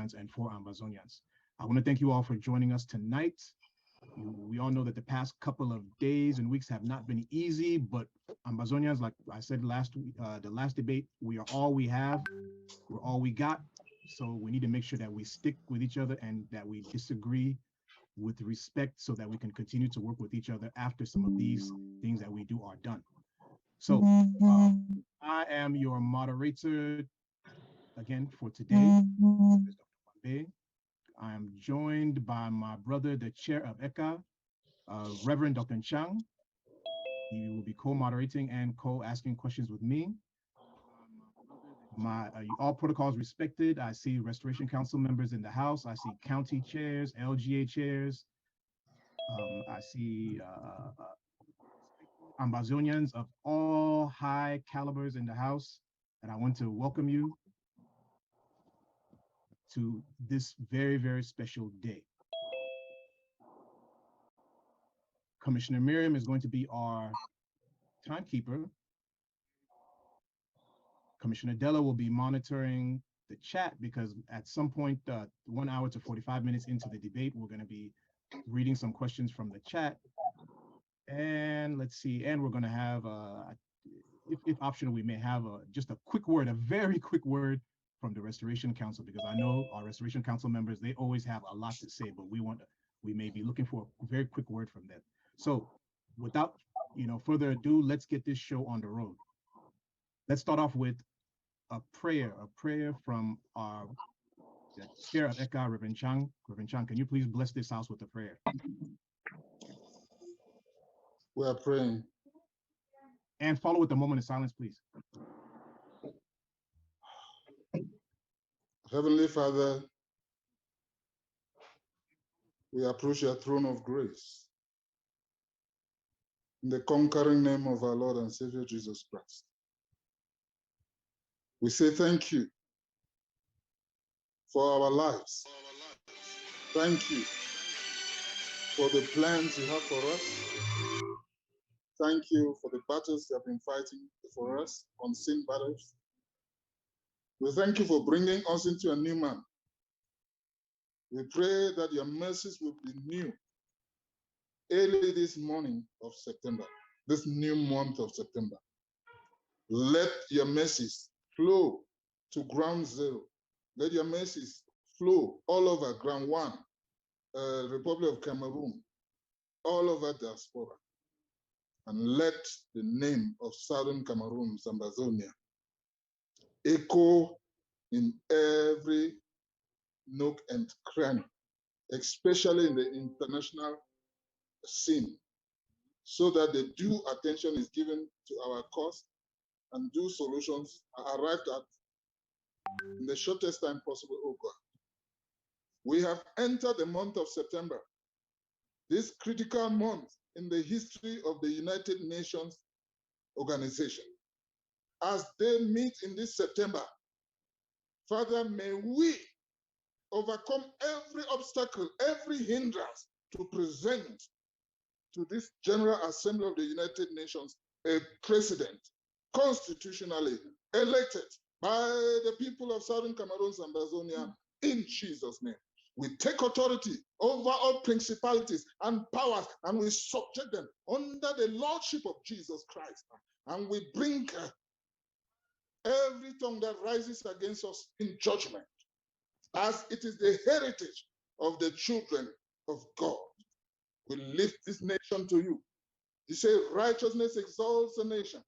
Ambazonians and for Ambazonians. I want to thank you all for joining us tonight. We all know that the past couple of days and weeks have not been easy, but Ambazonians, like I said the last debate, we are all we have, we're all we got. So we need to make sure that we stick with each other and that we disagree with respect so that we can continue to work with each other after some of these things that we do are done. So I am your moderator again for today, Mr. I am joined by my brother, the chair of ECA, Reverend Dr. Chang. He will be co-moderating and co-asking questions with me. All protocols respected. I see Restoration Council members in the house. I see county chairs, LGA chairs. I see Ambazonians of all high calibers in the house. And I want to welcome you to this very, very special day. Commissioner Miriam is going to be our timekeeper. Commissioner Della will be monitoring the chat because at some point, 1 hour to 45 minutes into the debate, we're going to be reading some questions from the chat. And let's see, and we're going to have, if optional, we may have just a quick word, a very quick word from the Restoration Council, because I know our Restoration Council members, they always have a lot to say, but we may be looking for a very quick word from them. So without further ado, let's get this show on the road. Let's start off with a prayer from our chair of ECA, Reverend Chang. Reverend Chang, can you please bless this house with a prayer? We are praying. And follow with a moment of silence, please. Heavenly Father, we approach your throne of grace in the conquering name of our Lord and Savior Jesus Christ. We say thank you for our lives. Thank you for the plans you have for us. Thank you for the battles you have been fighting for us, unseen battles. We thank you for bringing us into a new month. We pray that your mercies will be new early this morning of September, this new month of September. Let your mercies flow to ground zero. Let your mercies flow all over ground one, Republic of Cameroon, all over Diaspora. And let the name of Southern Cameroon, Ambazonia, echo in every nook and cranny, especially in the international scene, so that the due attention is given to our cause and due solutions are arrived at in the shortest time possible, oh God. We have entered the month of September, this critical month in the history of the United Nations organization. As they meet in this September, Father, may we overcome every obstacle, every hindrance to present to this General Assembly of the United Nations a president constitutionally elected by the people of Southern Cameroon's Ambazonia in Jesus' name. We take authority over all principalities and powers and we subject them under the lordship of Jesus Christ. And we bring every tongue that rises against us in judgment, as it is the heritage of the children of God. We lift this nation to you. You say righteousness exalts a nation.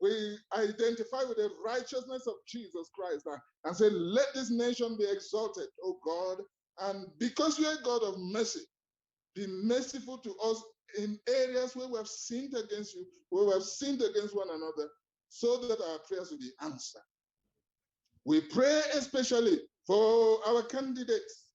We identify with the righteousness of Jesus Christ and say, let this nation be exalted, O God. And because you are God of mercy, be merciful to us in areas where we have sinned against you, where we have sinned against one another, so that our prayers will be answered. We pray especially for our candidates.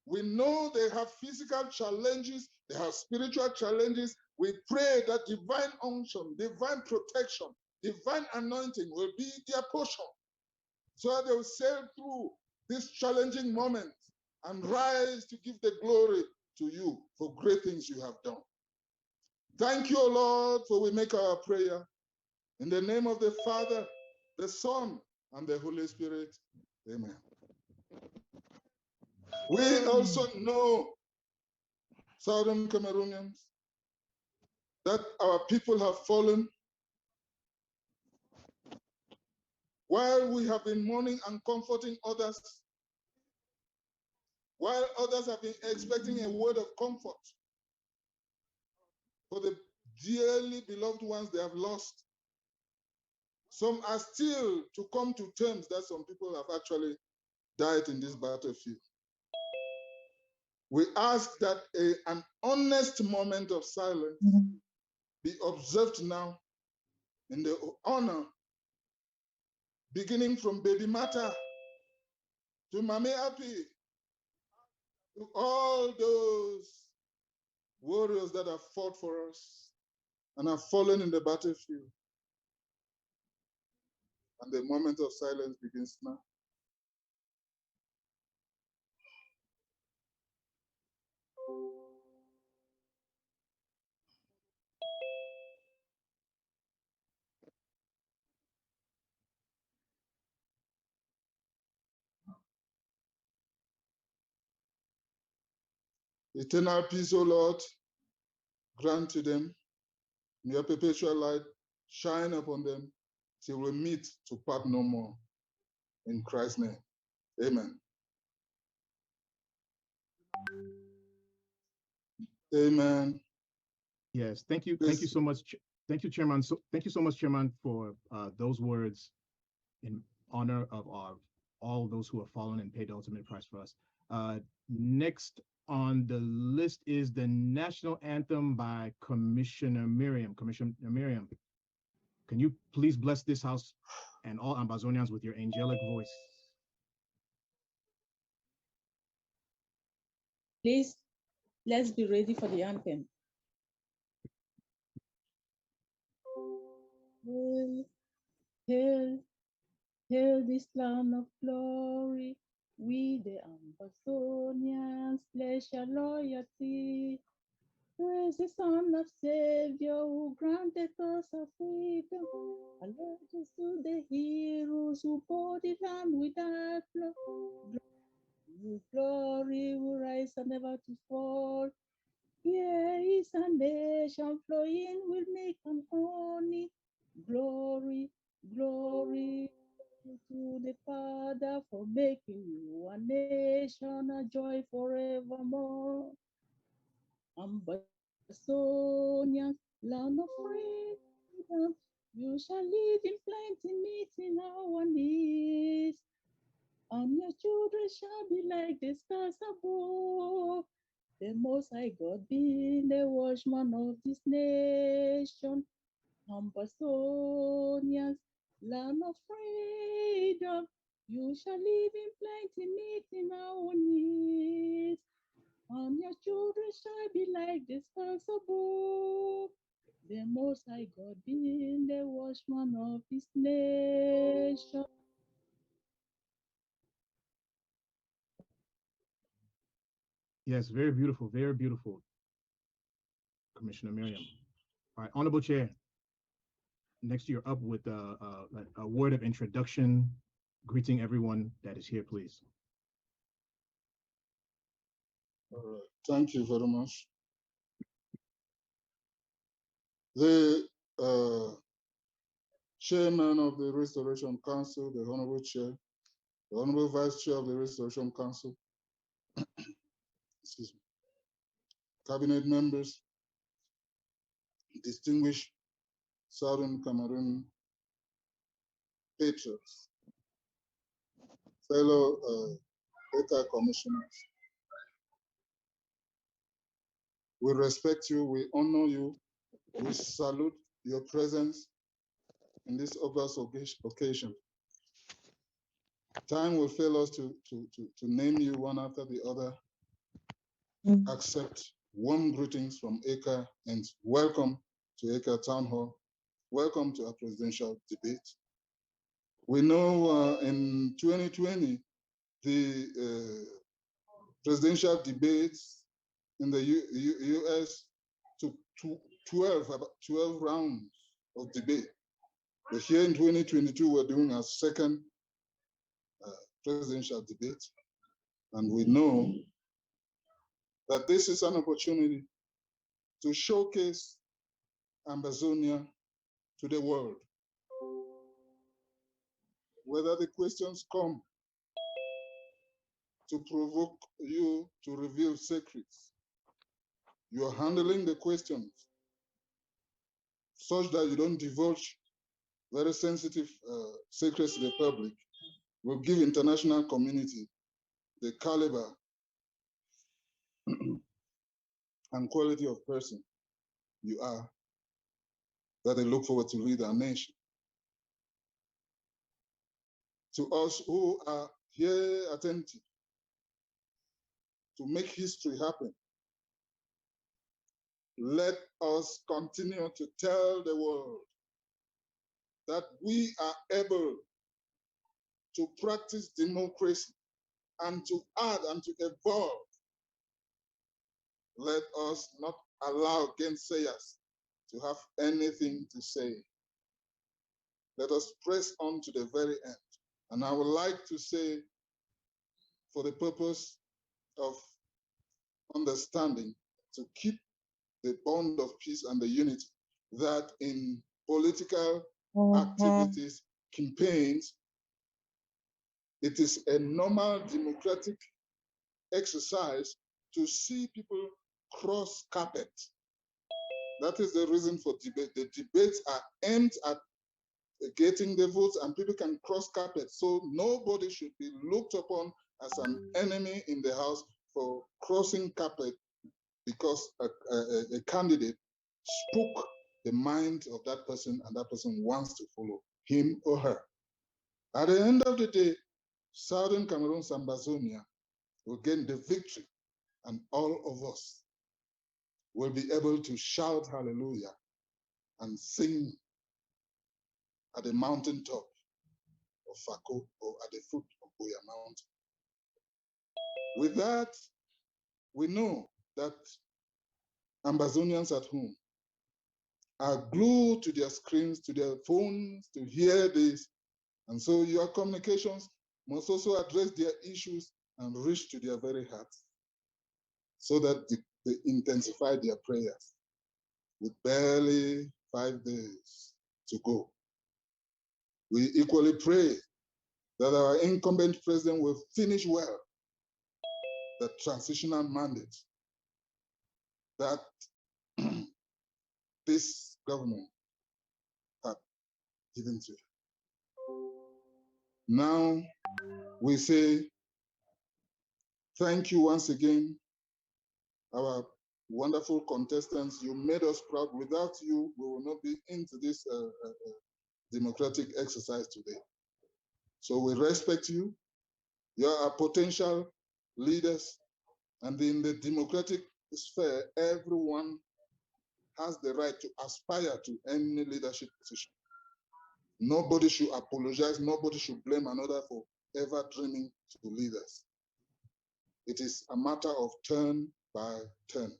We know they have physical challenges, they have spiritual challenges. We pray that divine unction, divine protection, divine anointing will be their portion, so that they will sail through this challenging moment and rise to give the glory to you for great things you have done. Thank you, O Lord, for we make our prayer in the name of the Father, the Son, and the Holy Spirit. Amen. We also know, Southern Cameroonians, that our people have fallen while we have been mourning and comforting others, while others have been expecting a word of comfort for the dearly beloved ones they have lost. Some are still to come to terms that some people have actually died in this battlefield. We ask that an honest moment of silence be observed now in the honor, beginning from Baby Mata to Mame Api, to all those warriors that have fought for us and have fallen in the battlefield. And the moment of silence begins now. Eternal peace, O Lord, grant to them. May your perpetual light shine upon them till we meet to part no more. In Christ's name, amen. Amen. Yes, thank you. Thank you so much. Thank you, Chairman. So thank you so much, Chairman, for those words in honor of all those who have fallen and paid the ultimate price for us. Next on the list is the national anthem by Commissioner Miriam. Commissioner Miriam, can you please bless this house and all Ambazonians with your angelic voice? Please, let's be ready for the anthem. Hail, hail, hail this land of glory, we the Ambazonians pledge our loyalty. Praise the Son of Savior who granted us our freedom. Allegiance to the heroes who bore the land without blood. Glory will rise and never to fall. Here is a nation flowing with milk and honey. Glory, glory to the Father for making you a nation, a joy forevermore. Ambazonia, land of freedom, you shall live in plenty, meeting our needs. And your children shall be like the stars above. The Most High God being the watchman of this nation. Ambazonians, land of freedom, you shall live in plenty, meeting our needs. And your children shall be like the stars above. The Most High God being the watchman of this nation. Yes, very beautiful, very beautiful, Commissioner Miriam. All right, Honorable Chair, next you're up with a word of introduction, greeting everyone that is here, please. All right. Thank you very much. The chairman of the Restoration Council, the Honorable Chair, the Honorable Vice Chair of the Restoration Council, excuse me, cabinet members, distinguished Southern Cameroon patriots, fellow ETA commissioners. We respect you, we honor you, we salute your presence in this august occasion. Time will fail us to name you one after the other. Accept warm greetings from ECA and welcome to ECA Town Hall. Welcome to our presidential debate. We know in 2020, the presidential debates in the US took 12 rounds of debate. But here in 2022, we're doing our second presidential debate. And we know that this is an opportunity to showcase Ambazonia to the world. Whether the questions come to provoke you to reveal secrets, you are handling the questions such that you don't divulge very sensitive secrets to the public, will give international community the caliber and quality of person you are, that they look forward to lead our nation. To us who are here attentive to make history happen, let us continue to tell the world that we are able to practice democracy and to add and to evolve. Let us not allow gainsayers to have anything to say. Let us press on to the very end. And I would like to say, for the purpose of understanding, to keep the bond of peace and the unity, that in political activities, campaigns, it is a normal democratic exercise to see people cross carpet. That is the reason for debate. The debates are aimed at getting the votes, and people can cross carpet. So nobody should be looked upon as an enemy in the House for crossing carpet because a candidate spoke the mind of that person and that person wants to follow him or her. At the end of the day, Southern Cameroon's Ambazonia will gain the victory, and all of us will be able to shout hallelujah and sing at the mountaintop of Fako or at the foot of Boya Mountain. With that, we know that Ambazonians at home are glued to their screens, to their phones to hear this. And so your communications must also address their issues and reach to their very hearts so that they intensify their prayers. With barely 5 days to go, we equally pray that our incumbent president will finish well the transitional mandate that this government had given to him. Now we say thank you once again, our wonderful contestants. You made us proud. Without you, we will not be into this democratic exercise today. So we respect you. You are potential leaders, and in the democratic sphere, everyone has the right to aspire to any leadership position. Nobody should apologize. Nobody should blame another for ever dreaming to lead us. It is a matter of turn by turn.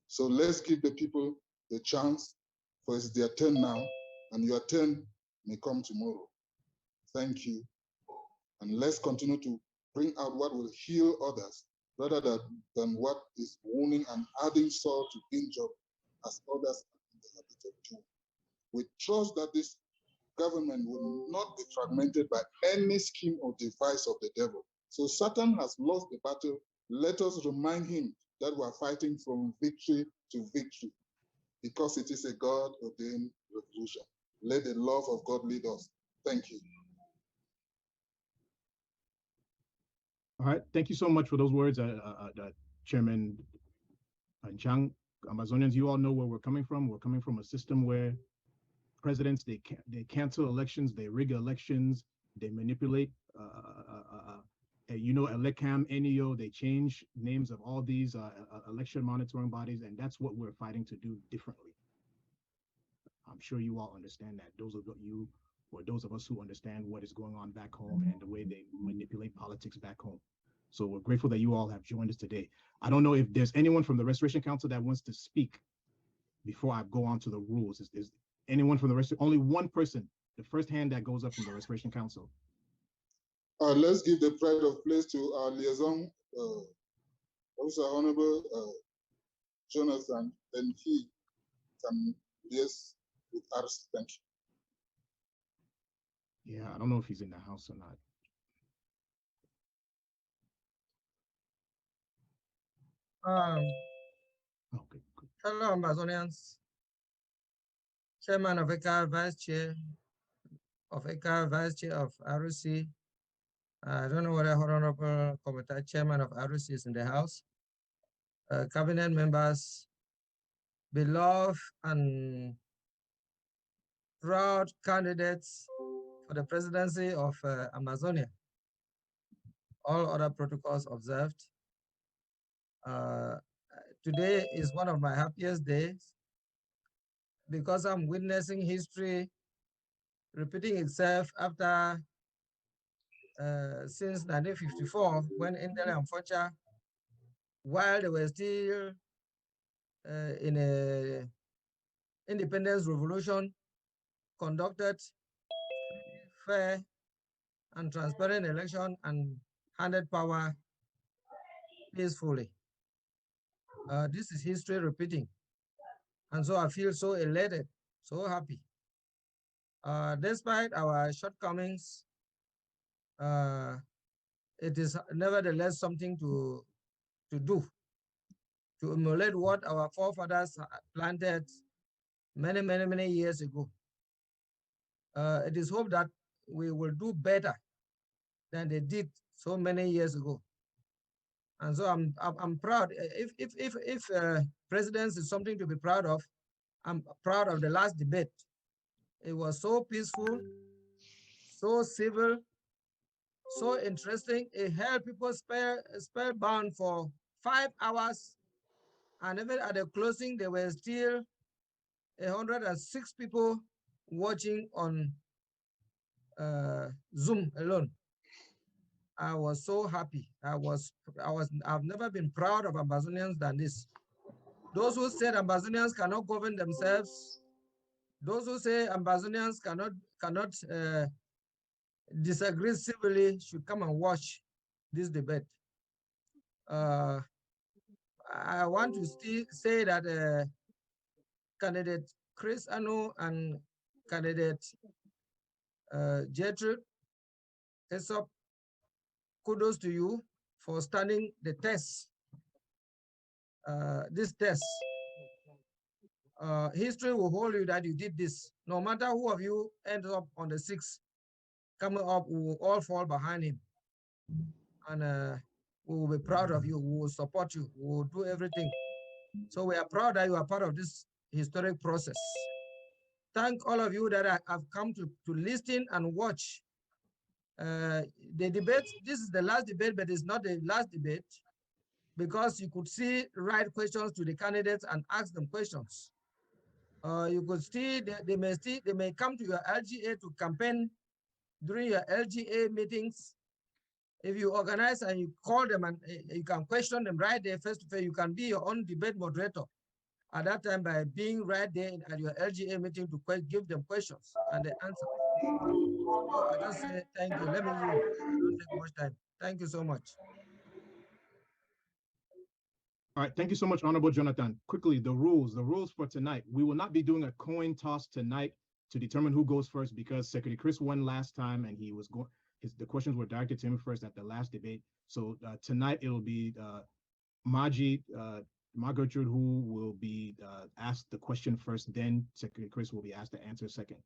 So let's give the people the chance, for it's their turn now, and your turn may come tomorrow. Thank you. And let's continue to bring out what will heal others rather than what is wounding and adding salt to injure as others are inhabited. We trust that this government will not be fragmented by any scheme or device of the devil. So Satan has lost the battle. Let us remind him that we are fighting from victory to victory because it is a God-ordained revolution. Let the love of God lead us. Thank you. All right, thank you so much for those words, Chairman Chang. Amazonians, you all know where we're coming from. We're coming from a system where presidents, they cancel elections, they rig elections, they manipulate. Elecam, NEO, they change names of all these election monitoring bodies, and that's what we're fighting to do differently. I'm sure you all understand that. Those of you, or those of us who understand what is going on back home and the way they manipulate politics back home. So we're grateful that you all have joined us today. I don't know if there's anyone from the Restoration Council that wants to speak before I go on to the rules. Is anyone from the Restoration? Only one person, the first hand that goes up from the Restoration Council. Let's give the pride of place to our liaison, Officer Honorable Jonathan, and he can liaise with us. Thank you. Yeah, I don't know if he's in the house or not. Okay, good. Hello, Ambazonians. Chairman of ECA, Vice Chair of ECA, Vice Chair of RC. I don't know whether Honorable Committee Chairman of RC is in the house. Cabinet members, beloved and proud candidates for the presidency of Amazonia. All other protocols observed. Today is one of my happiest days because I'm witnessing history repeating itself after since 1954, when Interim and while they were still in a independence revolution, conducted fair and transparent election and handed power peacefully. This is history repeating. And so I feel so elated, so happy. Despite our shortcomings, it is nevertheless something to do, to emulate what our forefathers planted many years ago. It is hoped that we will do better than they did so many years ago. And so I'm proud. If presidency is something to be proud of, I'm proud of the last debate. It was so peaceful, so civil, so interesting. It held people spellbound for 5 hours. And even at the closing, there were still 106 people watching on Zoom alone. I was so happy. I've never been proud of Ambazonians than this. Those who said Ambazonians cannot govern themselves, those who say Ambazonians cannot disagree civilly should come and watch this debate. I want to still say that candidate Chris Anu and candidate Gertrude Kisob, kudos to you for standing the test. This test. History will hold you that you did this. No matter who of you ends up on the 6th, coming up, we will all fall behind him. And we will be proud of you. We will support you. We will do everything. So we are proud that you are part of this historic process. Thank all of you that have come to listen and watch the debate. This is the last debate, but it's not the last debate because you could see right questions to the candidates and ask them questions. You could see they may come to your LGA to campaign during your LGA meetings. If you organize and you call them and you can question them right there face to face, you can be your own debate moderator at that time by being right there at your LGA meeting to give them questions and they answer. So I just say thank you. Let me yield. I don't take much time. Thank you so much. All right, thank you so much, Honorable Jonathan. Quickly, the rules for tonight. We will not be doing a coin toss tonight to determine who goes first because Secretary Chris won last time and he was going. The questions were directed to him first at the last debate. So tonight it will be Gertrude who will be asked the question first. Then Secretary Chris will be asked to answer second.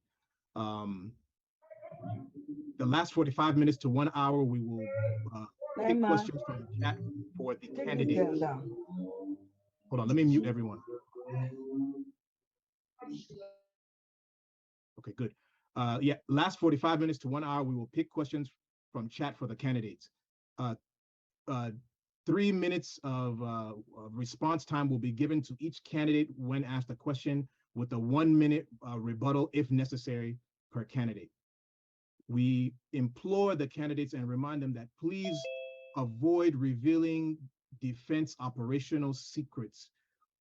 The last 45 minutes to 1 hour, we will take questions from the chat for the candidates. Hold on, let me mute everyone. Okay, good. Yeah, last 45 minutes to 1 hour, we will pick questions from chat for the candidates. 3 minutes of response time will be given to each candidate when asked a question with a 1 minute rebuttal if necessary per candidate. We implore the candidates and remind them that please avoid revealing defense operational secrets.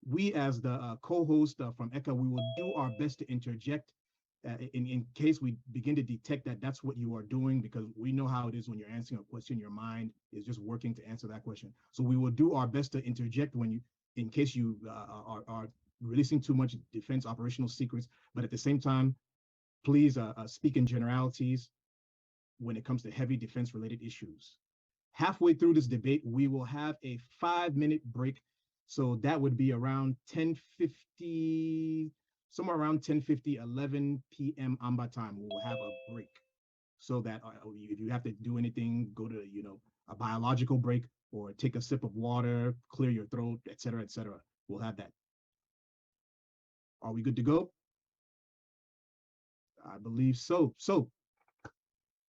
We as the co-host from ECA, we will do our best to interject in case we begin to detect that that's what you are doing, because we know how it is when you're answering a question, your mind is just working to answer that question. So we will do our best to interject when you, in case you are releasing too much defense operational secrets, but at the same time, please speak in generalities when it comes to heavy defense related issues. Halfway through this debate, we will have a 5-minute break. So that would be around 10:50, somewhere around 10:50, 11 p.m. Amba time. We'll have a break so that if you have to do anything, go to, a biological break or take a sip of water, clear your throat, etc., etc. We'll have that. Are we good to go? I believe so. So,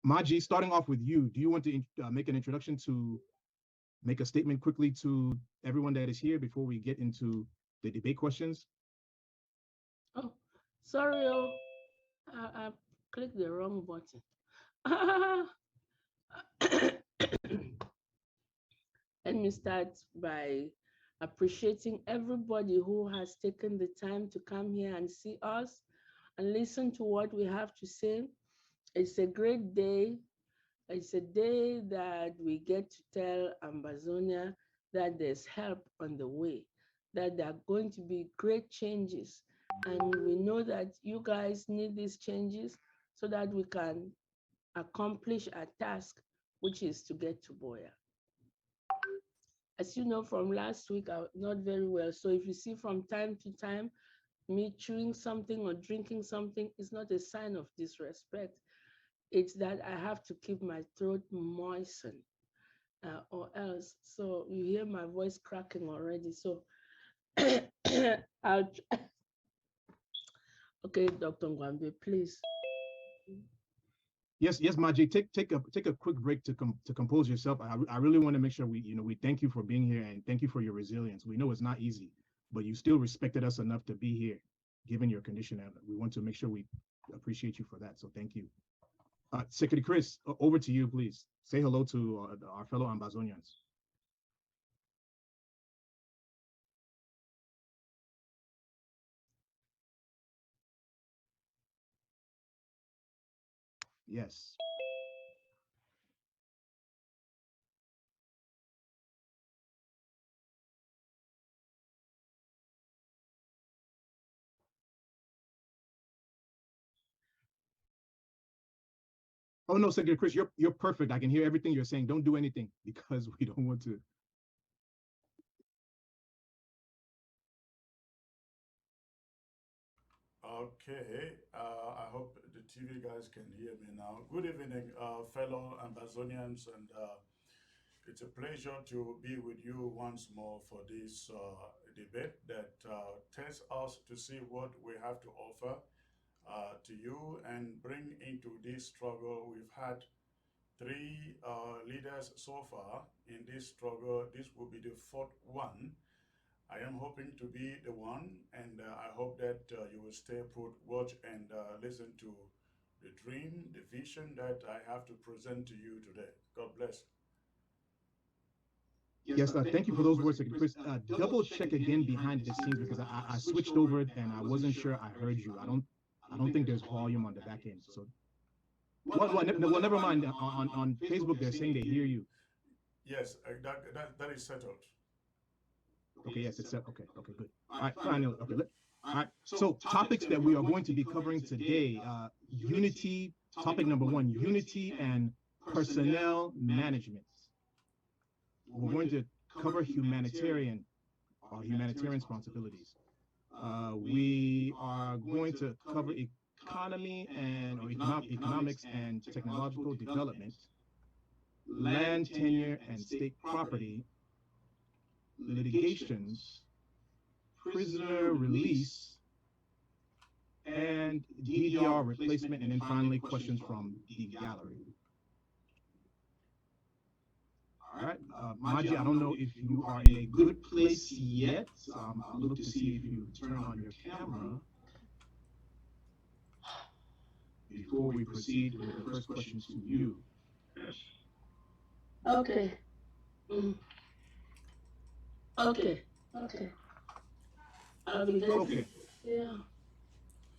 Maji, starting off with you, do you want to make an introduction, to make a statement quickly to everyone that is here before we get into the debate questions? Oh, sorry, I clicked the wrong button. Let me start by appreciating everybody who has taken the time to come here and see us and listen to what we have to say. It's a great day. It's a day that we get to tell Ambazonia that there's help on the way, that there are going to be great changes. And we know that you guys need these changes so that we can accomplish our task, which is to get to Boya. As you know from last week, I'm not very well. So if you see from time to time me chewing something or drinking something, it's not a sign of disrespect. It's that I have to keep my throat moistened, or else. So you hear my voice cracking already. So I'll, okay, Dr. Ngwambe, please. Yes, Maji, take a quick break to compose yourself. I really want to make sure we thank you for being here and thank you for your resilience. We know it's not easy, but you still respected us enough to be here, given your condition, and we want to make sure we appreciate you for that. So thank you. Secretary Chris, over to you, please. Say hello to our fellow Ambazonians. Yes. Oh no, Secretary Chris, you're perfect. I can hear everything you're saying. Don't do anything because we don't want to. Okay, I hope the TV guys can hear me now. Good evening, fellow Ambazonians, and it's a pleasure to be with you once more for this debate that tests us to see what we have to offer to you and bring into this struggle. We've had three leaders so far in this struggle. This will be the fourth one. I am hoping to be the one, and I hope that you will stay put, watch, and listen to the dream, the vision that I have to present to you today. God bless. Yes, thank you for those words, Secretary Chris. Double check again behind the scenes because I switched over it and I wasn't sure I heard you. I don't think there's volume on the back end. So well, never mind. On Facebook, they're saying they hear you. Yes, that is settled. Okay, yes, it's set. Okay, good. All right, fine. Okay, all right. So topics that we are going to be covering today: unity. Topic number one: unity and personnel management. We're going to cover humanitarian responsibilities. We are going to cover economy and or economics and technological development, land tenure and state property, litigations, prisoner release, and DDR replacement, and then finally questions from the gallery. All right, Maji, I don't know if you are in a good place yet. I'll look to see if you turn on your camera before we proceed with the first questions to you. Okay. Mm. Okay. I'll be getting. Okay. Yeah.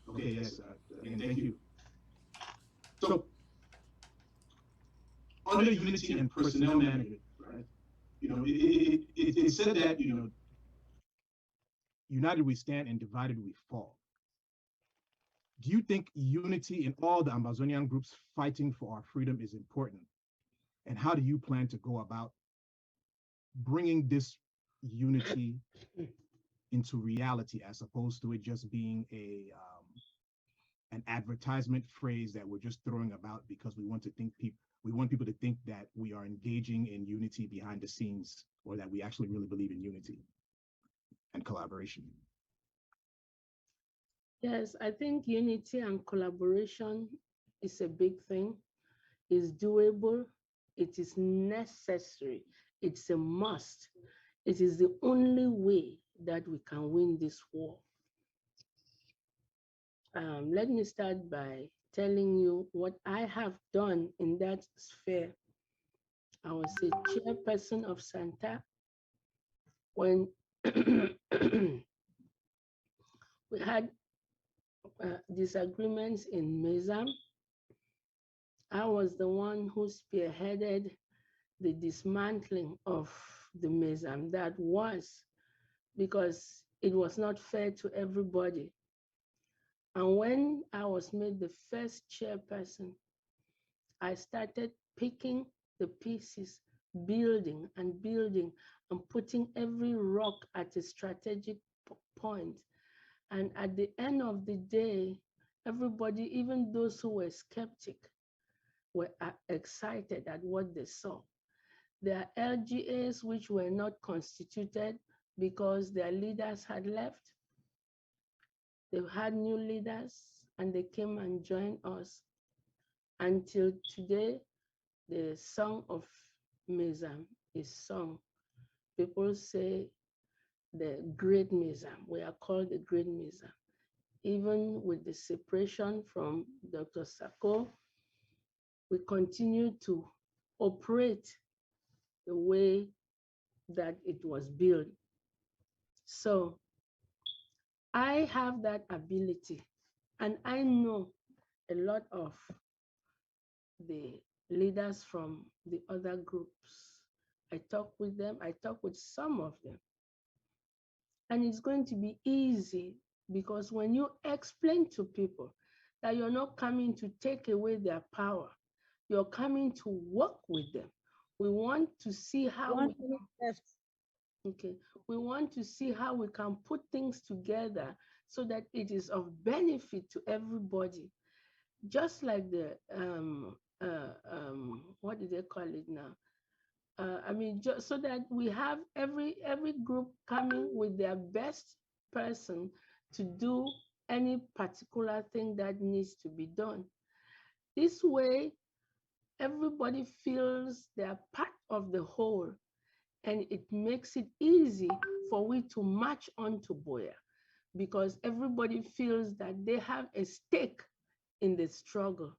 Okay, yes. Again, thank you. So, under unity and personnel management, right? It said that united we stand and divided we fall. Do you think unity in all the Ambazonian groups fighting for our freedom is important? And how do you plan to go about bringing this unity into reality, as opposed to it just being an advertisement phrase that we're just throwing about because we want people to think that we are engaging in unity behind the scenes, or that we actually really believe in unity and collaboration? Yes, I think unity and collaboration is a big thing. It's doable. It is necessary. It's a must. It is the only way that we can win this war. Let me start by telling you what I have done in that sphere. I was a chairperson of Santa when we had disagreements in Mezam. I was the one who spearheaded the dismantling of the Mezam. That was because it was not fair to everybody. And when I was made the first chairperson, I started picking the pieces, building and building and putting every rock at a strategic point. And at the end of the day, everybody, even those who were skeptic, were excited at what they saw. There are LGAs which were not constituted because their leaders had left. They had new leaders and they came and joined us. Until today, the song of Mezam is sung. People say the Great Mezam. We are called the Great Mezam. Even with the separation from Dr. Sako, we continue to operate the way that it was built. So I have that ability, and I know a lot of the leaders from the other groups. I talk with them, I talk with some of them. And it's going to be easy because when you explain to people that you're not coming to take away their power, you're coming to work with them. We want to see how we want to see how we can put things together so that it is of benefit to everybody. Just like the what do they call it now? I mean, just so that we have every group coming with their best person to do any particular thing that needs to be done. This way, everybody feels they're part of the whole, and it makes it easy for we to march on to Boya, because everybody feels that they have a stake in the struggle.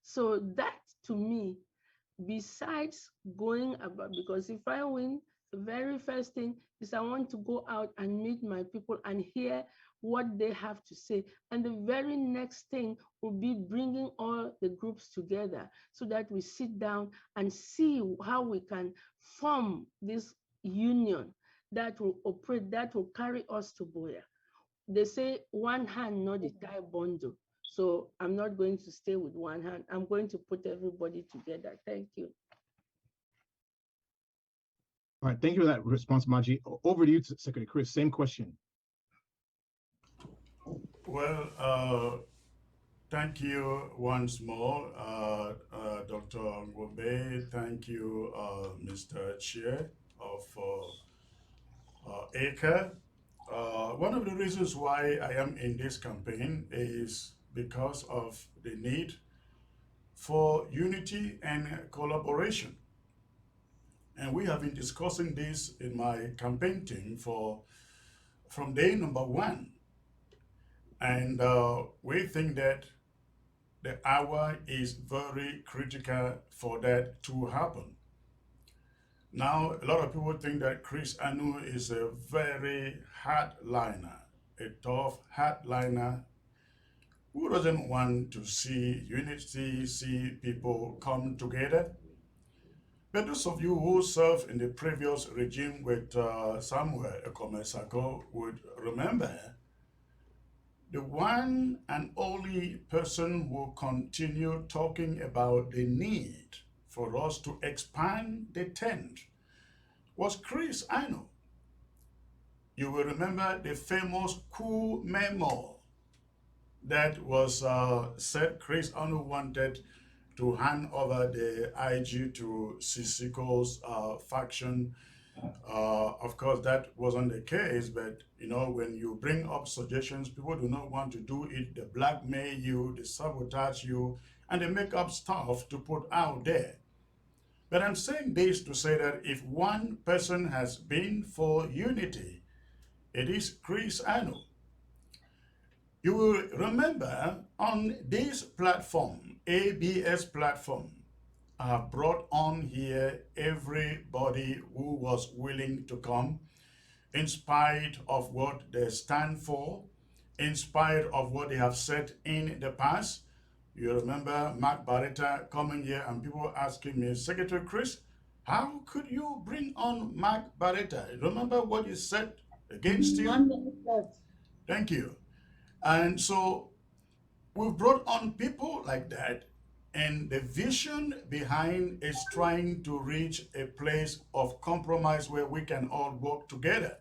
So that, to me, besides going about, because if I win, the very first thing is I want to go out and meet my people and hear what they have to say. And the very next thing will be bringing all the groups together so that we sit down and see how we can form this union that will operate, that will carry us to Boya. They say one hand, not the tie bundle. So I'm not going to stay with one hand. I'm going to put everybody together. Thank you. All right, thank you for that response, Maji. Over to you, Secretary Chris. Same question. Well, thank you once more, Dr. Ngombe. Thank you, Mr. Chair of ACA. One of the reasons why I am in this campaign is because of the need for unity and collaboration. And we have been discussing this in my campaign team from day number one. And we think that the hour is very critical for that to happen. Now, a lot of people think that Chris Anu is a very hardliner, a tough hardliner, Who doesn't want to see unity, see people come together? But those of you who served in the previous regime with Samuel Ekomesako would remember the one and only person who continued talking about the need for us to expand the tent was Chris Anu. You will remember the famous coup memo that was said Chris Anu wanted to hand over the IG to Sisiko's faction. Of course, that wasn't the case, but you know, when you bring up suggestions, people do not want to do it. They blackmail you, they sabotage you, and they make up stuff to put out there. But I'm saying this to say that if one person has been for unity, it is Chris Anu. You will remember on this platform, ABS platform, I have brought on here everybody who was willing to come, in spite of what they stand for, in spite of what they have said in the past. You remember Mark Barretta coming here and people asking me, Secretary Chris, how could you bring on Mark Barretta? Remember what you said against you? 1 minute left. Thank you. And so we've brought on people like that, and the vision behind is trying to reach a place of compromise where we can all work together.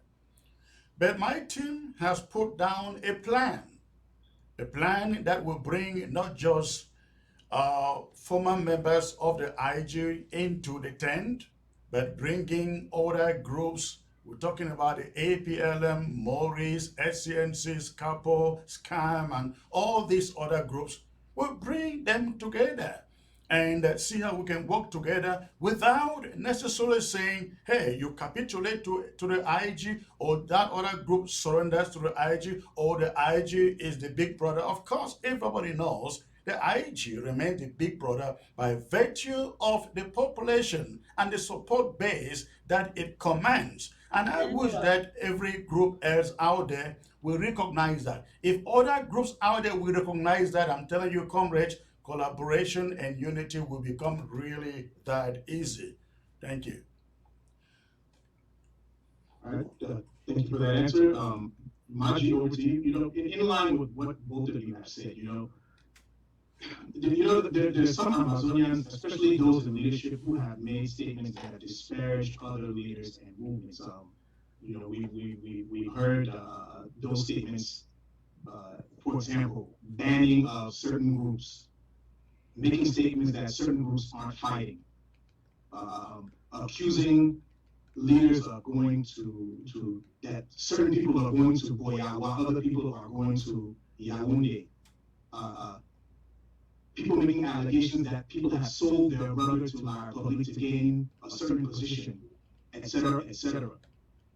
But my team has put down a plan that will bring not just former members of the IG into the tent, but bringing other groups. We're talking about the APLM, Maurice, SCNC, Capo, SCAM, and all these other groups. We'll bring them together and see how we can work together without necessarily saying, hey, you capitulate to the IG, or that other group surrenders to the IG, or the IG is the big brother. Of course, everybody knows the IG remains the big brother by virtue of the population and the support base that it commands. And I wish that every group else out there will recognize that. If other groups out there will recognize that, I'm telling you, comrades, collaboration and unity will become really that easy. Thank you. All right, thank you for that answer. Maji, over to you. You know, in line with what both of you have said, there's some Amazonians, especially those in leadership, who have made statements that have disparaged other leaders and movements. We heard those statements, for example, banning of certain groups, making statements that certain groups aren't fighting, accusing leaders of going to that certain people are going to Boya while other people are going to Yaoundé. People making allegations that people have sold their brother to La Republic to gain a certain position, etc., etc.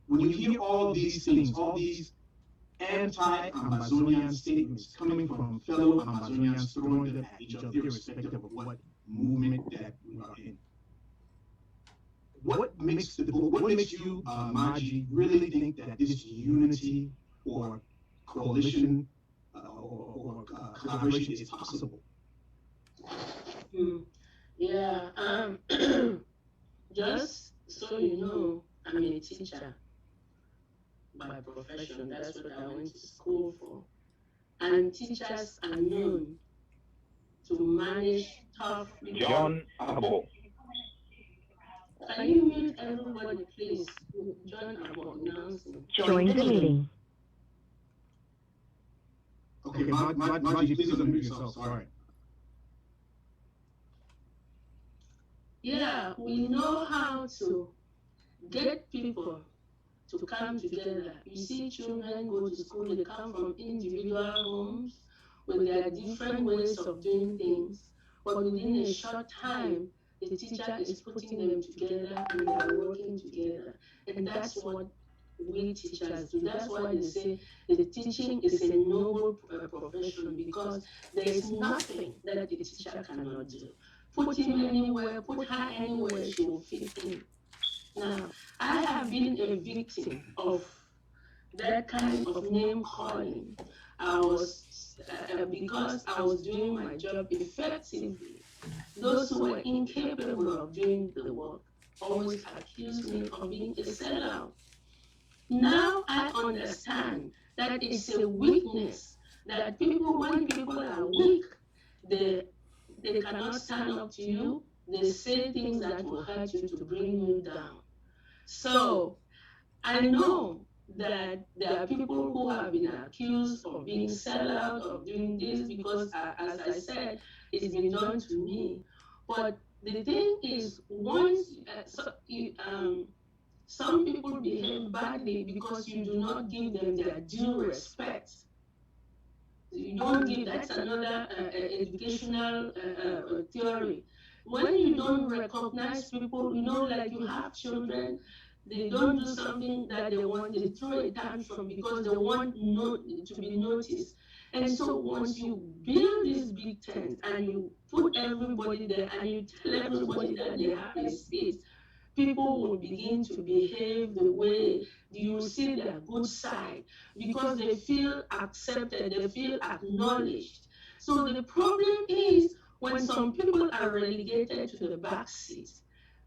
When you hear all these things, all these anti-Amazonian statements coming from fellow Amazonians, throwing them at each other, irrespective of what movement that we are in, what makes you, Maji, really think that this unity or coalition or collaboration is possible? Yeah, just so you know, I'm a teacher by profession. That's what I went to school for. And teachers are known to manage tough people. John Abo. Can you mute everybody, please? John Abo announcing. Join the meeting. Okay, Maji, please unmute yourself. Sorry. Yeah, we know how to get people to come together. You see children go to school, they come from individual homes with their different ways of doing things, but within a short time, the teacher is putting them together and they are working together. And that's what we teachers do. That's why they say the teaching is a noble profession, because there is nothing that the teacher cannot do. Put him anywhere, put her anywhere, she will fit in. Now, I have been a victim of that kind of name calling. I was because I was doing my job effectively, those who were incapable of doing the work always accused me of being a sellout. Now I understand that it's a weakness, that people, when people are weak, they, they cannot stand up to you. They say things that will hurt you to bring you down. So I know that there are people who have been accused of being sellout, of doing this, because, as I said, it's been done to me. But the thing is, once some people behave badly because you do not give them their due respect. You don't give, that's another educational theory. When you don't recognize people, like you have children, they don't do something that they want, they throw a tantrum because they want to be noticed. And so once you build this big tent and you put everybody there and you tell everybody that they have a seat, people will begin to behave the way you see their good side, because they feel accepted, they feel acknowledged. So the problem is, when some people are relegated to the back seat,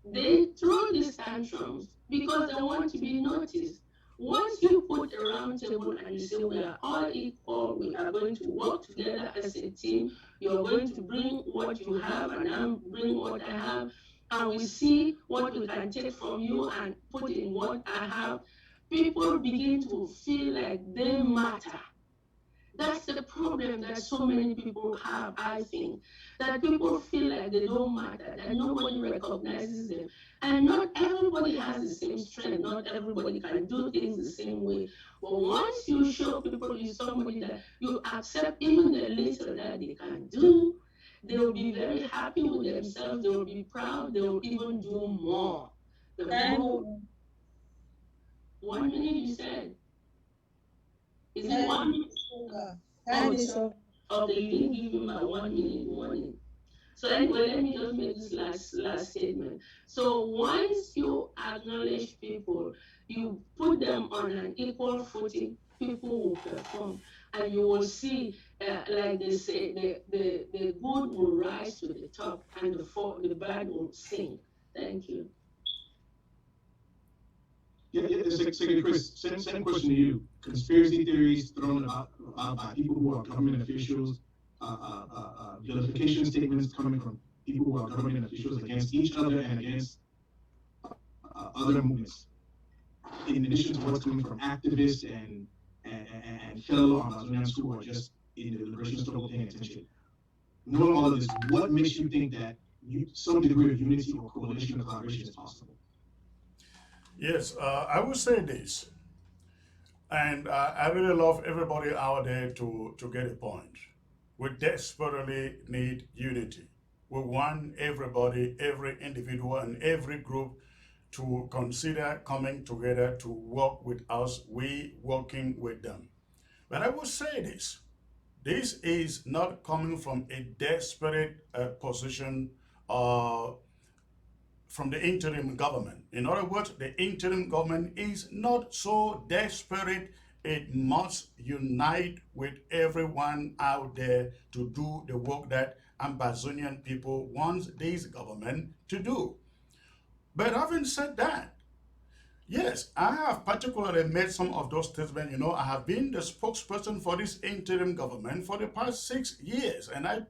they throw these tantrums because they want to be noticed. Once you put a round table and you say we are all equal, we are going to work together as a team, you're going to bring what you have and I'm bring what I have, and we see what we can take from you and put in what I have, people begin to feel like they matter. That's the problem that so many people have, I think, that people feel like they don't matter, that nobody recognizes them. And not everybody has the same strength, not everybody can do things the same way. But once you show people you somebody that you accept even the little that they can do, they will be very happy with themselves, they will be proud, they will even do more. The more, 1 minute you said. Is it 1 minute? Okay, you didn't give me my 1 minute warning. So anyway, let me just make this last statement. So once you acknowledge people, you put them on an equal footing, people will perform, and you will see, like they say, the good will rise to the top, and the bad will sink. Thank you. Secretary Chris, same question to you. Conspiracy theories thrown about by people who are government officials, vilification statements coming from people who are government officials against each other and against other movements. In addition to what's coming from activists and fellow Amazonians who are just in the liberation struggle paying attention. Knowing all of this, what makes you think that some degree of unity or coalition or collaboration is possible? Yes, I would say this, and I really love everybody out there to get a point. We desperately need unity. We want everybody, every individual, and every group to consider coming together to work with us, we working with them. But I will say this is not coming from a desperate position from the interim government. In other words, the interim government is not so desperate. It must unite with everyone out there to do the work that Ambazonian people want this government to do. But having said that, yes, I have particularly made some of those statements. I have been the spokesperson for this interim government for the past 6 years, and I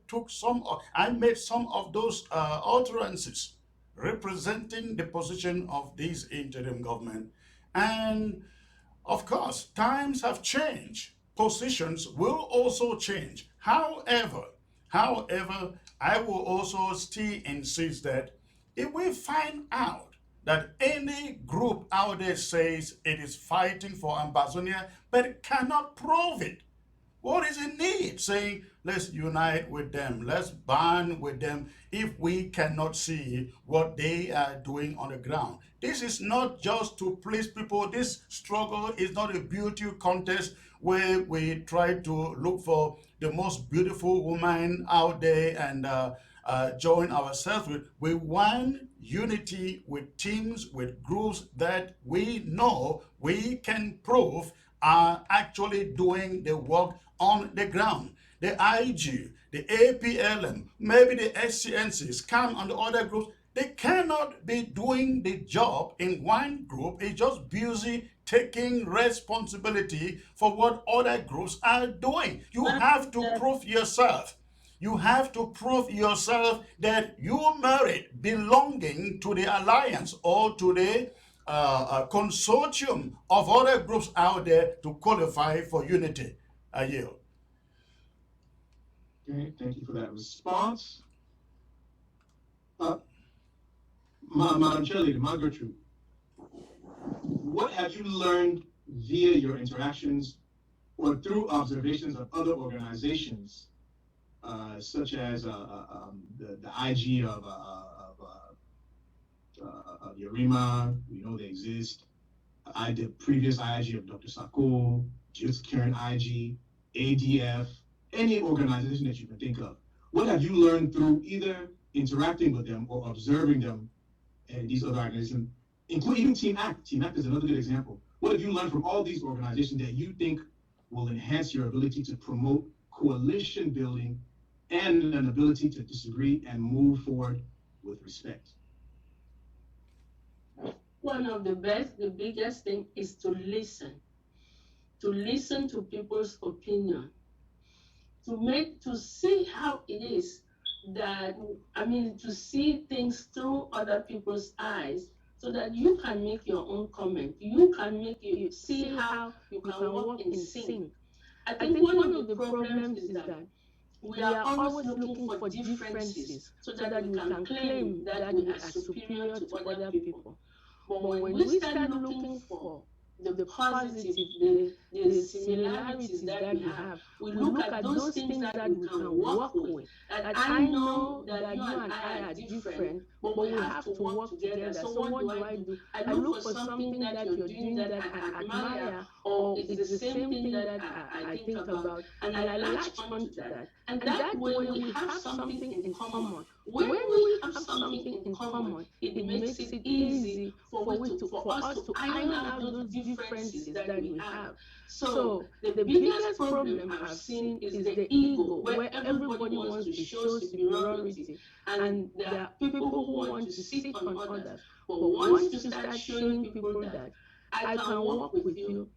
made some of those utterances representing the position of this interim government. And of course, times have changed. Positions will also change. However, I will also still insist that if we find out that any group out there says it is fighting for Ambazonia but cannot prove it, what is the need saying let's unite with them, let's band with them if we cannot see what they are doing on the ground? This is not just to please people. This struggle is not a beauty contest where we try to look for the most beautiful woman out there and join ourselves with. We want unity with teams, with groups that we know we can prove are actually doing the work on the ground. the IG, the APLM, maybe the SCNCs, CAM and the other groups, they cannot be doing the job in one group. It's just busy taking responsibility for what other groups are doing. You have to prove yourself. You have to prove yourself that you merit belonging to the alliance or to the consortium of other groups out there to qualify for unity. I yield. Okay, thank you for that response. Madam Chairleader, Ma Gertrude, what have you learned via your interactions or through observations of other organizations, such as the IG of Urima? We know they exist. The previous IG of Dr. Sako, just current IG, ADF, any organization that you can think of. What have you learned through either interacting with them or observing them and these other organizations, including even Team Act? Team Act is another good example. What have you learned from all these organizations that you think will enhance your ability to promote coalition building and an ability to disagree and move forward with respect? One of the biggest thing is to listen to people's opinion, to see how it is that, to see things through other people's eyes so that you can make your own comment. You see how you can work in sync. I think one of the problems is that we are always looking for differences so that we can claim that we are superior to other people. But when we start looking for the positive, the similarities that we have, we look at those things that we can work with. And I know that you and I are different, but we have to work together. So what do? I look for something that you're doing that I admire, or it's the same thing that I think about, and I latch onto that. And that way we have something in common. When we have something in common, it makes it easy for us to iron out those differences that we have. So the biggest problem I've seen is the ego, where everybody wants to show superiority, and there are people who want to sit on others. But once you start showing people that I can work with you,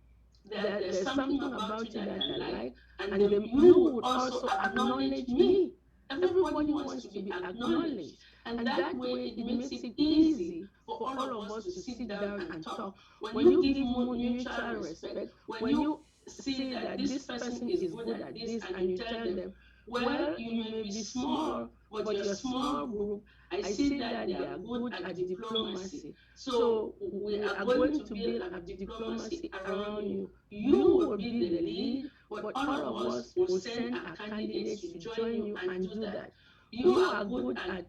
that there's something about you that I like, and then you would also acknowledge me. Everybody wants to be acknowledged, and that way it makes it easy for all of us to sit down and talk. When you give mutual respect, when you see that this person is good at this, and you tell them, well, you may be small, but your small group, I see that they are good at diplomacy. So we are going to build a diplomacy around you. You will be the lead, but all of us will send our candidates to join you and do that. You are good at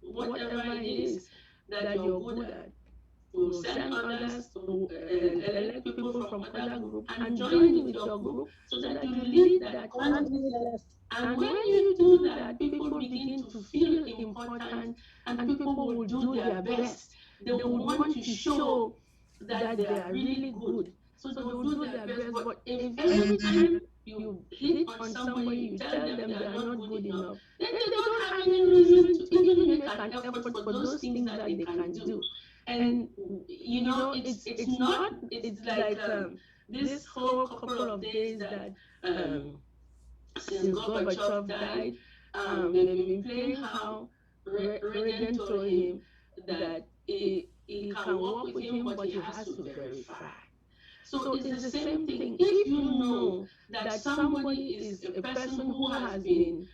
whatever it is that you're good at. We will send others to elect people from other groups and join with your group so that you lead that cause. And when you do that, people begin to feel important, and people will do their best. They will want to show that they are really good. So they will do their best. But if every time you hit on somebody, you tell them they are not good enough, then they don't have any reason to even make an effort for those things that they can do. And it's like this whole couple of days that since Gorbachev died, they've been playing how Reagan told him that he can work with him, but he has to verify. So it's the same thing. If you know that somebody is a person who has been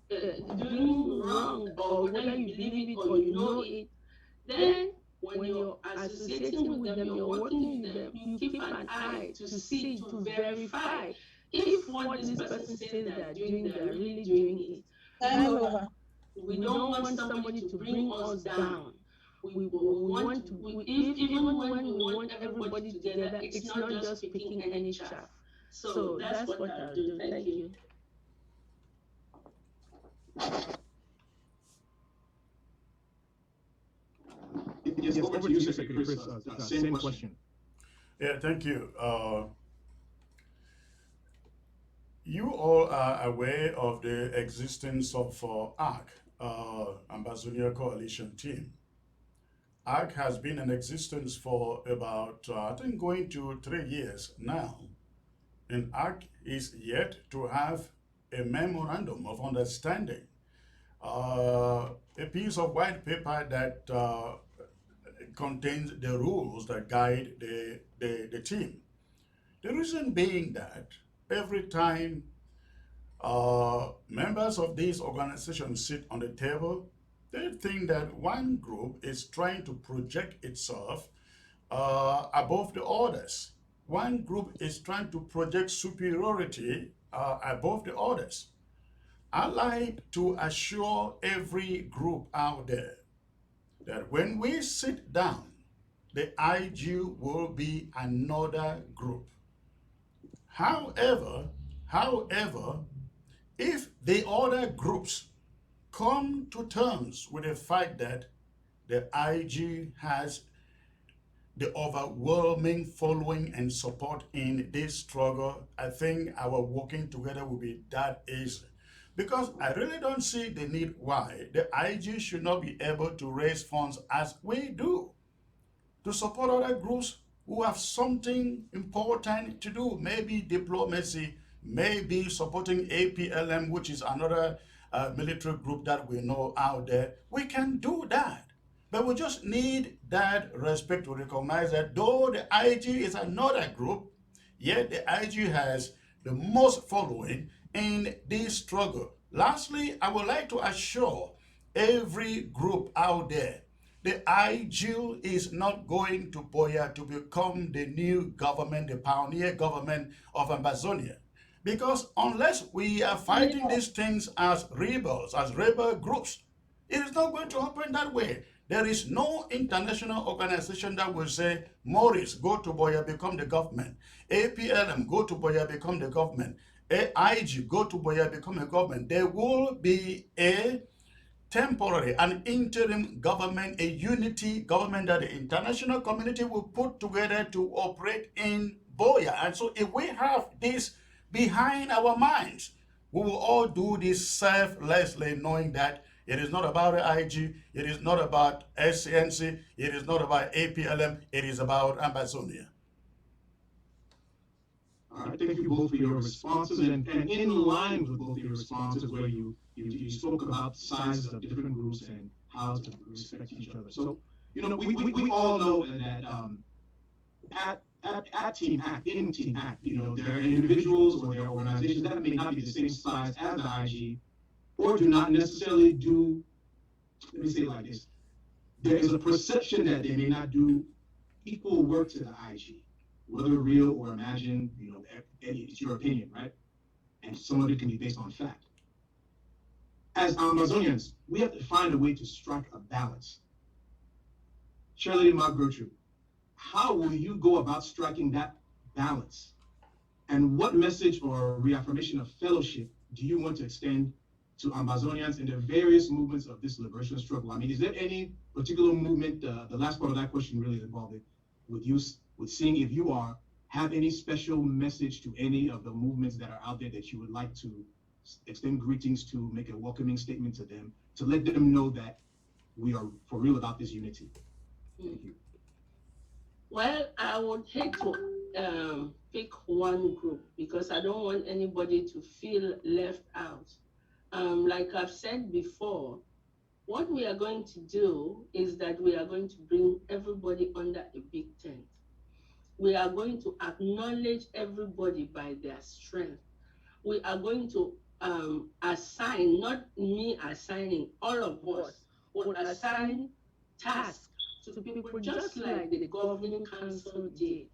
doing wrong, or whether you believe it or you know it, then when you're associating with them, you're working with them, you keep an eye to see, to verify if what this person says they're doing, they're really doing it. We don't want somebody to bring us down. We want to, even when we want everybody together, it's not just picking any chaff. So that's what I'll do. Thank you. Yes, over to you, Secretary Chris. Same question. Yeah, thank you. You all are aware of the existence of ARC, Ambazonia Coalition Team. ARC has been in existence for about, I think, going to 3 years now. And ARC is yet to have a memorandum of understanding, a piece of white paper that contains the rules that guide the team. The reason being that every time members of these organizations sit on the table, they think that one group is trying to project itself above the others. One group is trying to project superiority above the others. I like to assure every group out there that when we sit down, the IG will be another group. However, if the other groups come to terms with the fact that the IG has the overwhelming following and support in this struggle, I think our working together will be that easy. Because I really don't see the need why the IG should not be able to raise funds as we do to support other groups who have something important to do, maybe diplomacy, maybe supporting APLM, which is another military group that we know out there. We can do that. But we just need that respect to recognize that though the IG is another group, yet the IG has the most following in this struggle. Lastly, I would like to assure every group out there, the IGIL is not going to Boya to become the new government, the pioneer government of Ambazonia. Because unless we are fighting these things as rebels, as rebel groups, it is not going to happen that way. There is no international organization that will say, Maurice, go to Boya, become the government. APLM, go to Boya, become the government. AIG, go to Boya, become a government. There will be a temporary, an interim government, a unity government that the international community will put together to operate in Boya. And so if we have this behind our minds, we will all do this selflessly, knowing that it is not about the IG, it is not about SCNC, it is not about APLM, it is about Ambazonia. All right, thank you both for your responses, and in line with both of your responses, where you spoke about the sizes of different groups and how to respect each other. So, we all know that at Team Act, in Team Act, there are individuals or there are organizations that may not be the same size as the IG, or do not necessarily do, let me say it like this, there is a perception that they may not do equal work to the IG, whether real or imagined, it's your opinion, right? And some of it can be based on fact. As Amazonians, we have to find a way to strike a balance. Shirley and Gertrude, how will you go about striking that balance? And what message or reaffirmation of fellowship do you want to extend to Ambazonians in the various movements of this liberation struggle? I mean, is there any particular movement, the last part of that question really involved it, with seeing if you have any special message to any of the movements that are out there that you would like to extend greetings to, make a welcoming statement to them, to let them know that we are for real about this unity. Thank you. Well, I would hate to pick one group because I don't want anybody to feel left out. Like I've said before, what we are going to do is that we are going to bring everybody under a big tent. We are going to acknowledge everybody by their strength. We are going to assign, not me assigning, all of us will assign tasks to people just like the governing council did,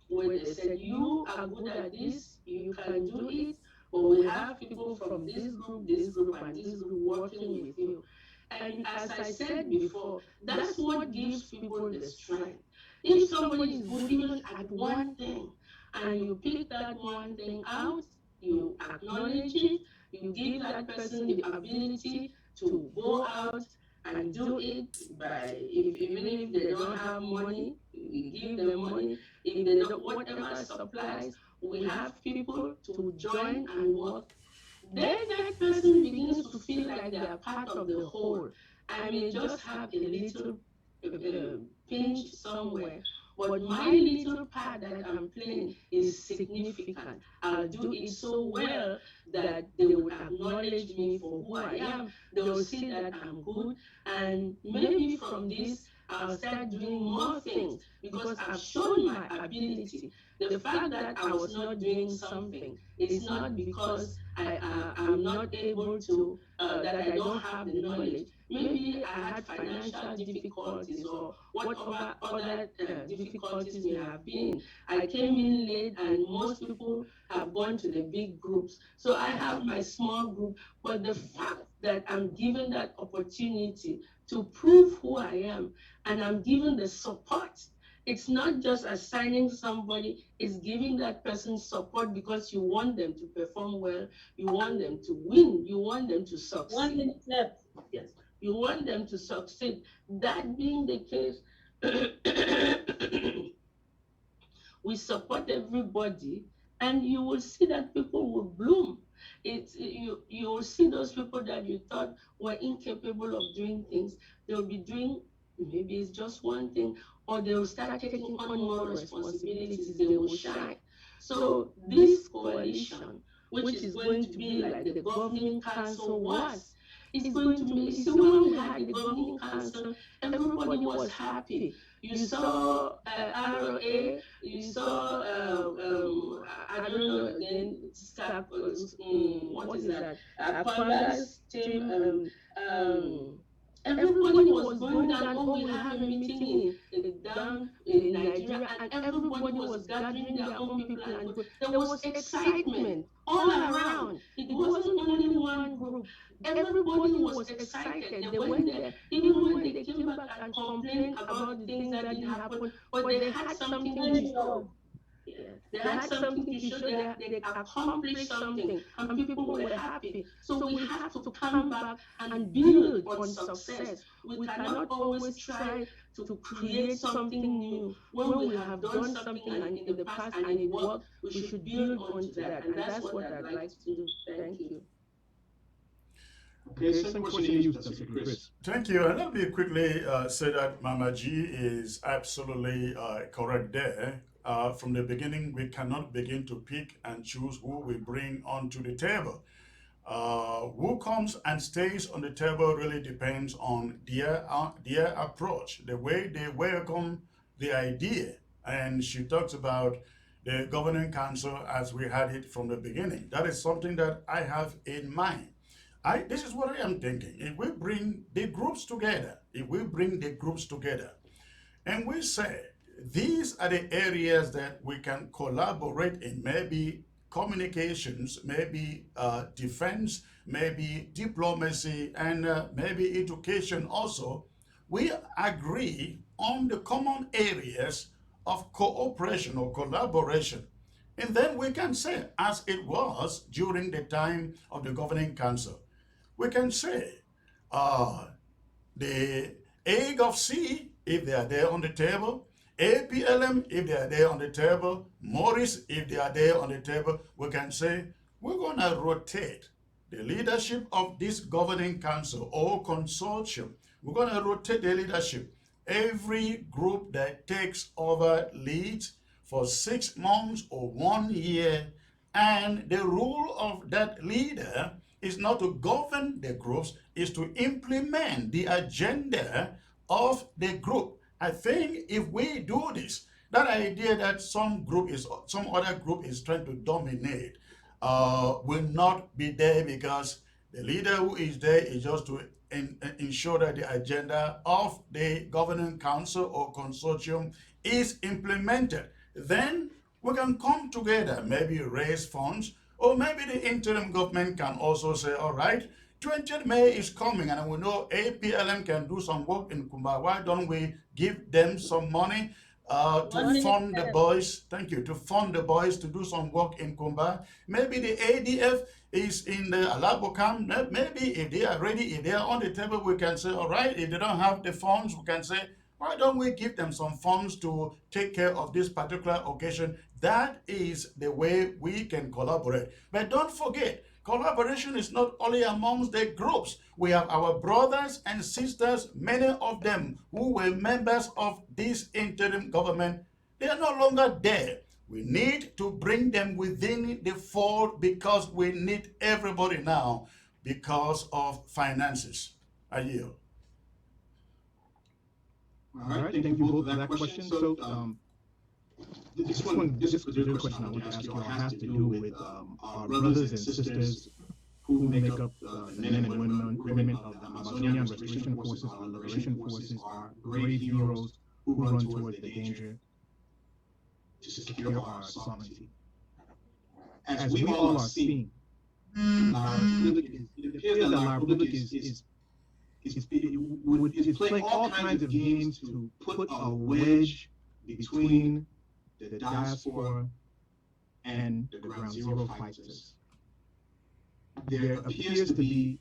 where they said, you are good at this, you can do it, but we have people from this group, and this group working with you. And as I said before, that's what gives people the strength. If somebody is good even at one thing, and you pick that one thing out, you acknowledge it, you give that person the ability to go out and do it by, even if they don't have money, we give them money. If they don't, whatever supplies, we have people to join and work, then that person begins to feel like they are part of the whole. I may just have a little pinch somewhere, but my little part that I'm playing is significant. I'll do it so well that they will acknowledge me for who I am. They'll see that I'm good, and maybe from this, I'll start doing more things because I've shown my ability. The fact that I was not doing something is not because I'm not able to, that I don't have the knowledge. Maybe I had financial difficulties or whatever other difficulties may have been. I came in late, and most people have gone to the big groups. So I have my small group, but the fact that I'm given that opportunity to prove who I am, and I'm given the support. It's not just assigning somebody, it's giving that person support because you want them to perform well, you want them to win, you want them to succeed. 1 minute left. Yes, you want them to succeed. That being the case, we support everybody, and you will see that people will bloom. You will see those people that you thought were incapable of doing things. They'll be doing, maybe it's just one thing, or they will start taking on more responsibilities. They will shine. So this coalition, which is going to be like the governing council was, is going to be, you see, when we had the governing council, everybody was happy. You saw RA, you saw, I don't know again, what is that? Congress team, everybody was going down. Oh, we have a meeting down in Nigeria, and everybody was gathering their own people, and there was excitement all around. It wasn't only one group. Everybody was excited. They went there, even when they came back and complained about the things that didn't happen, but they had something to show. They had something to show. They accomplished something, and people were happy. So we have to come back and build on success. We cannot always try to create something new when we have done something in the past and it worked. We should build onto that, and that's what I'd like to do. Thank you. Okay, same question to you, Secretary Chris. Thank you. And let me quickly say that Mama G is absolutely correct there. From the beginning, we cannot begin to pick and choose who we bring onto the table. Who comes and stays on the table really depends on their approach, the way they welcome the idea. And she talks about the governing council as we had it from the beginning. That is something that I have in mind. This is what I am thinking. If we bring the groups together, and we say, these are the areas that we can collaborate in, maybe communications, maybe defense, maybe diplomacy, and maybe education also. We agree on the common areas of cooperation or collaboration. And then we can say, as it was during the time of the governing council, we can say the egg of C, if they are there on the table, APLM, if they are there on the table, Morris, if they are there on the table, we can say, we're going to rotate the leadership of this governing council or consortium. We're going to rotate the leadership. Every group that takes over leads for 6 months or 1 year, and the role of that leader is not to govern the groups, is to implement the agenda of the group. I think if we do this, that idea that some other group is trying to dominate will not be there, because the leader who is there is just to ensure that the agenda of the governing council or consortium is implemented. Then we can come together, maybe raise funds, or maybe the interim government can also say, all right, 20th May is coming, and we know APLM can do some work in Kumba. Why don't we give them some money to fund the boys? Thank you. To fund the boys to do some work in Kumba. Maybe the ADF is in the Alabo camp. Maybe if they are ready, if they are on the table, we can say, all right, if they don't have the funds, we can say, Why don't we give them some funds to take care of this particular occasion? That is the way we can collaborate. But don't forget, collaboration is not only amongst the groups. We have our brothers and sisters, many of them who were members of this interim government. They are no longer there. We need to bring them within the fold because we need everybody now because of finances. I yield. All right, thank you both for that question. So this particular question I want to ask you all has to do with our brothers and sisters who make up the men and women of the Amazonian Restoration Forces, our liberation forces, our brave heroes who run towards the danger to secure our sovereignty. As we all are seeing, it appears that La Republic is playing all kinds of games to put a wedge between the diaspora and the ground zero fighters. There appears to be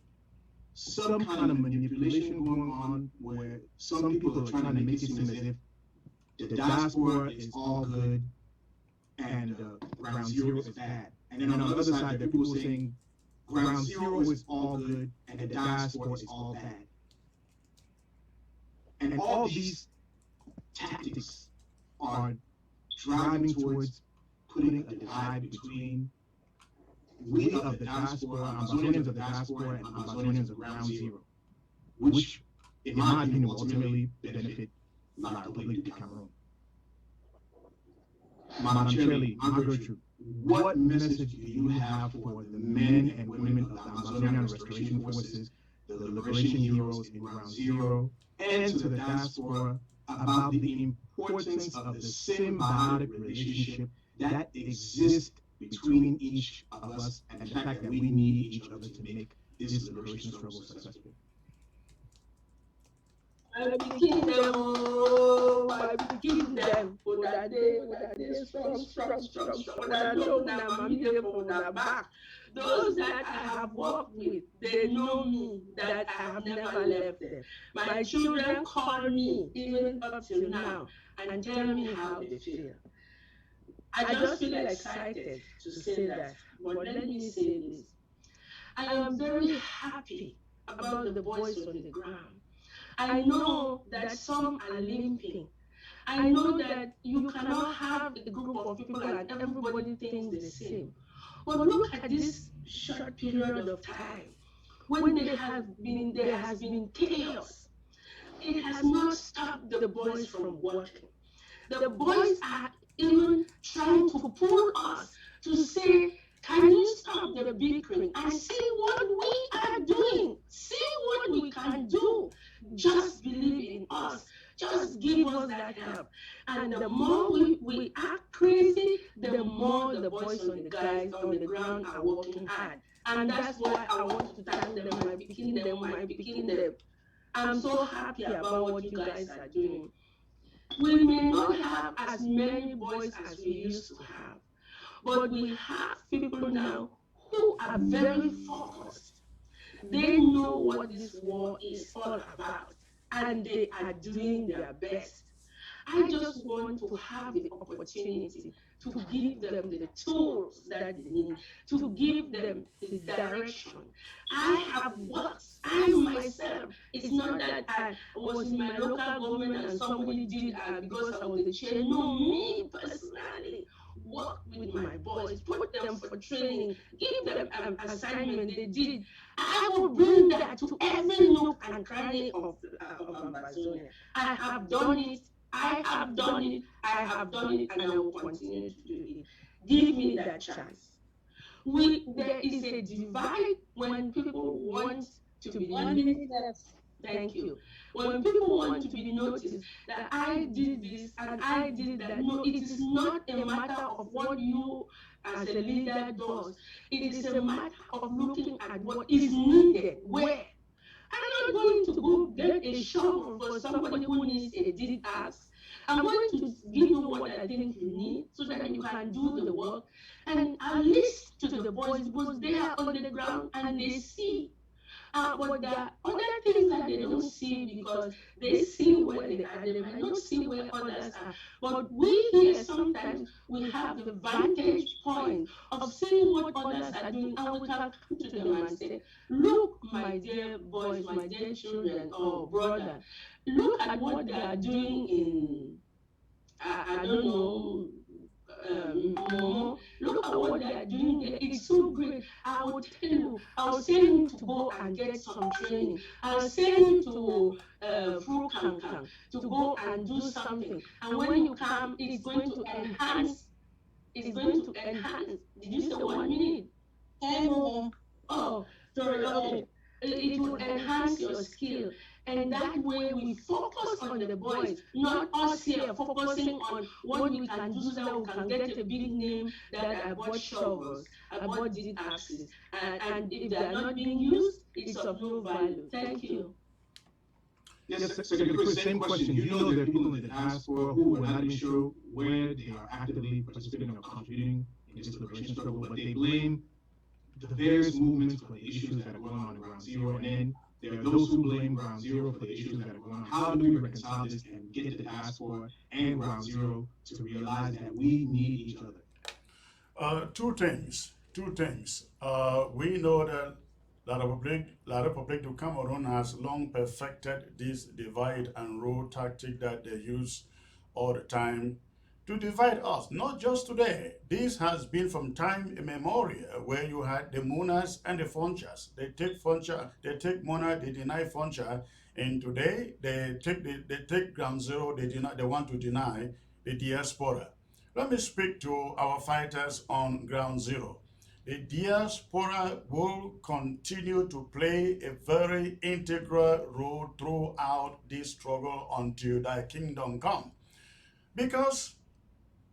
some kind of manipulation going on where some people are trying to make it seem as if the diaspora is all good and ground zero is bad. And then on the other side, there are people saying ground zero is all good and the diaspora is all bad. And all these tactics are driving towards putting a divide between we of the diaspora, Ambazonians of the diaspora, and Ambazonians of ground zero, which, in my opinion, will ultimately benefit La Republique de Cameroon. Madam Chairlady, Anu and Gertrude, what message do you have for the men and women of the Amazonian Restoration Forces, the liberation heroes in ground zero, and to the diaspora about the importance of the symbiotic relationship that exists between each of us and the fact that we need each other to make this liberation struggle successful? I begin them, oh, I begin them. Would I they strong. But I know that I'm here for the back. Those that I have worked with, they know me, that I have never left them. My children call me, even up till now, and tell me how they feel. I just feel excited to say that, but let me say this. I am very happy about the boys on the ground. I know that some are limping. I know that you cannot have a group of people and everybody thinks the same. But look at this short period of time when there has been chaos. It has not stopped the boys from working. The boys are even trying to pull us to say, can you stop the bickering and see what we are doing? See what we can do. Just believe in us. Just give us that help. And the more we act crazy, the more the boys on the guys on the ground are working hard. And that's why I want to thank them, my picking them. I'm so happy about what you guys are doing. We may not have as many boys as we used to have, but we have people now who are very focused. They know what this war is all about, and they are doing their best. I just want to have the opportunity to give them the tools that they need, to give them the direction. I have worked, I myself, it's not that I was in my local government and somebody did because I was the chair. No, me personally, work with my boys, put them for training, give them an assignment they did. I will bring that to every nook and cranny of Ambazonia. I have done it, and I will continue to do it. Give me that chance. There is a divide when people want to be noticed. Thank you. When people want to be noticed that I did this and I did that, no, it is not a matter of what you as a leader does. It is a matter of looking at what is needed, where. I'm not going to go get a shovel for somebody who needs a deed axe. I'm going to give you what I think you need so that you can do the work. And I listen to the boys because they are on the ground and they see. But there are other things that they don't see because they see where they are, they might not see where others are. But we here sometimes we have the vantage point of seeing what others are doing, and we can come to them and say, look, my dear boys, my dear children or brother, look at what they are doing in I don't know, Momo, look at what they are doing there. It's so great. I will tell you, I'll send you to go and get some training. I'll send you to Frukankan to go and do something. And when you come, it's going to enhance. It's going to enhance. Did you say 1 minute? Oh, sorry. Okay. It will enhance your skill. And that way we focus on the boys, not us here focusing on what we can do so that we can get a big name that I bought shovels, I bought these axes. And if they are not being used, it's of no value. Thank you. Yes, Secretary Chris, same question. You know there are people in the diaspora who are not even sure where they are actively participating or contributing in this liberation struggle, but they blame the various movements for the issues that are going on in Ground Zero. And then there are those who blame Ground Zero for the issues that are going on. How do we reconcile this and get the diaspora and Ground Zero to realize that we need each other? Two things. Two things. We know that La République du Cameroon has long perfected this divide and rule tactic that they use all the time to divide us. Not just today. This has been from time immemorial, where you had the Munas and the Fonchas. They take Foncha, they take Muna, they deny Foncha, and today they take Ground Zero. They want to deny the Diaspora. Let me speak to our fighters on Ground Zero. The diaspora will continue to play a very integral role throughout this struggle until thy kingdom come. Because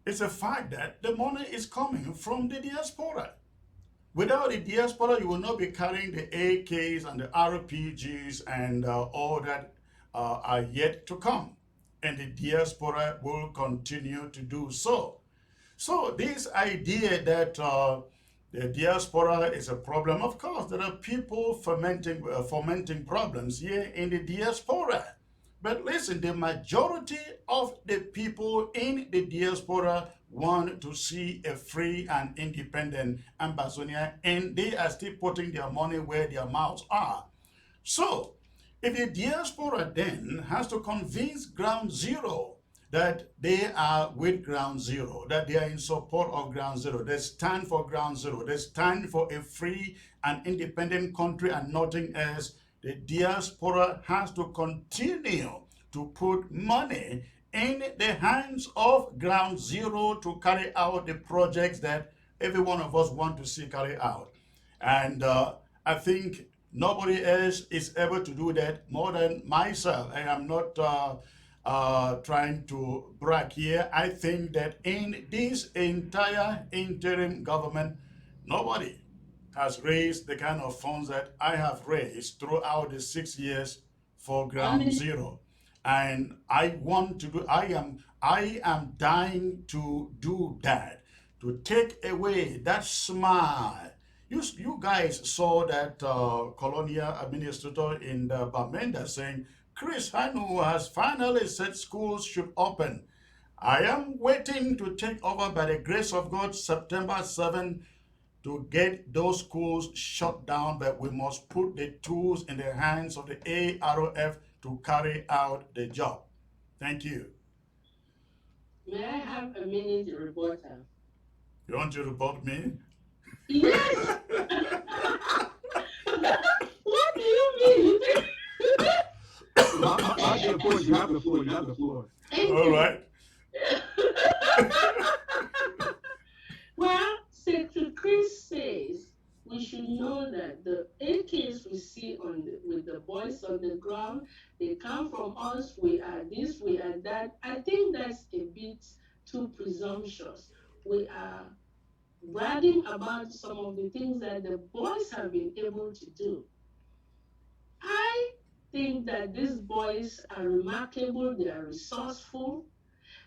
it's a fact that the money is coming from the diaspora. Without the diaspora, you will not be carrying the AKs and the RPGs and all that are yet to come. And the diaspora will continue to do so. So this idea that the diaspora is a problem, of course, there are people fomenting problems here in the diaspora. But listen, the majority of the people in the diaspora want to see a free and independent Ambazonia, and they are still putting their money where their mouths are. So, if the diaspora then has to convince Ground Zero that they are with Ground Zero, that they are in support of Ground Zero, they stand for Ground Zero, they stand for a free and independent country and nothing else, the diaspora has to continue to put money in the hands of Ground Zero to carry out the projects that every one of us want to see carried out. And I think nobody else is able to do that more than myself. I am not trying to brag here. I think that in this entire interim government, nobody has raised the kind of funds that I have raised throughout the 6 years for Ground Zero. And I want to do, I am dying to do that, to take away that smile. You guys saw that colonial administrator in the Bamenda saying, Chris Hanu has finally said schools should open. I am waiting to take over by the grace of God September 7 to get those schools shut down, but we must put the tools in the hands of the AROF to carry out the job. Thank you. May I have a minute, reporter? You want to report me? Yes! What do you mean? Of course, you have the floor. You have the floor. All right. Well, Secretary Chris says we should know that the AKs we see with the boys on the ground, they come from us, we are this, we are that. I think that's a bit too presumptuous. We are bragging about some of the things that the boys have been able to do. I think that these boys are remarkable, they are resourceful,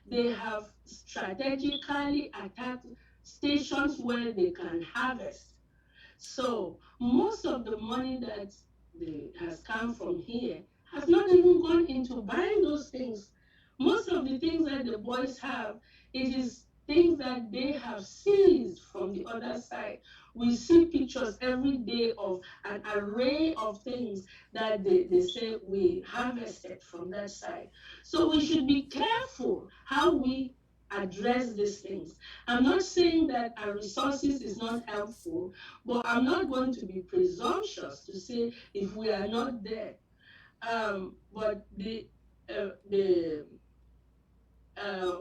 they have strategically attacked stations where they can harvest. So most of the money that has come from here has not even gone into buying those things. Most of the things that the boys have, it is things that they have seized from the other side. We see pictures every day of an array of things that they say we harvested from that side. So we should be careful how we address these things. I'm not saying that our resources is not helpful, but I'm not going to be presumptuous to say if we are not there. But the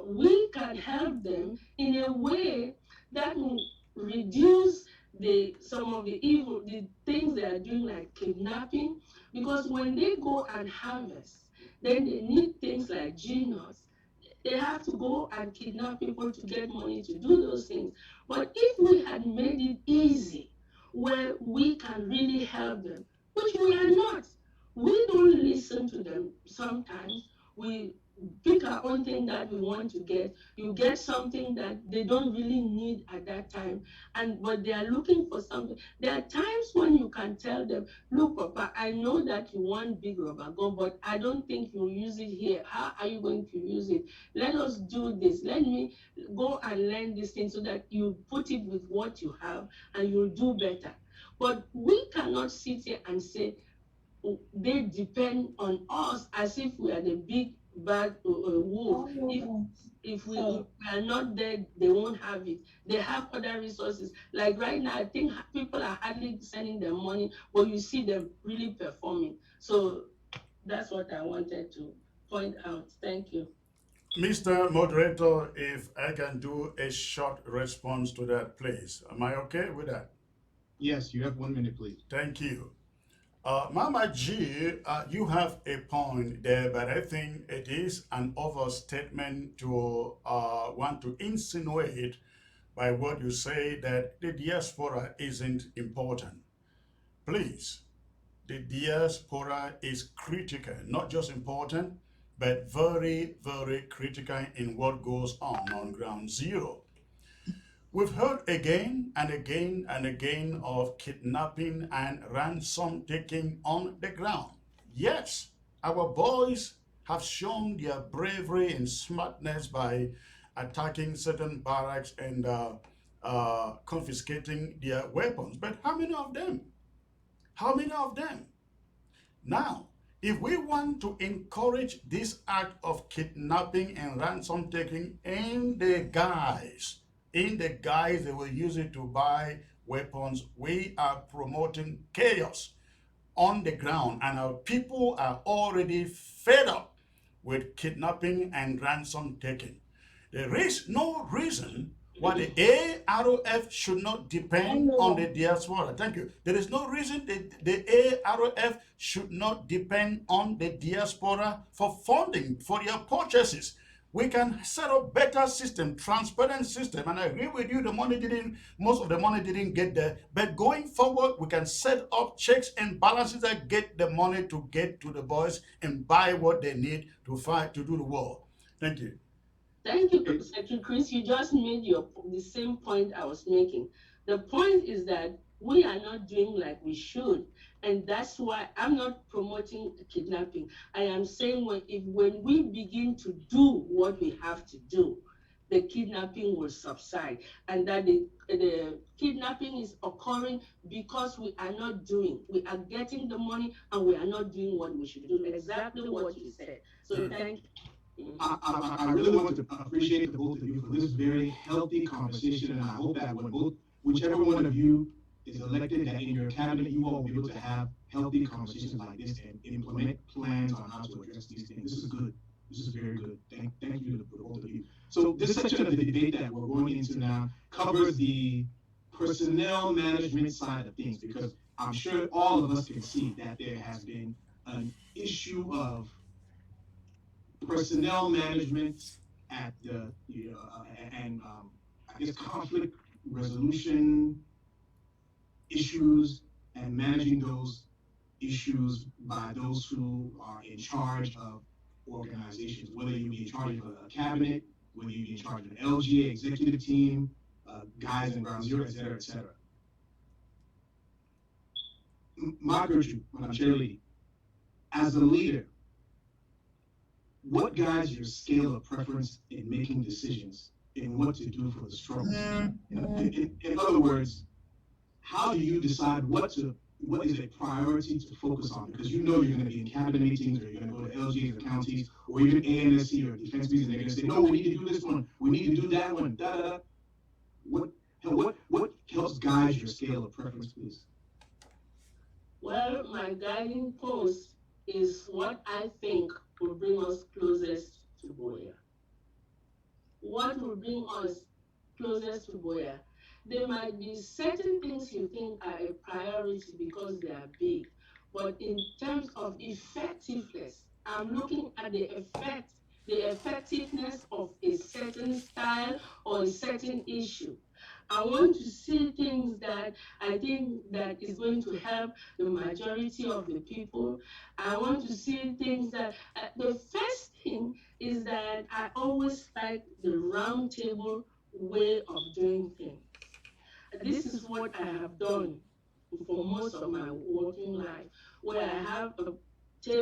we can help them in a way that will reduce some of the things they are doing, like kidnapping, because when they go and harvest, then they need things like genius. They have to go and kidnap people to get money to do those things. But if we had made it easy, where we can really help them, which we are not, we don't listen to them sometimes. We pick our own thing that we want to get. You get something that they don't really need at that time, and but they are looking for something. There are times when you can tell them, look, Papa, I know that you want big rubber gun, but I don't think you'll use it here. How are you going to use it? Let us do this. Let me go and learn this thing so that you put it with what you have and you'll do better. But we cannot sit here and say they depend on us as if we are the big bad wolf. If we are not there, they won't have it. They have other resources. Like right now, I think people are hardly sending them money, but you see them really performing. So that's what I wanted to point out. Thank you. Mr. Moderator, if I can do a short response to that, please. Am I okay with that? Yes, you have 1 minute, please. Thank you. Mama G, you have a point there, but I think it is an overstatement to want to insinuate by what you say that the diaspora isn't important. Please, the diaspora is critical, not just important, but very, very critical in what goes on ground zero. We've heard again and again and again of kidnapping and ransom taking on the ground. Yes, our boys have shown their bravery and smartness by attacking certain barracks and confiscating their weapons. But how many of them? How many of them? Now, if we want to encourage this act of kidnapping and ransom taking in the guise they will use it to buy weapons, we are promoting chaos on the ground, and our people are already fed up with kidnapping and ransom taking. There is no reason why the AROF should not depend on the diaspora. Thank you. There is no reason the AROF should not depend on the diaspora for funding for their purchases. We can set up better system, transparent system, and I agree with you, most of the money didn't get there, but going forward, we can set up checks and balances that get the money to get to the boys and buy what they need to fight, to do the war. Thank you. Thank you, Secretary Chris. You just made the same point I was making. The point is that we are not doing like we should, and that's why I'm not promoting kidnapping. I am saying when we begin to do what we have to do, the kidnapping will subside, and that the kidnapping is occurring because we are not doing. We are getting the money, and we are not doing what we should do. Exactly what you said. So thank you. I really want to appreciate the both of you for this very healthy conversation, and I hope that whichever one of you is elected, that in your cabinet you all will be able to have healthy conversations like this and implement plans on how to address these things. This is good. This is very good. Thank you to both of you. So this section of the debate that we're going into now covers the personnel management side of things, because I'm sure all of us can see that there has been an issue of personnel management at the I guess conflict resolution issues and managing those issues by those who are in charge of organizations, whether you be in charge of a cabinet, whether you be in charge of an LGA executive team, guys in ground zero, et cetera, et cetera. my Gertrude, Madam Chair Lady, as a leader, what guides your scale of preference in making decisions in what to do for the struggles? In other words, how do you decide what is a priority to focus on? Because you know you're going to be in cabinet meetings, or you're going to go to LGs or counties, or even ANSC or defense meetings, and they're going to say, no, we need to do this one, we need to do that one, da da da. What helps guide your scale of preference, please? Well, my guiding post is what I think will bring us closest to Boya. What will bring us closest to Boya? There might be certain things you think are a priority because they are big, but in terms of effectiveness, I'm looking at the effectiveness of a certain style or a certain issue. I want to see things that I think that is going to help the majority of the people. I want to see things that the first thing is that I always like the round table way of doing things. This is what I have done for most of my working life, where I have a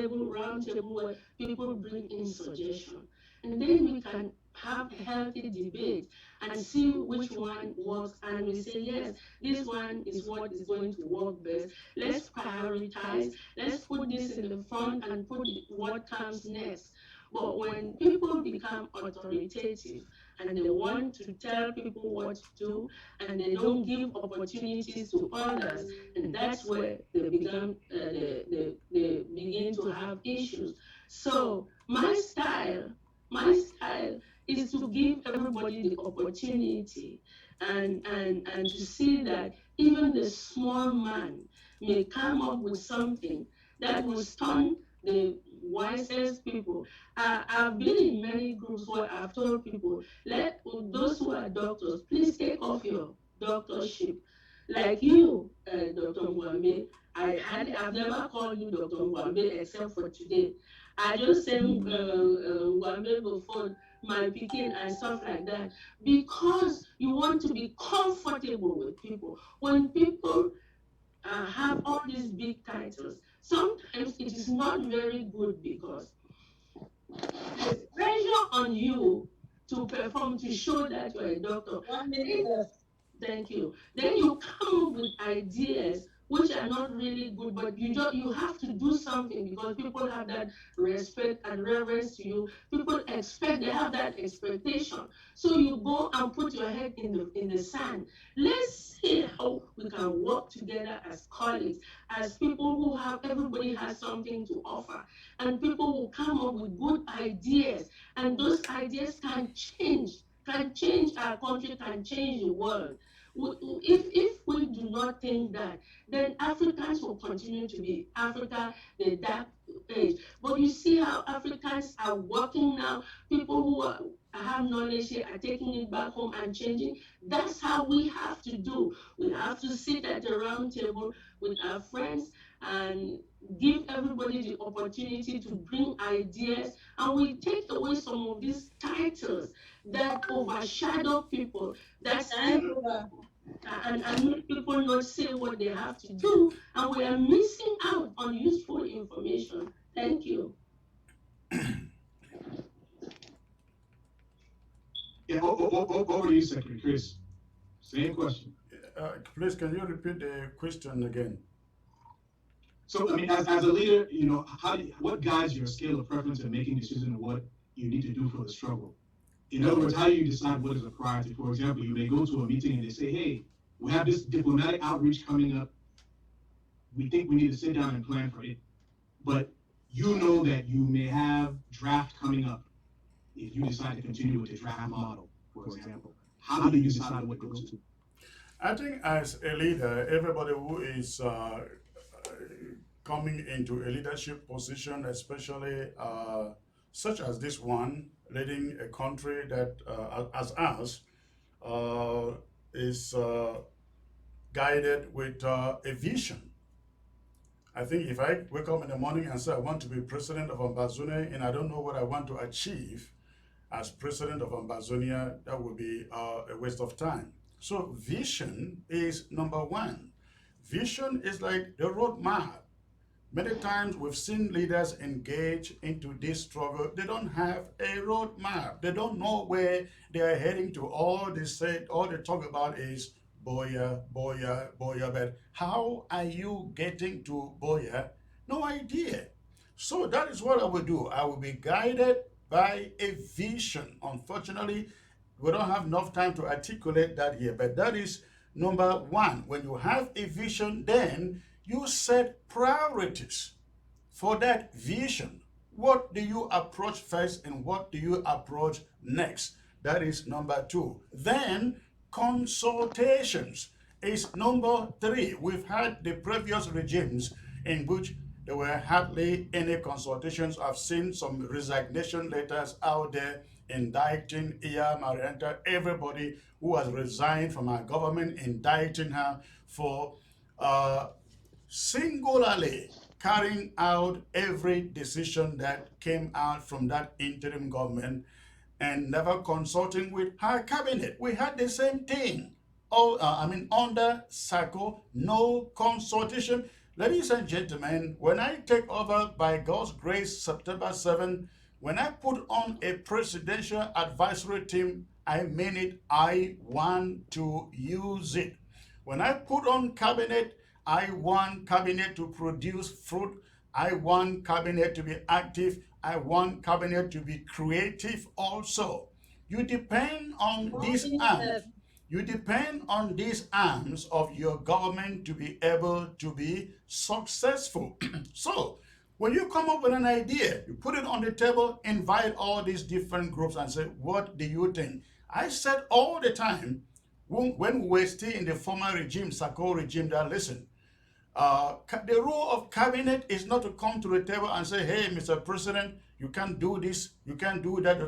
round table where people bring in suggestions. And then we can have a healthy debate and see which one works. And we say, yes, this one is what is going to work best. Let's prioritize. Let's put this in the front and put what comes next. But when people become authoritative and they want to tell people what to do and they don't give opportunities to others, and that's where they begin to have issues. So my style is to give everybody the opportunity and to see that even the small man may come up with something that will stun the wisest people. I've been in many groups where I've told people, let those who are doctors, please take off your doctorship. Like you, Dr. Mwame, I've never called you Dr. Mwame except for today. I just say Mwame before my picking and stuff like that because you want to be comfortable with people. When people have all these big titles, sometimes it is not very good because there's pressure on you to perform, to show that you're a doctor. 1 minute. Thank you. Then you come up with ideas which are not really good, but you have to do something because people have that respect and reverence to you. People expect, they have that expectation. So you go and put your head in the sand. Let's see how we can work together as colleagues, as people who have, everybody has something to offer, and people will come up with good ideas, and those ideas can change our country, can change the world. If we do not think that, then Africans will continue to be Africa, the dark age. But you see how Africans are working now. People who have knowledge here are taking it back home and changing. That's how we have to do. We have to sit at the round table with our friends and give everybody the opportunity to bring ideas, and we take away some of these titles that overshadow people, that and make people not say what they have to do, and we are missing out on useful information. Thank you. Yeah, over to you, Secretary Chris. Same question. Please, can you repeat the question again? So, I mean, as a leader, you know, what guides your scale of preference in making decisions of what you need to do for the struggle? In other words, how do you decide what is a priority? For example, you may go to a meeting and they say, hey, we have this diplomatic outreach coming up. We think we need to sit down and plan for it. But you know that you may have draft coming up if you decide to continue with the draft model, for example. How do you decide what to go to? I think as a leader, everybody who is coming into a leadership position, especially such as this one, leading a country that, as us, is guided with a vision. I think if I wake up in the morning and say I want to be president of Ambazonia and I don't know what I want to achieve as president of Ambazonia, that would be a waste of time. So vision is number one. Vision is like the roadmap. Many times we've seen leaders engage into this struggle. They don't have a roadmap. They don't know where they are heading to. All they talk about is Boya, Boya, Boya. But how are you getting to Boya? No idea. So that is what I will do. I will be guided by a vision. Unfortunately, we don't have enough time to articulate that here, but that is number one. When you have a vision, then you set priorities for that vision. What do you approach first and what do you approach next? That is number two. Then consultations is number three. We've had the previous regimes in which there were hardly any consultations. I've seen some resignation letters out there indicting Iya Marianta, everybody who has resigned from our government, indicting her for singularly carrying out every decision that came out from that interim government and never consulting with her cabinet. We had the same thing. Under Sacco, no consultation. Ladies and gentlemen, when I take over by God's grace, September 7, when I put on a presidential advisory team, I mean it, I want to use it. When I put on cabinet, I want cabinet to produce fruit. I want cabinet to be active. I want cabinet to be creative also. You depend on these arms. You depend on these arms of your government to be able to be successful. So, when you come up with an idea, you put it on the table, invite all these different groups and say, what do you think? I said all the time, when we were still in the former regime, Sacco regime, that listen, the role of cabinet is not to come to the table and say, hey, Mr. President, you can't do this, you can't do that.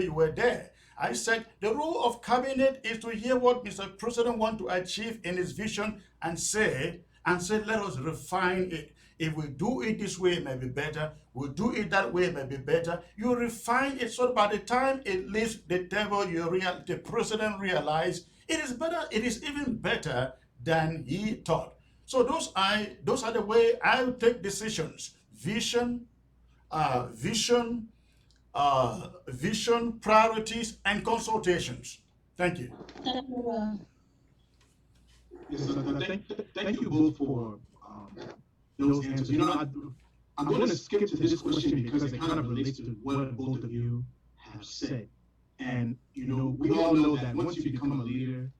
You were there. I said the role of cabinet is to hear what Mr. President wants to achieve in his vision and say, let us refine it. If we do it this way, it may be better. We'll do it that way, it may be better. You refine it so by the time it leaves the table, the president realizes it is better, it is even better than he thought. So those are the way I will take decisions. Vision, vision, priorities, and consultations. Thank you. Yes, thank you both for those answers. I'm going to skip to this question because it kind of relates to what both of you have said. And, we all know that once you become a leader,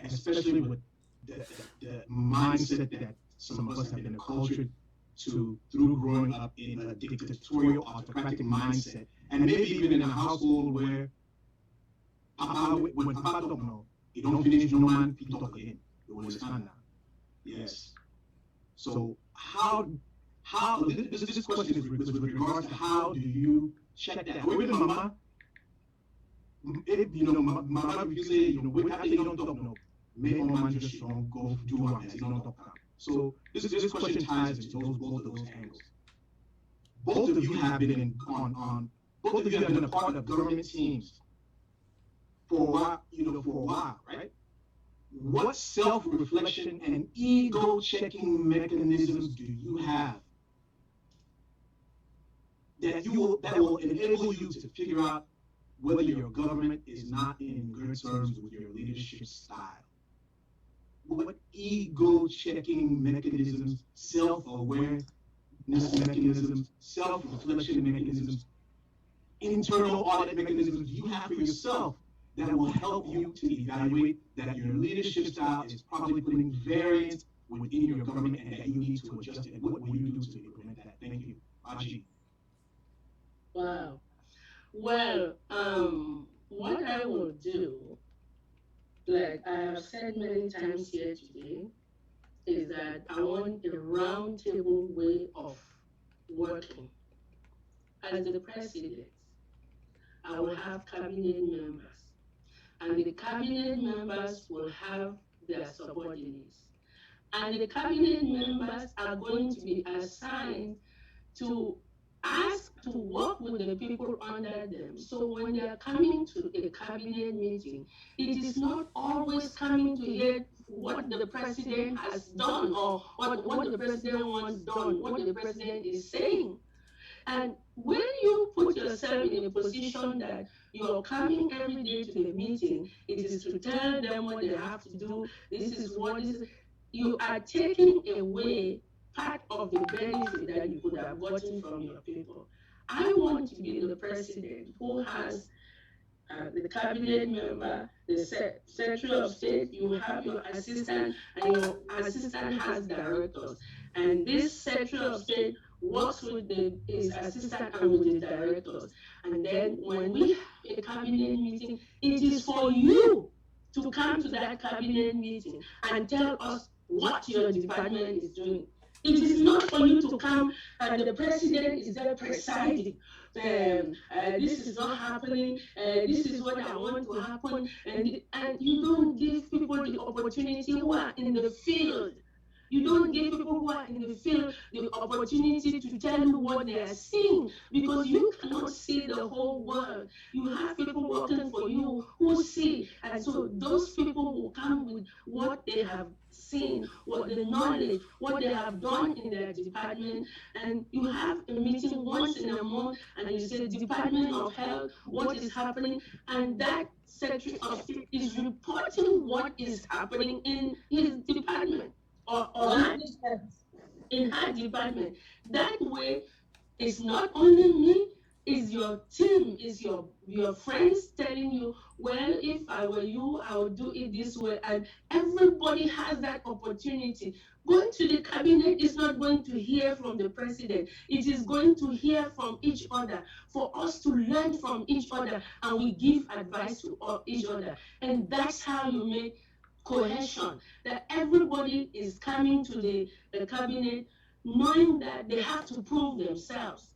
especially with the mindset that some of us have been cultured to through growing up in a dictatorial, autocratic mindset, and maybe even in a household where when Papa talk no, you don't finish no man, he talk again. You understand now? Yes. So how this question is with regards to how do you check that? Or even Mama, if Mama will say, after you don't talk no, may man just don't go do one as you don't talk now. So this question ties into both of those angles. Both of you have been both of you have been a part of government teams for a while, right? What self-reflection and ego-checking mechanisms do you have that will enable you to figure out whether your government is not in good terms with your leadership style? What ego-checking mechanisms, self-awareness mechanisms, self-reflection mechanisms, internal audit mechanisms do you have for yourself that will help you to evaluate that your leadership style is probably putting variance within your government and that you need to adjust it? And what will you do to implement that? Thank you. Aji. Wow. Well, what I will do, like I have said many times here today, is that I want a round table way of working. As the president, I will have cabinet members, and the cabinet members will have their subordinates. And the cabinet members are going to be assigned to ask to work with the people under them. So when they are coming to a cabinet meeting, it is not always coming to hear what the president has done or what the president wants done, what the president is saying. And when you put yourself in a position that you are coming every day to the meeting, it is to tell them what they have to do. This is what is. You are taking away part of the benefit that you could have gotten from your people. I want to be the president who has the cabinet member, the secretary of state, you have your assistant, and your assistant has directors. And this secretary of state works with his assistant and with the directors. And then when we have a cabinet meeting, it is for you to come to that cabinet meeting and tell us what your department is doing. It is not for you to come and the president is there presiding. This is not happening. This is what I want to happen, and you don't give people the opportunity who are in the field. You don't give people who are in the field the opportunity to tell you what they are seeing because you cannot see the whole world. You have people working for you who see, and so those people will come with what they have seen, what the knowledge, what they have done in their department, and you have a meeting once in a month, and you say Department of Health, what is happening, and that Secretary of State is reporting what is happening in his department or in her department. That way, it's not only me, it's your team, it's your friends telling you, well, if I were you, I would do it this way. And everybody has that opportunity. Going to the cabinet is not going to hear from the president. It is going to hear from each other for us to learn from each other and we give advice to each other. And that's how you make cohesion, that everybody is coming to the cabinet knowing that they have to prove themselves.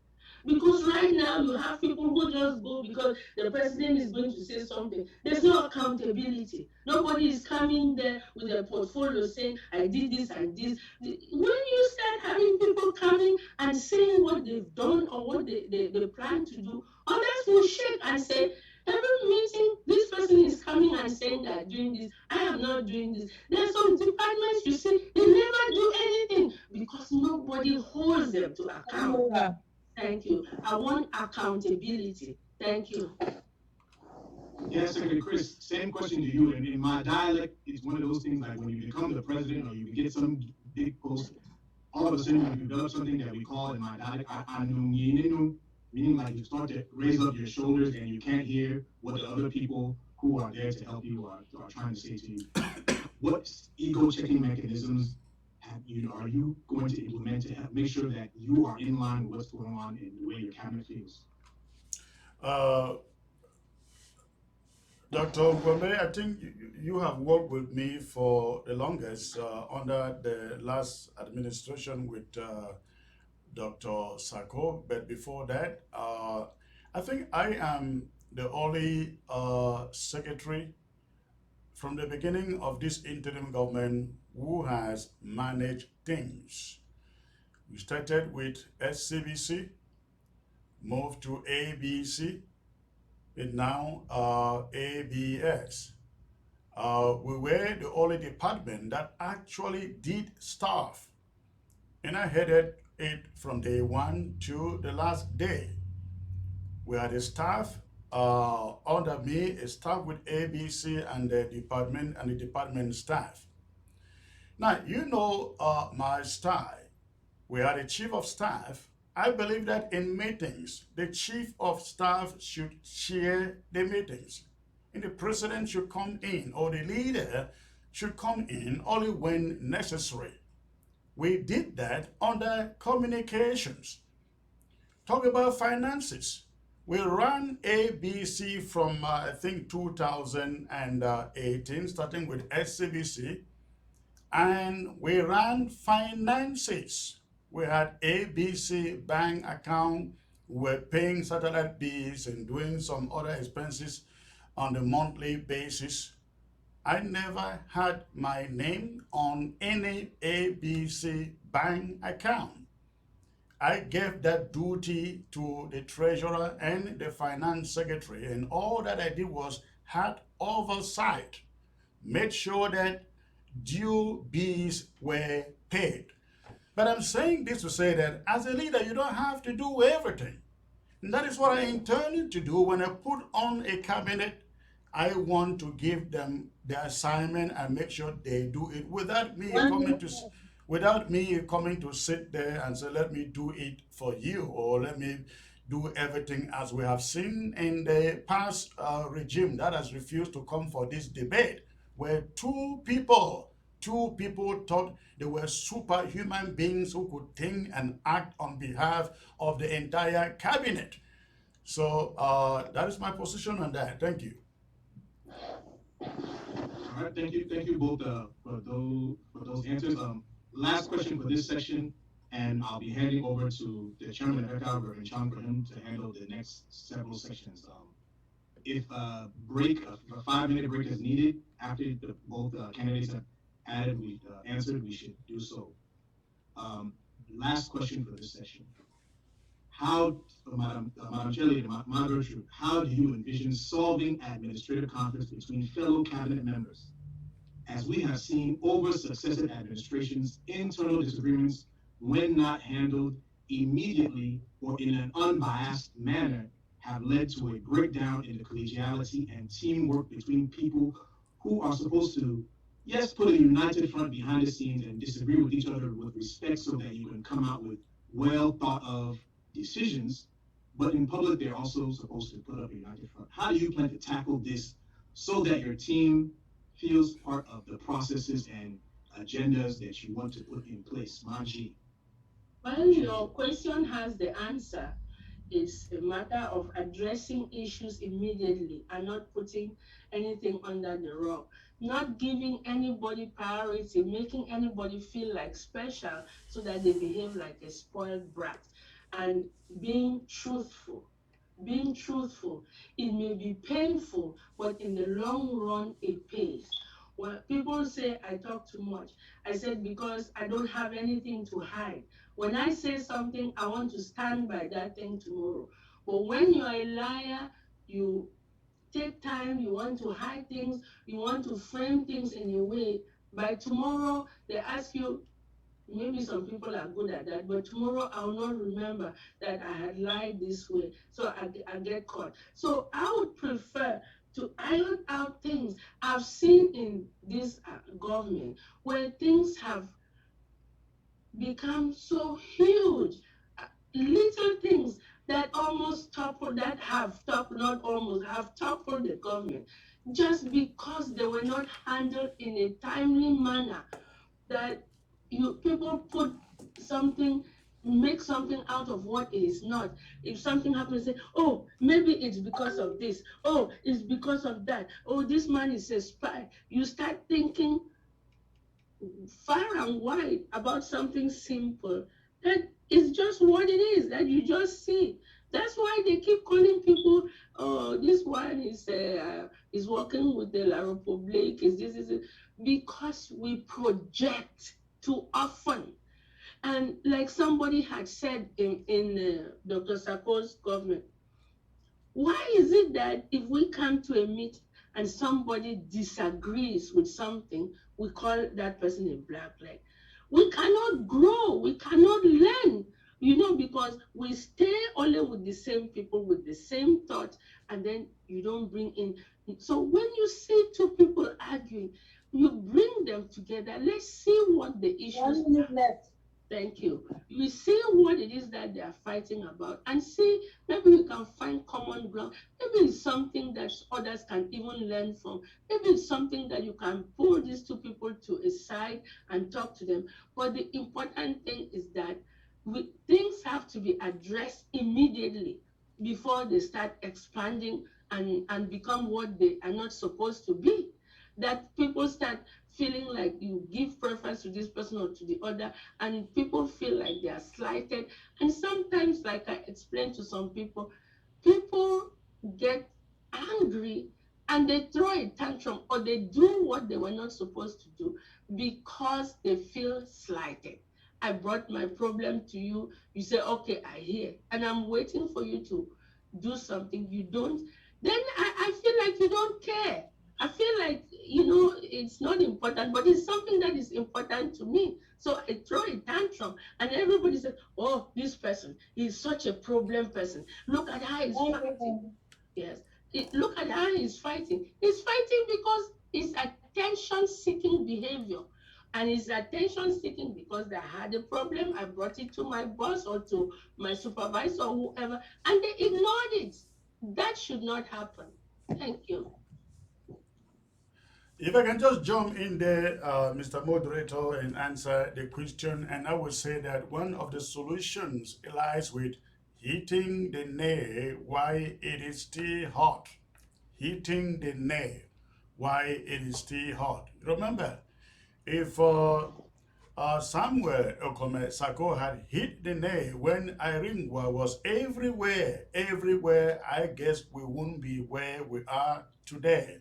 Because right now you have people who just go because the president is going to say something. There's no accountability. Nobody is coming there with a portfolio saying, I did this and this. When you start having people coming and saying what they've done or what they plan to do, others will shake and say, every meeting, this person is coming and saying they are doing this. I am not doing this. There are some departments you see, they never do anything because nobody holds them to account. Thank you. I want accountability. Thank you. Yes, Secretary Chris, same question to you. And in my dialect, it's one of those things like when you become the president or you get some big post, all of a sudden you develop something that we call in my dialect, anu, meaning like you start to raise up your shoulders and you can't hear what the other people who are there to help you are trying to say to you. What ego checking mechanisms are you going to implement to make sure that you are in line with what's going on in the way your cabinet feels? Dr. Gombe, I think you have worked with me for the longest under the last administration with Dr. Sako, but before that, I think I am the only secretary from the beginning of this interim government who has managed things. We started with SCBC, moved to ABC, and now ABS. We were the only department that actually did staff, and I headed it from day one to the last day. We had a staff under me, a staff with ABC and the department staff. Now, you know my style. We had a chief of staff. I believe that in meetings, the chief of staff should chair the meetings. And the president should come in, or the leader should come in only when necessary. We did that under communications. Talk about finances. We ran ABC from, I think, 2018, starting with SCBC, and we ran finances. We had ABC bank account, we were paying satellite bills and doing some other expenses on a monthly basis. I never had my name on any ABC bank account. I gave that duty to the treasurer and the finance secretary, and all that I did was had oversight, made sure that due bills were paid. But I'm saying this to say that as a leader, you don't have to do everything. And that is what I intended to do when I put on a cabinet. I want to give them the assignment and make sure they do it without me coming to sit there and say, let me do it for you, or let me do everything, as we have seen in the past regime that has refused to come for this debate, where two people thought they were superhuman beings who could think and act on behalf of the entire cabinet. So that is my position on that. Thank you. All right, thank you both for those answers. Last question for this section, and I'll be handing over to the chairman of ECA, Reverend Chang, for him to handle the next several sections. If a 5-minute break is needed after both candidates have answered, we should do so. Last question for this session. How, Madam Shelley and Madam Gertrude, how do you envision solving administrative conflicts between fellow cabinet members? As we have seen over successive administrations, internal disagreements, when not handled immediately or in an unbiased manner, have led to a breakdown in the collegiality and teamwork between people who are supposed to, yes, put a united front behind the scenes and disagree with each other with respect so that you can come out with well thought of decisions, but in public they're also supposed to put up a united front. How do you plan to tackle this so that your team feels part of the processes and agendas that you want to put in place? Manji. Well, your question has the answer. It's a matter of addressing issues immediately and not putting anything under the rug, not giving anybody priority, making anybody feel like special so that they behave like a spoiled brat, and being truthful. Being truthful, it may be painful, but in the long run, it pays. Well, people say I talk too much. I said because I don't have anything to hide. When I say something, I want to stand by that thing tomorrow. But when you're a liar, you take time, you want to hide things, you want to frame things in a way. By tomorrow, they ask you, maybe some people are good at that, but tomorrow I will not remember that I had lied this way. So I get caught. So I would prefer to iron out things. I've seen in this government where things have become so huge. Little things that almost topple, that have toppled, not almost, have toppled the government just because they were not handled in a timely manner. That you people put something, make something out of what it is not. If something happens, say, oh, maybe it's because of this, oh, it's because of that, oh, this man is a spy. You start thinking far and wide about something simple that is just what it is, that you just see. That's why they keep calling people, oh, this one is working with the La Republique, is this is it, because we project too often. And like somebody had said in Dr. Sarko's government, why is it that if we come to a meeting and somebody disagrees with something, we call that person a black leg? We cannot grow, we cannot learn, because we stay only with the same people with the same thoughts, and then you don't bring in. So when you see two people arguing, you bring them together. Let's see what the issues 1 minute left. Thank you. We see what it is that they are fighting about and see maybe we can find common ground. Maybe it's something that others can even learn from. Maybe it's something that you can pull these two people to a side and talk to them. But the important thing is that things have to be addressed immediately before they start expanding and become what they are not supposed to be. That people start feeling like you give preference to this person or to the other, and people feel like they are slighted. And sometimes, like I explained to some people get angry and they throw a tantrum or they do what they were not supposed to do because they feel slighted. I brought my problem to you. You say, okay, I hear, and I'm waiting for you to do something. You don't. Then I feel like you don't care. I feel like, it's not important, but it's something that is important to me. So I throw a tantrum, and everybody says, oh, this person is such a problem person. Look at how he's fighting. Yes. Look at how he's fighting. He's fighting because it's attention-seeking behavior. And it's attention-seeking because they had a problem. I brought it to my boss or to my supervisor or whoever, and they ignored it. That should not happen. Thank you. If I can just jump in there, Mr. Moderator, and answer the question, and I would say that one of the solutions lies with hitting the nail while it is still hot. Hitting the nail while it is still hot. Remember, if Samuel Okome Sako had hit the nail when Irene was everywhere, I guess we wouldn't be where we are today.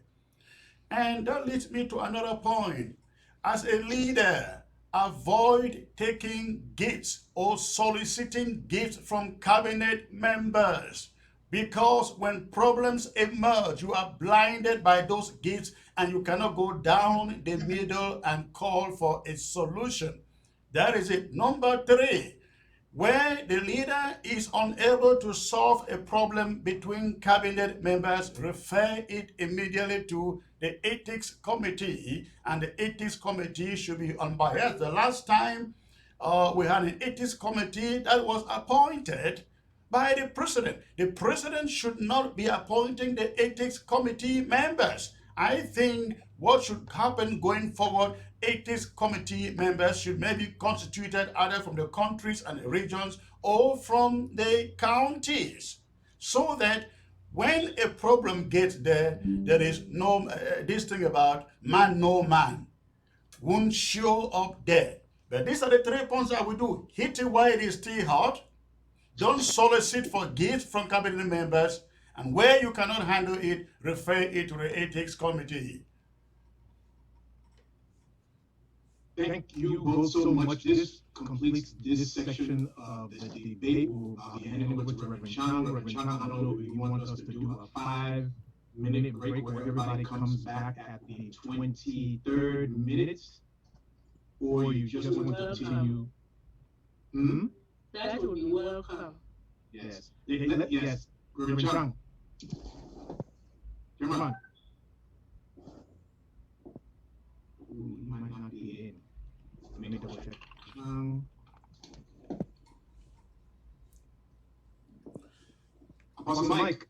And that leads me to another point. As a leader, avoid taking gifts or soliciting gifts from cabinet members. Because when problems emerge, you are blinded by those gifts and you cannot go down the middle and call for a solution. That is it. Number 3, where the leader is unable to solve a problem between cabinet members, refer it immediately to the ethics committee, and the ethics committee should be unbiased. The last time we had an ethics committee that was appointed by the president should not be appointing the ethics committee members. I think what should happen going forward, ethics committee members should maybe constituted either from the countries and the regions or from the counties, so that when a problem gets there, there is no, this thing about man, no man won't show up there. But these are the 3 points that we do. Hit it while it is still hot. Don't solicit for gifts from cabinet members. And where you cannot handle it, refer it to the ethics committee. Thank you both so much. This completes this section of the debate. We'll be handing over to Reverend Chang. Reverend Chang, I don't know if you want us to do a 5-minute break where everybody comes back at the 23rd minute, or you just want to continue. That would be welcome. Yes. Yes. Reverend Chang. Come on. Ooh, you might not be in. Let me double check. Apostle Mike.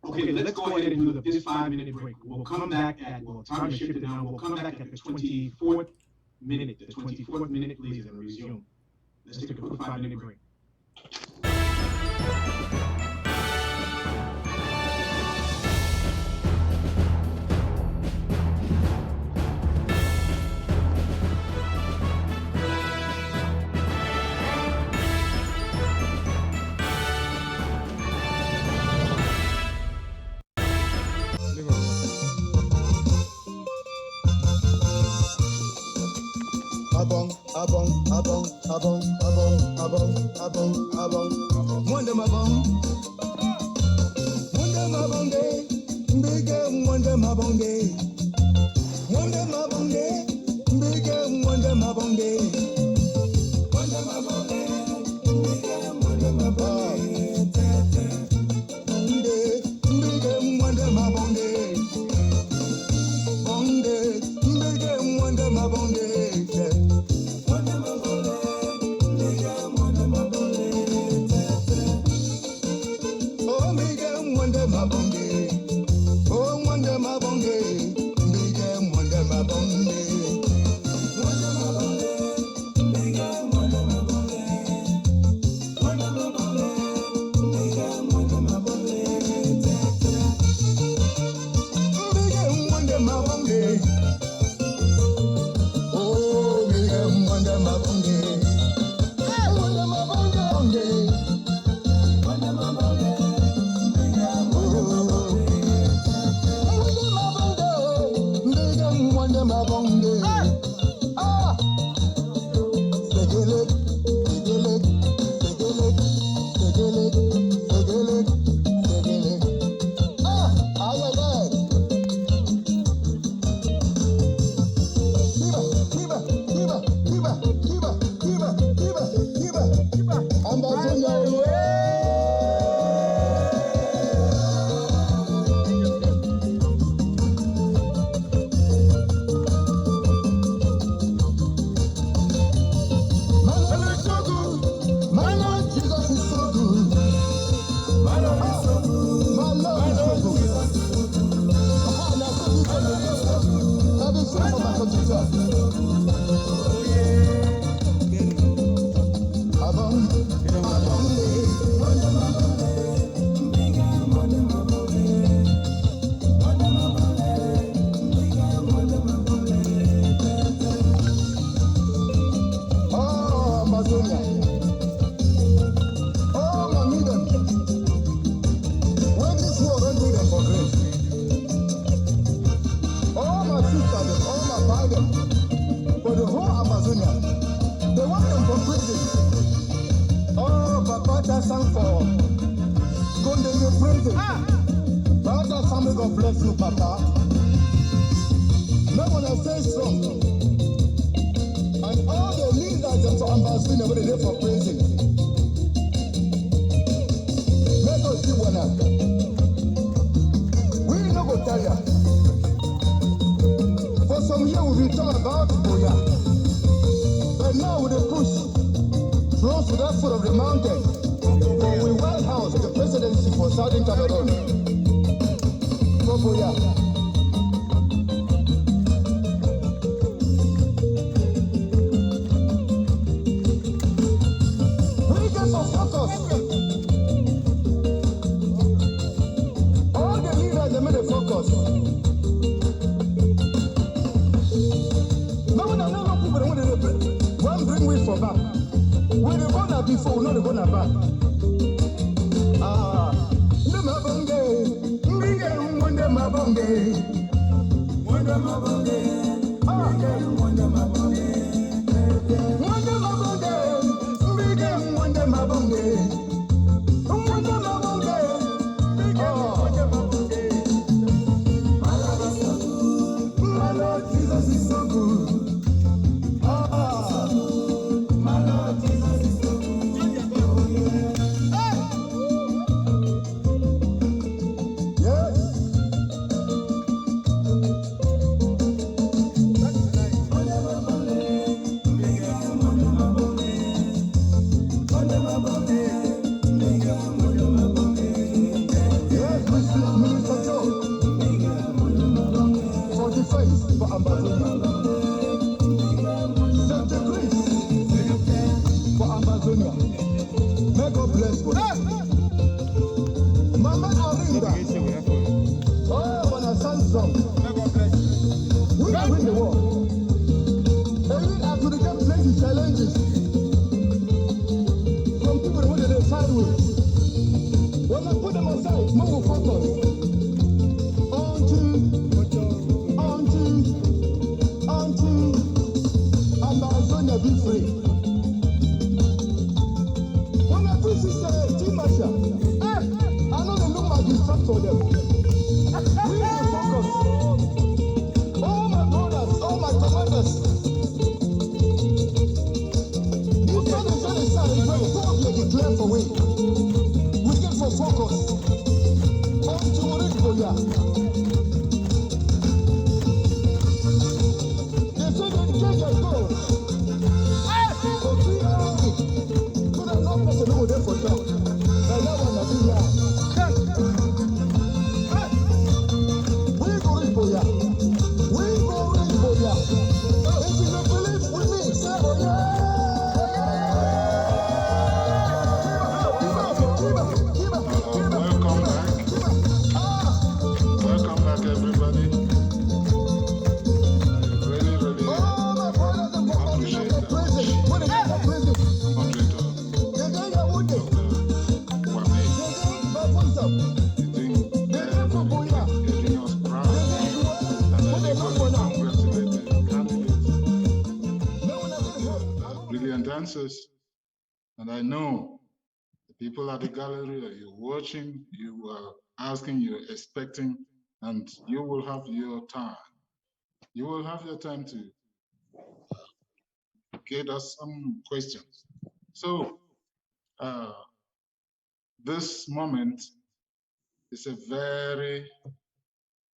Okay, let's go ahead and do this 5-minute break. We'll come back at, well, time is shifted now. We'll come back at the 24th minute. The 24th minute, please, and resume. Let's take a quick 5-minute break. Wonder my bone, big wonder my bone day. Wonder my bone day, big wonder my bone day. Wonder my bone day, big wonder my bone day. Big wonder my bone day. Bone day, big wonder my bone day. Oh, God bless you, Papa. Now when I stay strong, and all the leaders of Ambazonia were there for praising. Let us see one up. We no go tire. For some years we be talking about Boya. But now with the push, close to that foot of the mountain, we White House, the presidency for Southern Cameroon. For Boya. We get some focus. All the leaders, they made a focus. No one know people that want to one bring we for back. We the gonna before, not the gonna back. Ah, the mabonge, mbige mwende mabonge, mwende mabonge, ah, mwende mabonge, mwende mabonge, mbige mwende mabonge, mwende mabonge, oh, mwende mabonge. My Lord Jesus is so good. My Lord Jesus is so good. Yes. Yes, Minister Joe. For defense for Ambazonia. St. Chris for Ambazonia. May God bless you. Mama Arinda. Oh, when I stand strong, we will win the war. Even after the get plenty challenges from people who did it sideways. When I put them aside, move focus until Ambazonia be free. When I put this team marshal, I know they look like distract for them. We will focus. All my brothers, all my commanders. This one is on the side, God will declare for we. We get for focus. Until Boya. They say they change their goals. For 3 hours. So that no person who there for talk. And that one I do now. We go reach Boya. We go reach Boya. If you don't believe with me, say oh yeah. Welcome back. Welcome back, everybody. I really, really Oh, my brothers and appreciate for prison. When they get for prison, moderator they get your wood. They Wame. get my voice up. He's doing very, very good, getting us proud. And I equally congratulate the candidates, brilliant answers. And I know the people at the gallery that you're watching, you are asking, you're expecting, and you will have your time. You will have your time to get us some questions. So this moment is a very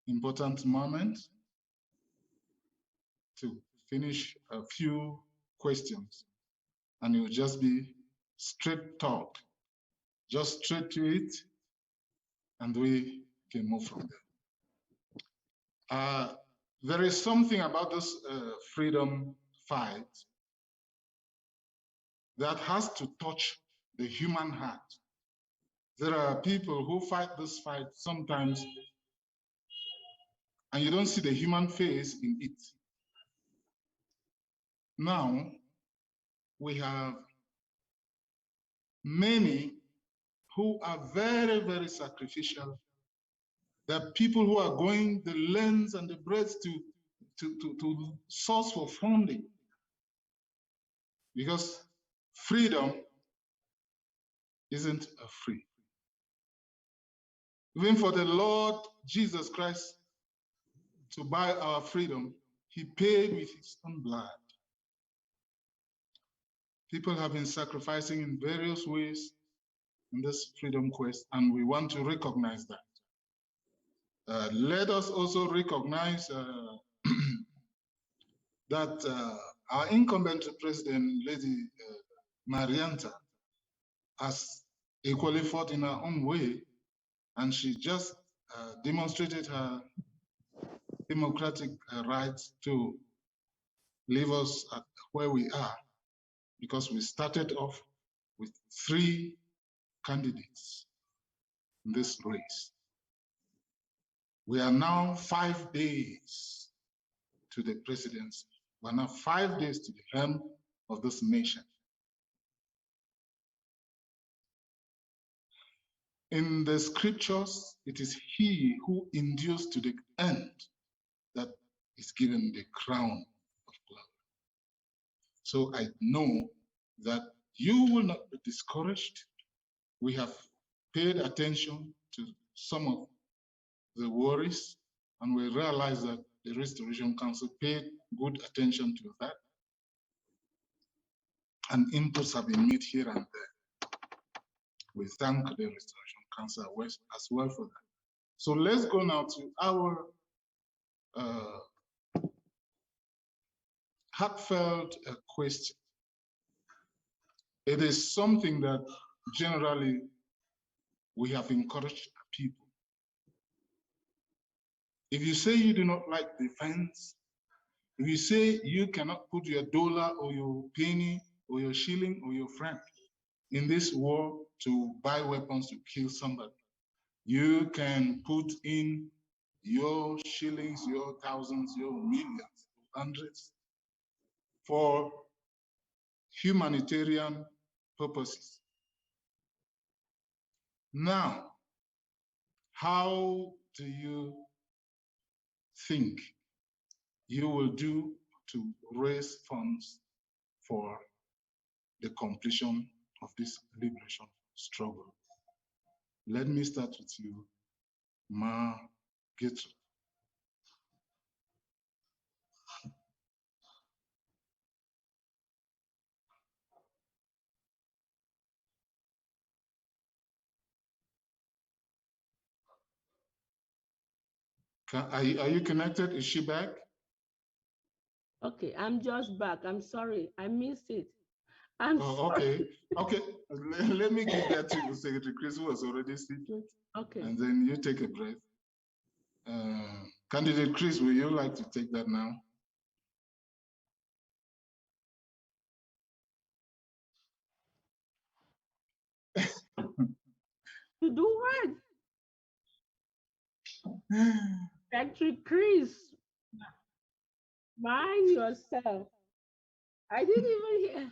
important moment to finish a few questions, and it will just be straight talk, just straight to it, and we can move from there. There is something about this freedom fight that has to touch the human heart. There are people who fight this fight sometimes, and you don't see the human face in it. Now, we have many who are very, very sacrificial. There are people who are going the lengths and the breadth to source for funding, because freedom isn't free. Even for the Lord Jesus Christ to buy our freedom, he paid with his own blood. People have been sacrificing in various ways in this freedom quest, and we want to recognize that. Let us also recognize that our incumbent president, Lady Marianta, has equally fought in her own way, and she just demonstrated her democratic rights to leave us at where we are, because we started off with 3 candidates in this race. We are now 5 days to the presidency. We are now 5 days to the helm of this nation. In the scriptures, it is he who endures to the end that is given the crown of glory. So I know that you will not be discouraged. We have paid attention to some of the worries, and we realize that the Restoration Council paid good attention to that. And inputs have been made here and there. We thank the Restoration Council as well for that. So let's go now to our heartfelt question. It is something that generally we have encouraged people. If you say you do not like defense, if you say you cannot put your dollar or your penny or your shilling or your franc in this war to buy weapons to kill somebody, you can put in your shillings, your thousands, your millions, hundreds for humanitarian purposes. Now, how do you think you will do to raise funds for the completion of this liberation struggle? Let me start with you, Ma Gertrude. Are you connected? Is she back? Okay, I'm just back. I'm sorry, I missed it. I'm sorry. Okay. Let me give that to Secretary Chris, who was already speaking. Okay. And then you take a breath. Candidate Chris, would you like to take that now? To do what? Secretary Chris, mind yourself. I didn't even hear.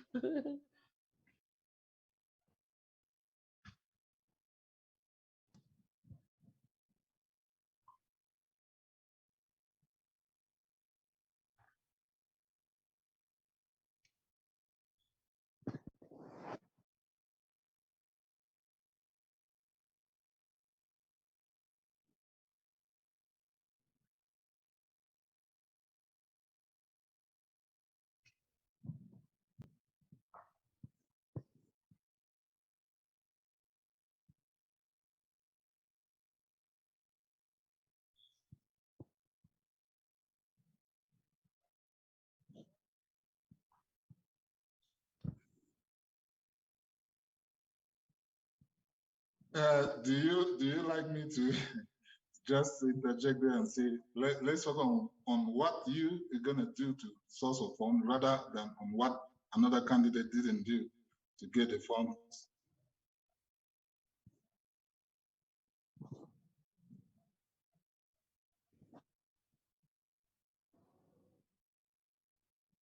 Do you like me to just interject there and say, let's focus on what you are going to do to source of fund rather than on what another candidate didn't do to get the funds?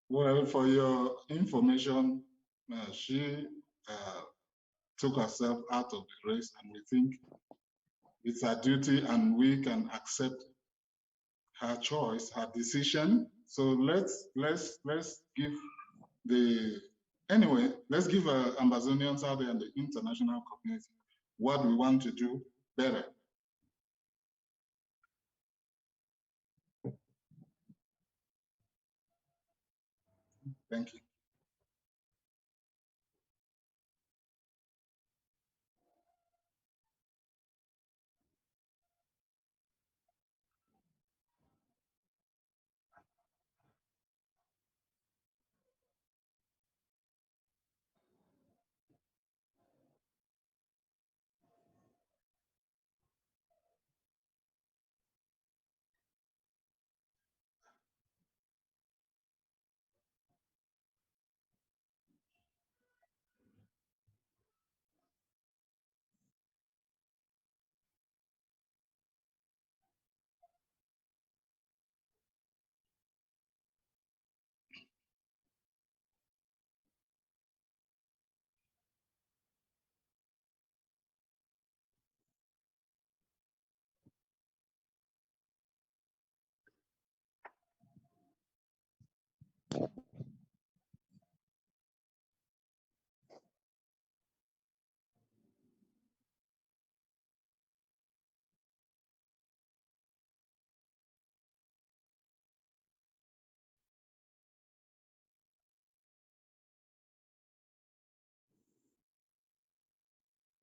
Well, for your information, she took herself out of the race, and we think it's her duty and we can accept her choice, her decision. So let's give let's give Ambazonians out there and the international community what we want to do better. Thank you.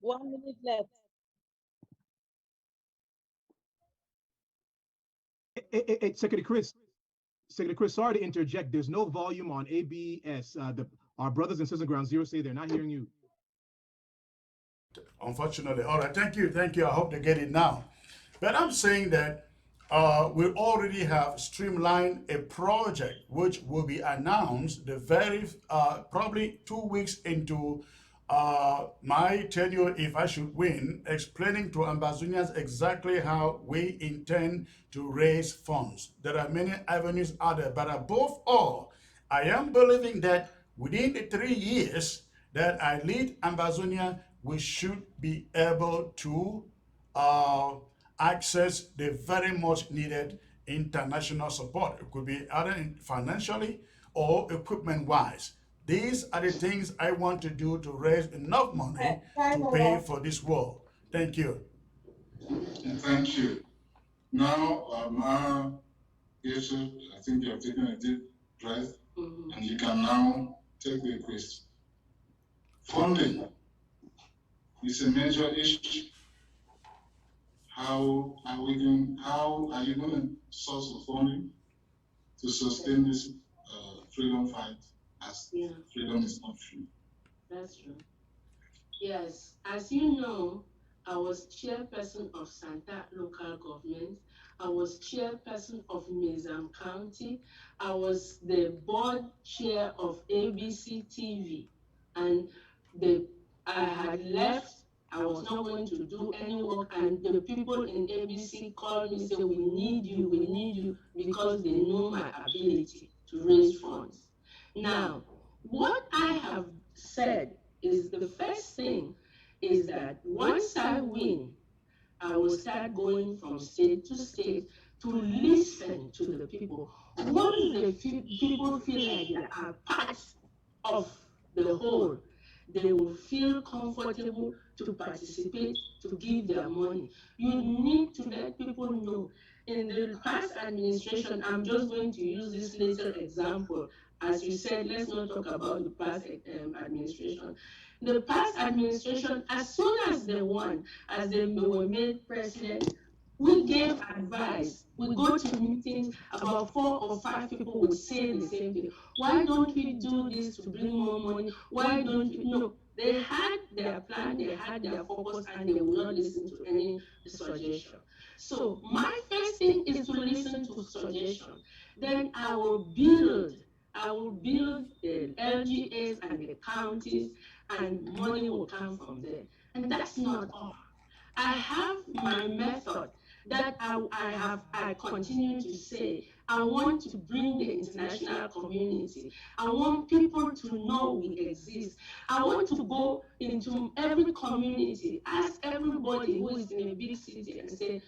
One minute left. Secretary Chris, sorry to interject. There's no volume on ABS. Our brothers and sisters ground zero say they're not hearing you. Unfortunately. All right, thank you, thank you. I hope they get it now. But I'm saying that we already have streamlined a project which will be announced the very probably 2 weeks into my tenure if I should win, explaining to Ambazonians exactly how we intend to raise funds. There are many avenues out there, but above all, I am believing that within the 3 years that I lead Ambazonia, we should be able to access the very much needed international support. It could be either financially or equipment wise. These are the things I want to do to raise enough money to pay for this war. Thank you. Thank you. Now, Gertrude, I think you have taken a deep breath, and you can now take the question. Funding is a major issue. How are you going to source the funding to sustain this freedom fight as freedom is not free? That's true. Yes, as you know, I was chairperson of Santa local government. I was chairperson of Mezam County. I was the board chair of ABC TV. And I had left. I was not going to do any work. And the people in ABC called me and said, we need you, because they know my ability to raise funds. Now, what I have said is the first thing is that once I win, I will start going from state to state to listen to the people. Once the people feel like they are part of the whole, they will feel comfortable to participate, to give their money. You need to let people know. In the past administration, I'm just going to use this little example. As you said, let's not talk about the past administration. The past administration, as soon as they won, as they were made president, we gave advice. We go to meetings, about 4 or 5 people would say the same thing. Why don't we do this to bring more money? Why don't we? No, they had their plan, they had their focus, and they will not listen to any suggestion. So my first thing is to listen to suggestion. Then I will build the LGAs and the counties, and money will come from there. And that's not all. I have my method that I continue to say. I want to bring the international community. I want people to know we exist. I want to go into every community, ask everybody who is in a big city and say,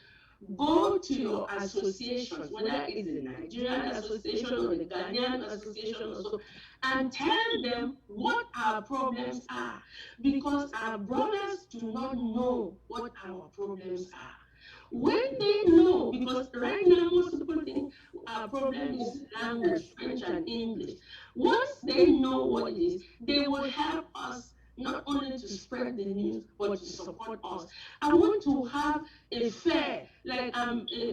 go to your associations, whether it's the Nigerian association or the Ghanaian association or so, and tell them what our problems are. Because our brothers do not know what our problems are. When they know, because right now most people think our problem is language, French and English. Once they know what it is, they will help us not only to spread the news, but to support us. I want to have a fair, like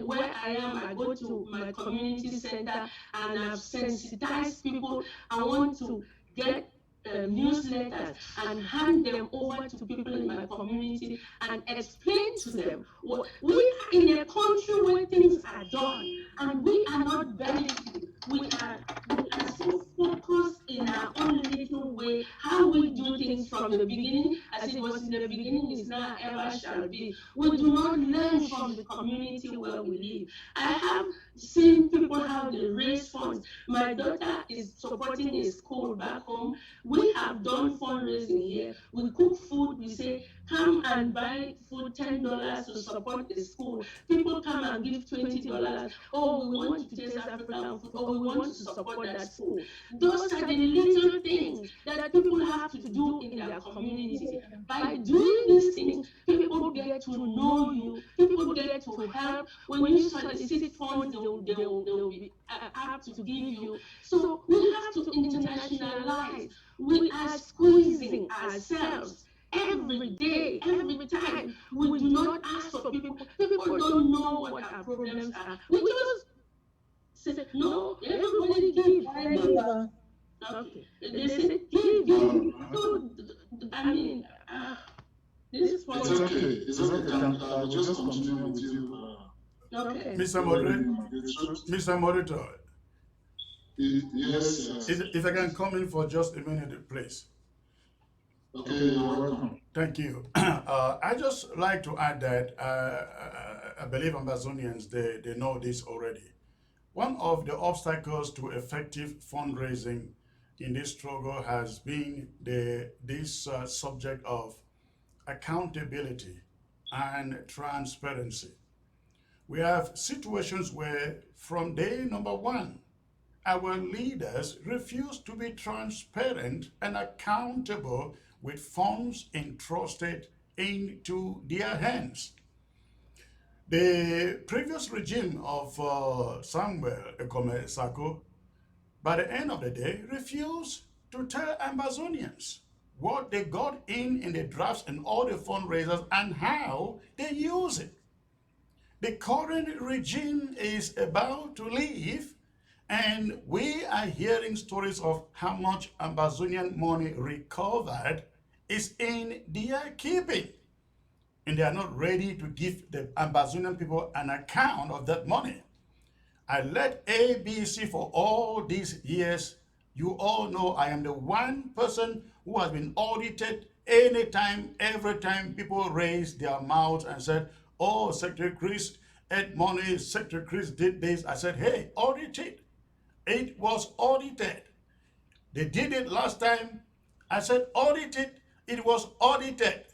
where I am, I go to my community center and I've sensitized people. I want to get newsletters and hand them over to people in my community and explain to them what we are in a country where things are done and we are not benefiting. We are so focused in our own little way, how we do things from the beginning, as it was in the beginning, is now, ever shall be. We do not learn from the community where we live. I have seen people how they raise funds. My daughter is supporting a school back home. We have done fundraising here. We cook food. We say, come and buy food, $10 to support the school. People come and give $20. Oh, we want to taste African food. Oh, we want to support that school. Those are the little things that people have to do in their community. By doing these things, people get to know you. People get to help. When you solicit funds, they'll be apt to give you. So we have to internationalize. We are squeezing ourselves every day, every time. We do not ask for people. People don't know what our problems are. We just say, no, everybody give. Okay. They say, give. So, I mean, this one. It's okay. It's okay. We'll just continue with you. Okay. Mr. Moderator, Mr. Moderator, Yes. if I can come in for just a minute, please. Okay, you're welcome. Thank you. I just like to add that I believe Ambazonians, they know this already. One of the obstacles to effective fundraising in this struggle has been this subject of accountability and transparency. We have situations where from day number one, our leaders refuse to be transparent and accountable with funds entrusted into their hands. The previous regime of Samuel Ekome Sako, by the end of the day, refused to tell Ambazonians what they got in the drafts and all the fundraisers and how they use it. The current regime is about to leave, and we are hearing stories of how much Ambazonian money recovered is in their keeping. And they are not ready to give the Ambazonian people an account of that money. I led ABC for all these years. You all know I am the one person who has been audited anytime, every time people raise their mouths and said, oh, Secretary Chris ate money, Secretary Chris did this. I said, hey, audit it. It was audited. They did it last time. I said, audit it. It was audited.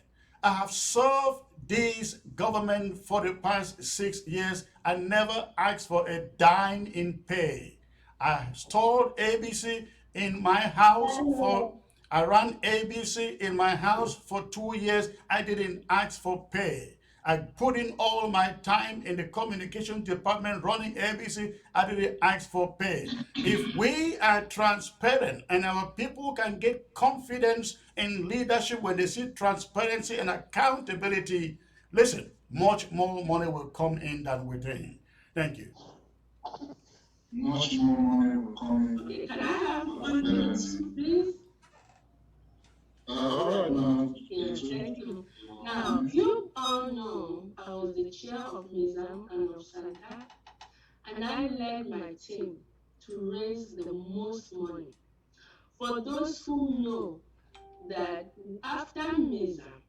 I have served this government for the past 6 years. I never asked for a dime in pay. I stored ABC in my house I ran ABC in my house for 2 years. I didn't ask for pay. I put in all my time in the communication department running ABC. I didn't ask for pay. If we are transparent and our people can get confidence in leadership when they see transparency and accountability, listen, much more money will come in than we think. Thank you. Much more money will come in. Okay, can I have 1 minute, please? All right, now. Yes, thank you. Now, you all know I was the chair of Nizam and of Santa, and I led my team to raise the most money. For those who know that after Nizam,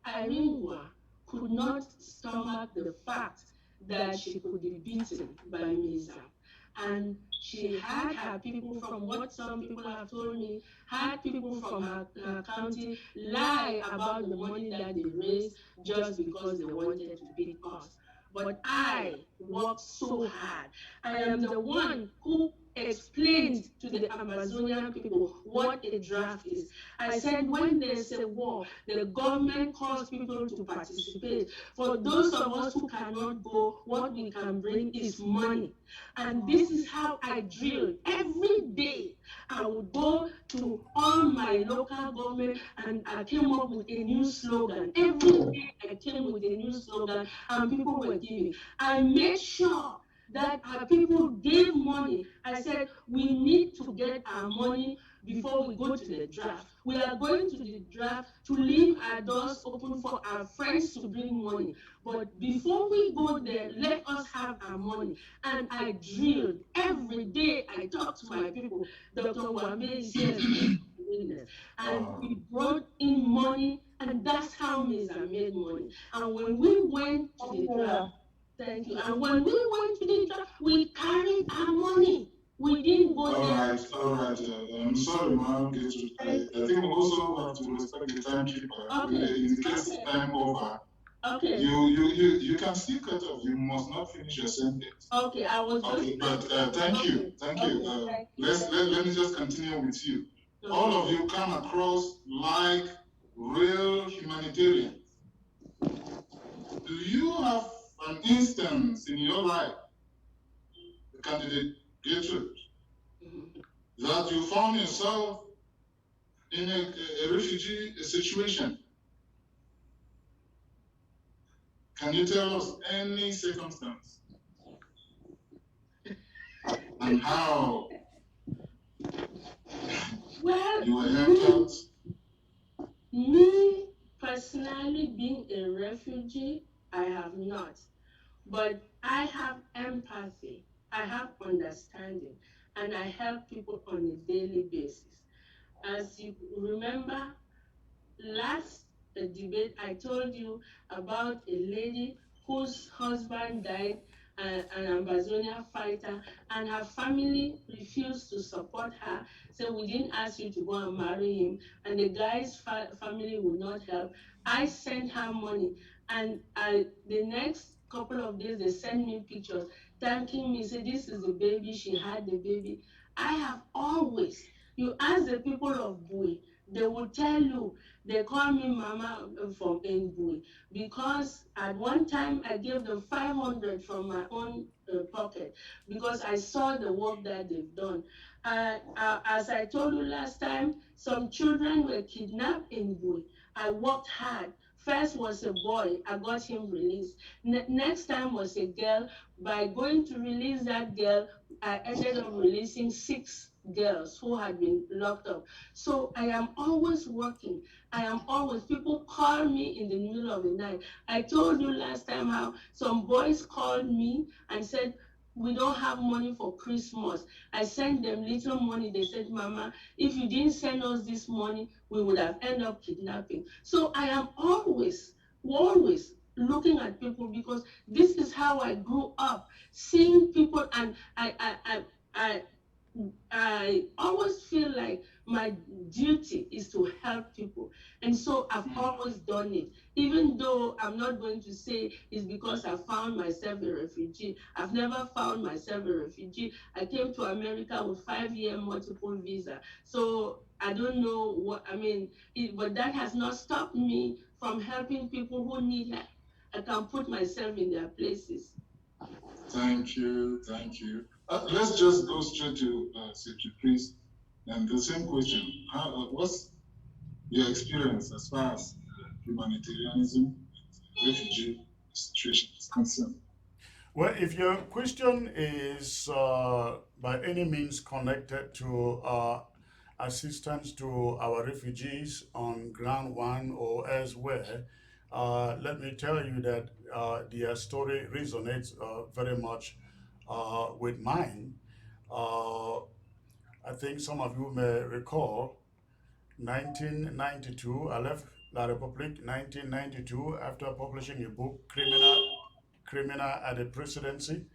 Irene could not stomach the fact that she could be beaten by Nizam. And she had her people, from what some people have told me, had people from her county lie about the money that they raised just because they wanted to beat us. But I worked so hard. I am the one who explained to the Ambazonian people what a draft is. I said when there's a war, the government calls people to participate. For those of us who cannot go, what we can bring is money. And this is how I drilled. Every day I would go to all my local government and I came up with a new slogan. Every day I came with a new slogan and people were giving. I made sure that our people gave money. I said, we need to get our money before we go to the draft. We are going to the draft to leave our doors open for our friends to bring money. But before we go there, let us have our money. And I drilled every day. I talked to my people. Dr. Wambe is here as a witness. And we brought in money, and that's how Mesa made money. And when we went to the draft, thank you. And when we went to the draft, we carried our money. We didn't go there. All right. I'm sorry, ma'am. I think we also have to respect the timekeeper. Okay. In case time over, Okay. you can still cut off. You must not finish your sentence. Okay, I was okay, but thank you. Let me just continue with you. Okay. All of you come across like real humanitarians. Do you have an instance in your life, the candidate Gertrude, that you found yourself in a refugee situation? Can you tell us any circumstance and how you were helped out? Me personally, being a refugee, I have not, but I have empathy, I have understanding, and I help people on a daily basis. As you remember, last debate, I told you about a lady whose husband died, an Ambazonia fighter, and her family refused to support her. So we didn't ask you to go and marry him, and the guy's family would not help. I sent her money, and the next couple of days they sent me pictures thanking me, say this is the baby, she had the baby. I have always, you ask the people of Bui, they will tell you, they call me Mama from Ngui because at one time I gave them 500 from my own pocket because I saw the work that they've done. As I told you last time, some children were kidnapped in Ngui. I worked hard. First was a boy, I got him released. Next time was a girl. By going to release that girl, I ended up releasing 6 girls who had been locked up. So I am always working. I am always, people call me in the middle of the night. I told you last time how some boys called me and said, we don't have money for Christmas. I sent them little money. They said, Mama, if you didn't send us this money, we would have ended up kidnapping. So I am always looking at people because this is how I grew up, seeing people, and I always feel like my duty is to help people. And so I've always done it. Even though I'm not going to say it's because I found myself a refugee. I've never found myself a refugee. I came to America with 5-year multiple visa. So I don't know what, I mean, but that has not stopped me from helping people who need help. I can put myself in their places. Thank you. Let's just go straight to Secretary Priest. And the same question, what's your experience as far as humanitarianism, refugee situation is concerned? Well, if your question is by any means connected to assistance to our refugees on ground one or elsewhere, let me tell you that their story resonates very much with mine. I think some of you may recall 1992, I left La Republique 1992 after publishing a book, Criminal at the Presidency,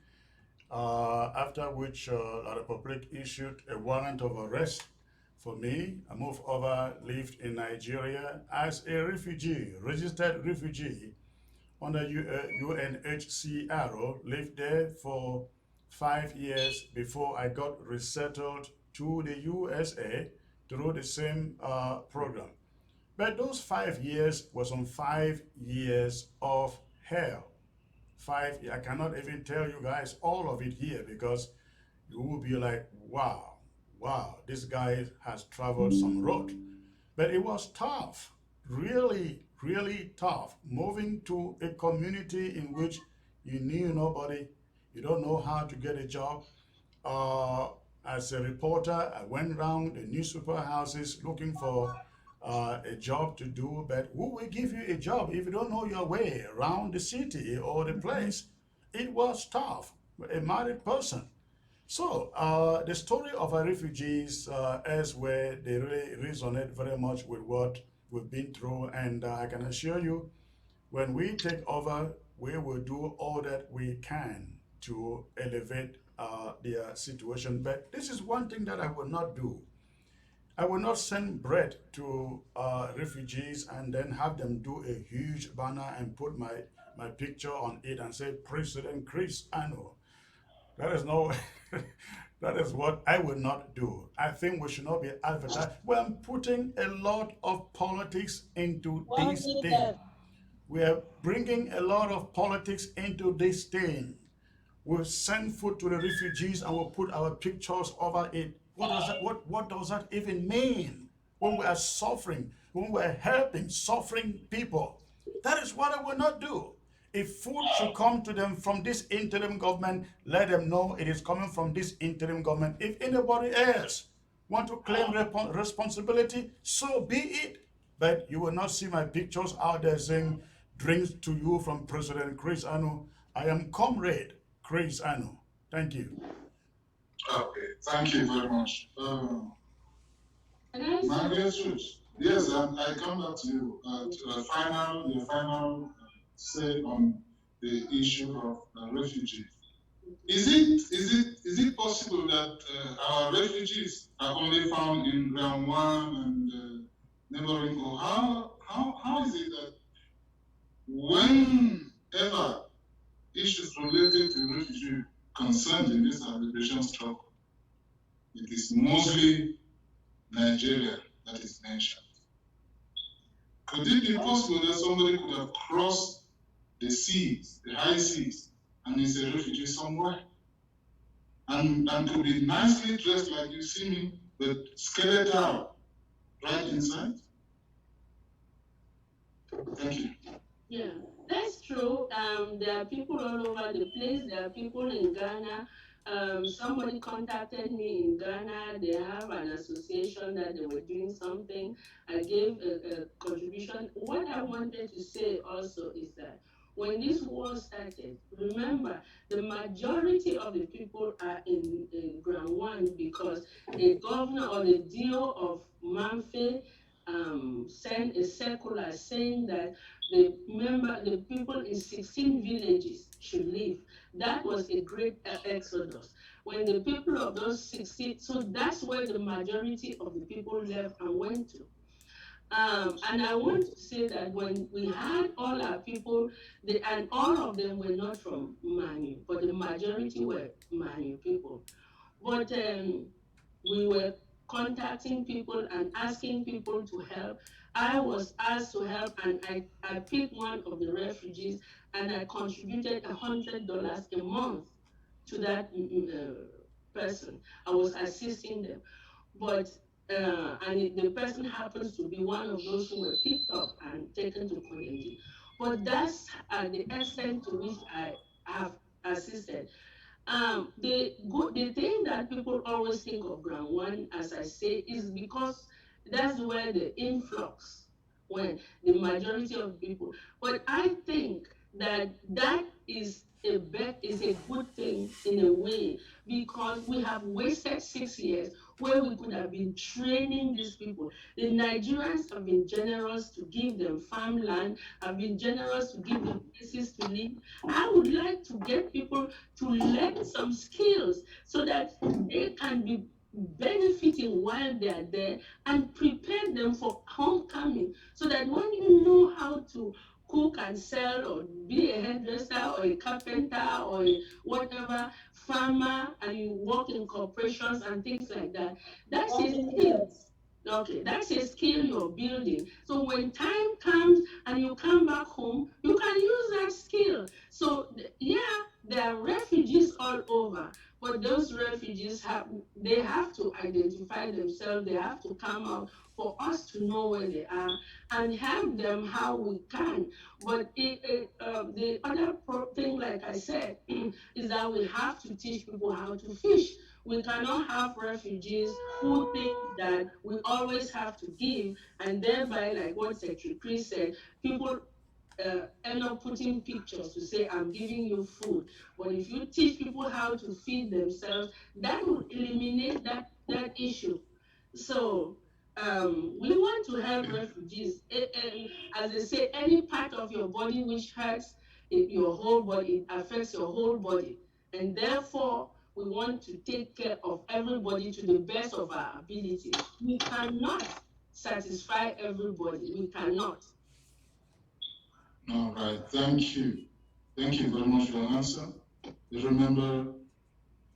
after which La Republique issued a warrant of arrest for me. I moved over, lived in Nigeria as a refugee, registered refugee under UNHCR, lived there for 5 years before I got resettled to the USA through the same program. But those 5 years was on 5 years of hell. I cannot even tell you guys all of it here because you will be like, wow, wow, this guy has traveled some road. But it was tough, really, really tough. Moving to a community in which you knew nobody, you don't know how to get a job. Uh, as a reporter, I went around the newspaper houses looking for a job to do, but who will give you a job if you don't know your way around the city or the place? It was tough. A married person. So the story of our refugees is where they really resonate very much with what we've been through, and I can assure you, when we take over, we will do all that we can to elevate their situation. But this is one thing that I will not do. I will not send bread to refugees and then have them do a huge banner and put my picture on it and say President Chris Anu. That is no, that is what I would not do. I think we should not be advertised. We're putting a lot of politics into this thing. We are bringing a lot of politics into this thing. We'll send food to the refugees and we'll put our pictures over it. What does that even mean? When we are suffering, when we are helping suffering people, that is what I will not do. If food should come to them from this interim government, let them know it is coming from this interim government. If anybody else want to claim responsibility, so be it. But you will not see my pictures out there saying drinks to you from President Chris Anu. I am Comrade Chris Anu. Thank you. Okay, thank you very much. And I Margaret Schultz, yes, I come back to you. To your final say on the issue of refugees. Is it possible that our refugees are only found in Ground One and neighboring? Or how is it that whenever issues related to refugee concerned in this liberation struggle, it is mostly Nigeria that is mentioned? Could it be possible that somebody could have crossed the seas, the high seas, and is a refugee somewhere? And could be nicely dressed like you see me, but skeletal right inside? Thank you. Yeah, that's true. There are people all over the place. There are people in Ghana. Somebody contacted me in Ghana. They have an association that they were doing something. I gave a contribution. What I wanted to say also is that when this war started, remember the majority of the people are in ground one because a governor or the DO of Manfe sent a circular saying that the people in 16 villages should leave. That was a great exodus. When the people of those 16, so that's where the majority of the people left and went to. And I want to say that when we had all our people, and all of them were not from Manu, but the majority were Manu people. But we were contacting people and asking people to help. I was asked to help, and I picked one of the refugees, and I contributed $100 a month to that person. I was assisting them, but the person happens to be one of those who were picked up and taken to quarantine. But that's the extent to which I have assisted. The thing that people always think of ground one, as I say, is because that's where the influx when the majority of people. But I think that that is a good thing in a way because we have wasted 6 years where we could have been training these people. The Nigerians have been generous to give them farmland, have been generous to give them places to live. I would like to get people to learn some skills so that they can be benefiting while they are there and prepare them for homecoming so that when you know how to cook and sell or be a hairdresser or a carpenter or whatever farmer and you work in corporations and things like that. That's a skill. Okay, that's a skill you're building. So when time comes and you come back home, you can use that skill. So yeah, there are refugees all over, but those refugees have to identify themselves. They have to come out for us to know where they are and help them how we can. But the other thing, like I said, is that we have to teach people how to fish. We cannot have refugees who think that we always have to give, and thereby, like what Secretary Chris said, people end up putting pictures to say, I'm giving you food. But if you teach people how to feed themselves, that will eliminate that issue. So we want to help refugees. As they say, any part of your body which hurts your whole body, it affects your whole body. And therefore, we want to take care of everybody to the best of our ability. We cannot satisfy everybody. We cannot. All right, thank you. Thank you very much for your answer. Remember,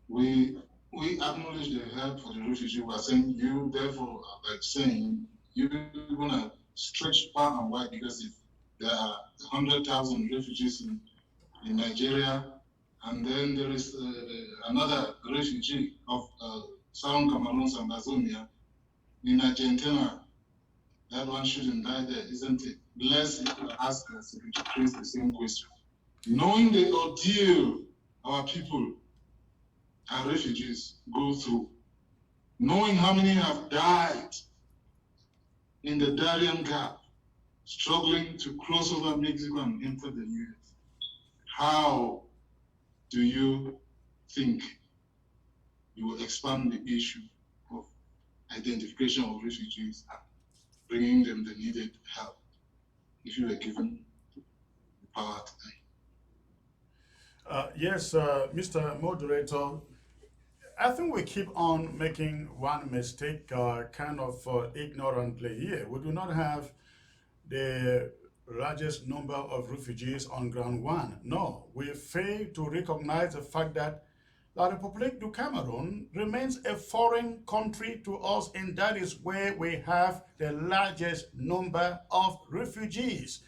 we acknowledge the help for the refugee. We are saying you, therefore, like saying you're gonna stretch far and wide, because if there are 100,000 refugees in Nigeria, and then there is another refugee of Southern Cameroon's Ambazonia in Argentina, that one shouldn't die there, isn't it? Let's ask Secretary Chris the same question. Knowing the ordeal our people and refugees go through, knowing how many have died in the Darien Gap, struggling to cross over Mexico and enter the US, how do you think you will expand the issue of identification of refugees and bringing them the needed help if you were given the power today? Yes, Mr. Moderator, I think we keep on making one mistake kind of ignorantly here. We do not have the largest number of refugees on ground one. No, we fail to recognize the fact that La République du Cameroon remains a foreign country to us, and that is where we have the largest number of refugees.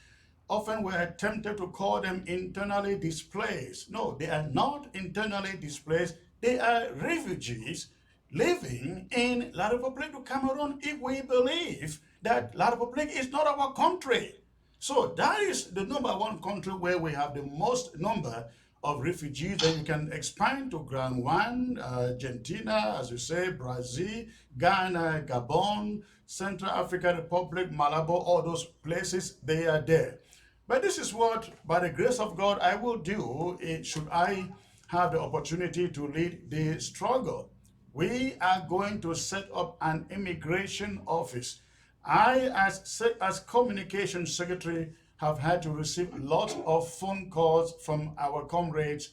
Often we are tempted to call them internally displaced. No, they are not internally displaced. They are refugees living in La République du Cameroon if we believe that La République is not our country. So that is the number one country where we have the most number of refugees. Then you can expand to ground one, Argentina, as you say, Brazil, Ghana, Gabon, Central African Republic, Malabo, all those places, they are there. But this is what, by the grace of God, I will do should I have the opportunity to lead the struggle. We are going to set up an immigration office. I, as communication secretary, have had to receive lots of phone calls from our comrades,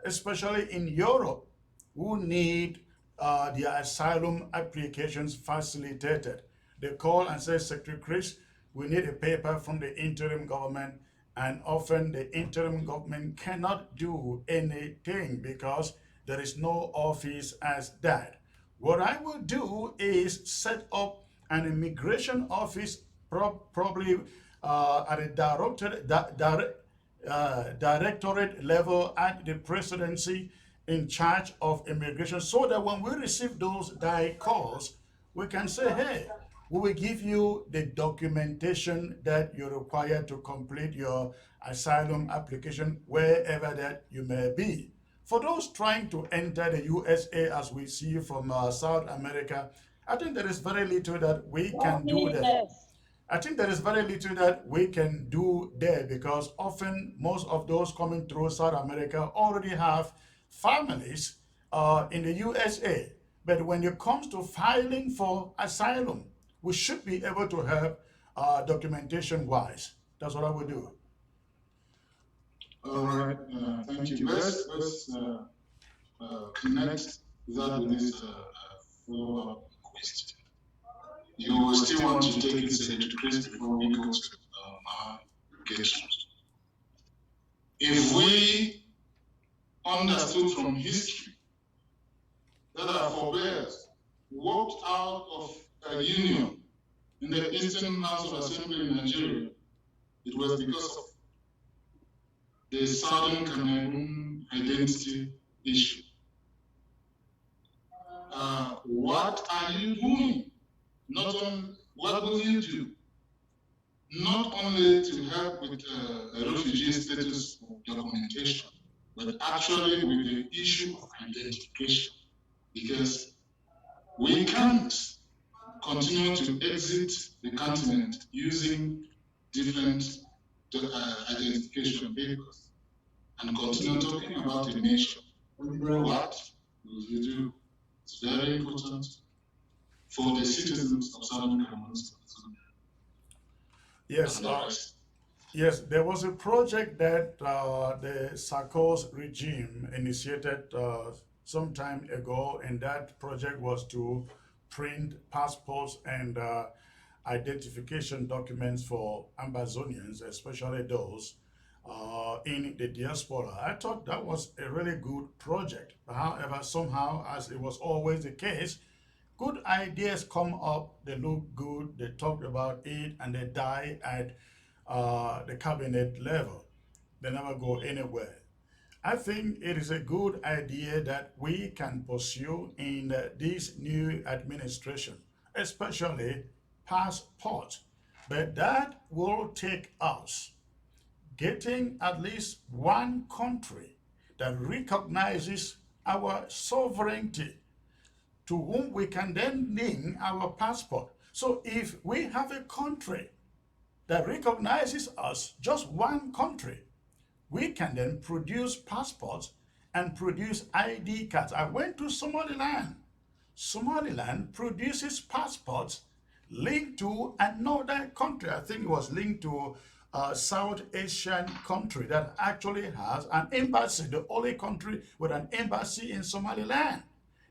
especially in Europe, who need their asylum applications facilitated. They call and say, Secretary Chris, we need a paper from the interim government, and often the interim government cannot do anything because there is no office as that. What I will do is set up an immigration office, probably at a directorate level at the presidency, in charge of immigration, so that when we receive those direct calls, we can say, hey, we will give you the documentation that you require to complete your asylum application wherever that you may be. For those trying to enter the USA, as we see from South America, I think there is very little that we can do there. I think there is very little that we can do there, because often most of those coming through South America already have families in the USA. But when it comes to filing for asylum, we should be able to help documentation-wise. That's what I would do. All right, thank you. Let's connect that with this follow-up question. You will still want to take it, Secretary Chris, before we go to our Gertrude. If we understood from history that our forebears walked out of a union in the Eastern House of Assembly in Nigeria, it was because of the Southern Cameroon identity issue. What are you doing? Not only, what will you do? Not only to help with a refugee status documentation, but actually with the issue of identification, because we can't continue to exit the continent using different identification papers and continue talking about a nation. What will you do? It's very important for the citizens of Southern Cameroon. Yes, yes, there was a project that the Sarkozy regime initiated some time ago, and that project was to print passports and identification documents for Ambazonians, especially those in the diaspora. I thought that was a really good project. However, somehow, as it was always the case, good ideas come up, they look good, they talk about it, and they die at the cabinet level. They never go anywhere. I think it is a good idea that we can pursue in this new administration, especially passport. But that will take us getting at least one country that recognizes our sovereignty, to whom we can then link our passport. So if we have a country that recognizes us, just one country, we can then produce passports and produce ID cards. I went to Somaliland. Somaliland produces passports linked to another country. I think it was linked to a South Asian country that actually has an embassy, the only country with an embassy in Somaliland.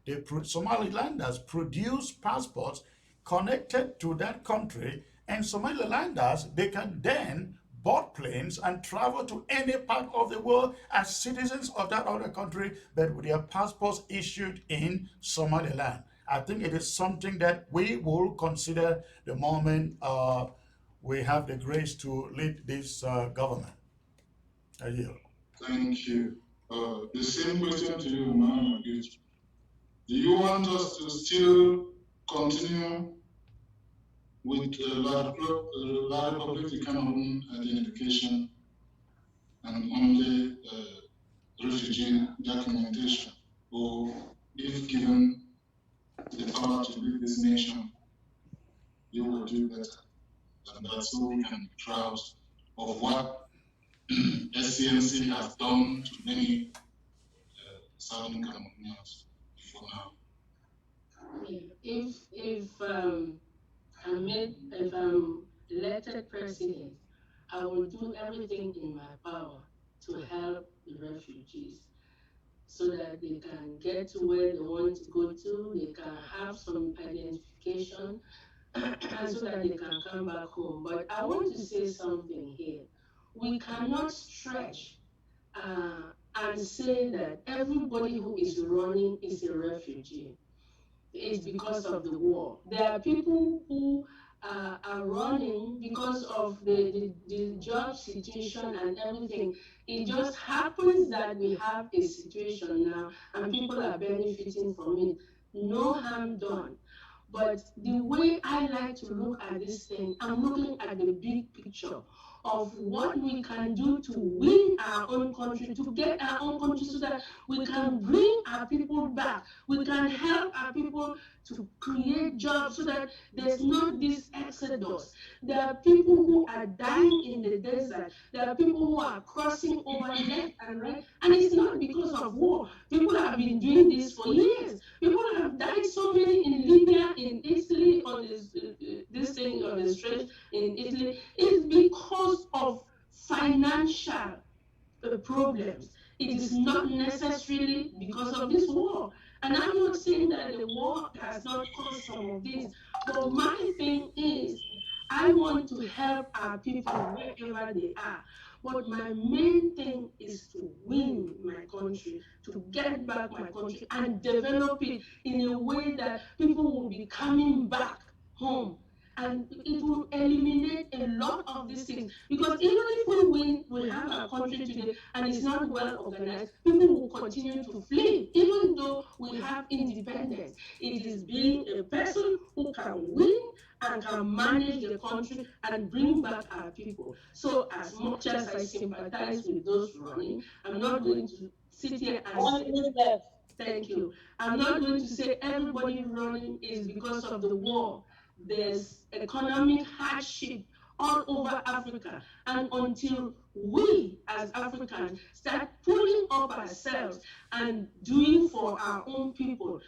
The Somalilanders produce passports connected to that country, and Somalilanders, they can then board planes and travel to any part of the world as citizens of that other country, but with their passports issued in Somaliland. I think it is something that we will consider the moment we have the grace to lead this government. I yield. Thank you. The same question to you, Mama. Do you want us to still continue with La Republic Cameroon identification and only refugee documentation, or if given the power to lead this nation, you will do better? And that's so we can be proud of what SCNC has done to many Southern Cameroonians before now. If I'm elected president, I will do everything in my power to help the refugees so that they can get to where they want to go to, they can have some identification, and so that they can come back home. But I want to say something here. We cannot stretch and say that everybody who is running is a refugee. It's because of the war. There are people who are running because of the job situation and everything. It just happens that we have a situation now and people are benefiting from it. No harm done. But the way I like to look at this thing, I'm looking at the big picture of what we can do to win our own country, to get our own country so that we can bring our people back. We can help our people to create jobs so that there's not this exodus. There are people who are dying in the desert. There are people who are crossing over left and right. And it's not because of war. People have been doing this for years. People have died so many in Libya, in Italy, on this thing on the stretch in Italy. It's because of financial problems. It is not necessarily because of this war. And I'm not saying that the war has not caused some of this, but my thing is, I want to help our people wherever they are. But my main thing is to win my country, to get back my country and develop it in a way that people will be coming back home. And it will eliminate a lot of these things. Because even if we win, we have our country today and it's not well organized, people will continue to flee. Even though we have independence, it is being a person who can win and can manage the country and bring back our people. So as much as I sympathize with those running, I'm not going to sit here and say, thank you. I'm not going to say everybody running is because of the war. There's economic hardship all over Africa. And until we as Africans start pulling up ourselves and doing for our own people,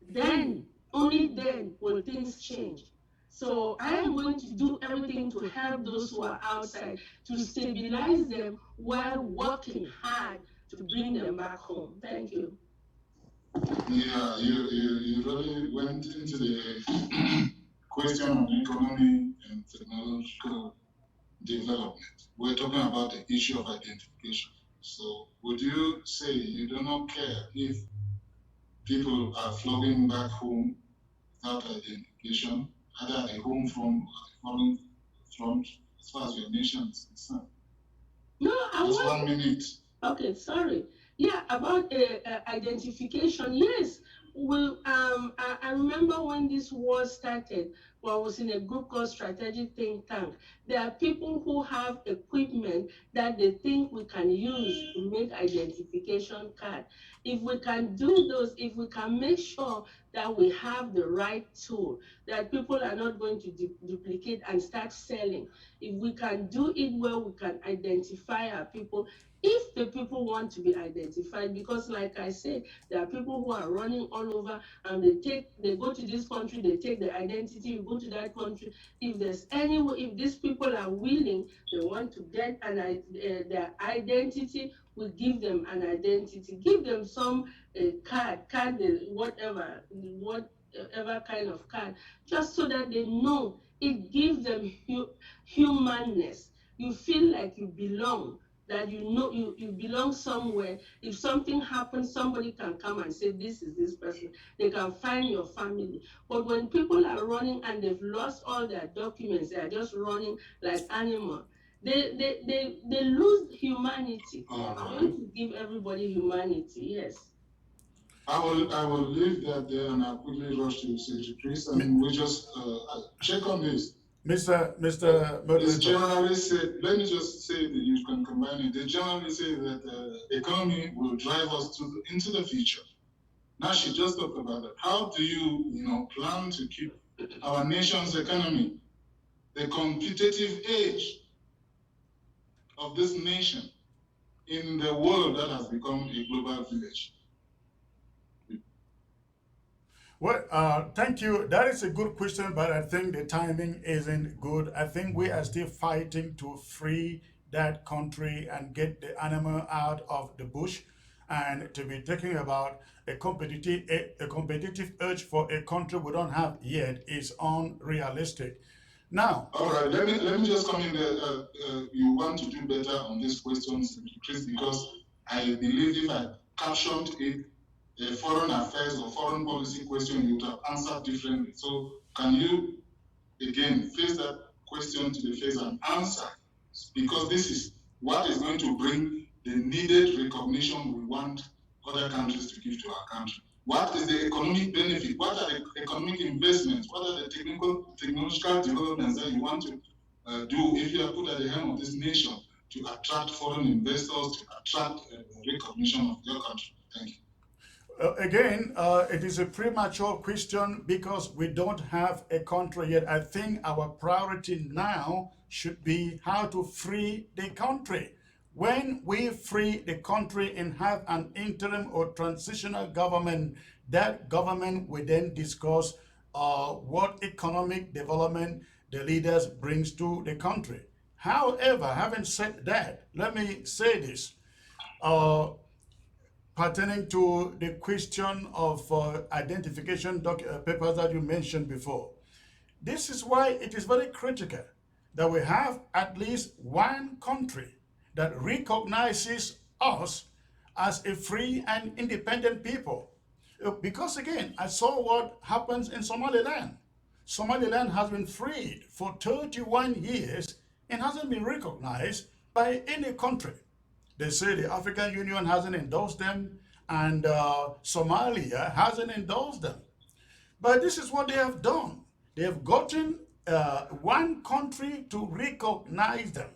then, only then will things change. So I am going to do everything to help those who are outside, to stabilize them while working hard to bring them back home. Thank you. Yeah, you really went into the question on economy and technological development. We're talking about the issue of identification. So would you say you do not care if people are flowing back home without identification, either at the home front or the foreign front, as far as your nation is concerned? No, Just 1 minute. Okay, sorry. Yeah, about identification. Yes, I remember when this war started. Well, I was in a group called Strategic Think Tank. There are people who have equipment that they think we can use to make identification card. If we can do those, if we can make sure that we have the right tool, that people are not going to duplicate and start selling. If we can do it well, we can identify our people if the people want to be identified. Because like I said, there are people who are running all over and they go to this country, they take the identity, you go to that country. If there's any way, if these people are willing, they want to get their identity, we give them an identity, give them some card, whatever kind of card, just so that they know. It gives them humanness. You feel like you belong, that you know you belong somewhere. If something happens, somebody can come and say, this is this person. They can find your family. But when people are running and they've lost all their documents, they are just running like animals, they lose humanity. I want to give everybody humanity, yes. I will leave that there and I'll quickly rush to Secretary Chris and we just check on this. Mr. They generally say, let me just say that you can combine it. They generally say that the economy will drive us into the future. Now she just talked about that. How do you plan to keep our nation's economy, the competitive edge of this nation in the world that has become a global village? Well, thank you. That is a good question, but I think the timing isn't good. I think we are still fighting to free that country and get the animal out of the bush, and to be talking about a competitive urge for a country we don't have yet is unrealistic. Now, all right, let me just come in there. You want to do better on these questions, Chris, because I believe if I captioned it, a foreign affairs or foreign policy question, you would have answered differently. So can you, again, face that question to the face and answer? Because this is what is going to bring the needed recognition we want other countries to give to our country. What is the economic benefit? What are the economic investments? What are the technological developments that you want to do if you are put at the helm of this nation to attract foreign investors, to attract recognition of your country? Thank you. Again, it is a premature question because we don't have a country yet. I think our priority now should be how to free the country. When we free the country and have an interim or transitional government, that government will then discuss what economic development the leaders brings to the country. However, having said that, let me say this. Pertaining to the question of identification papers that you mentioned before. This is why it is very critical that we have at least one country that recognizes us as a free and independent people. Because again, I saw what happens in Somaliland. Somaliland has been freed for 31 years and hasn't been recognized by any country. They say the African Union hasn't endorsed them, and Somalia hasn't endorsed them. But this is what they have done. They have gotten one country to recognize them.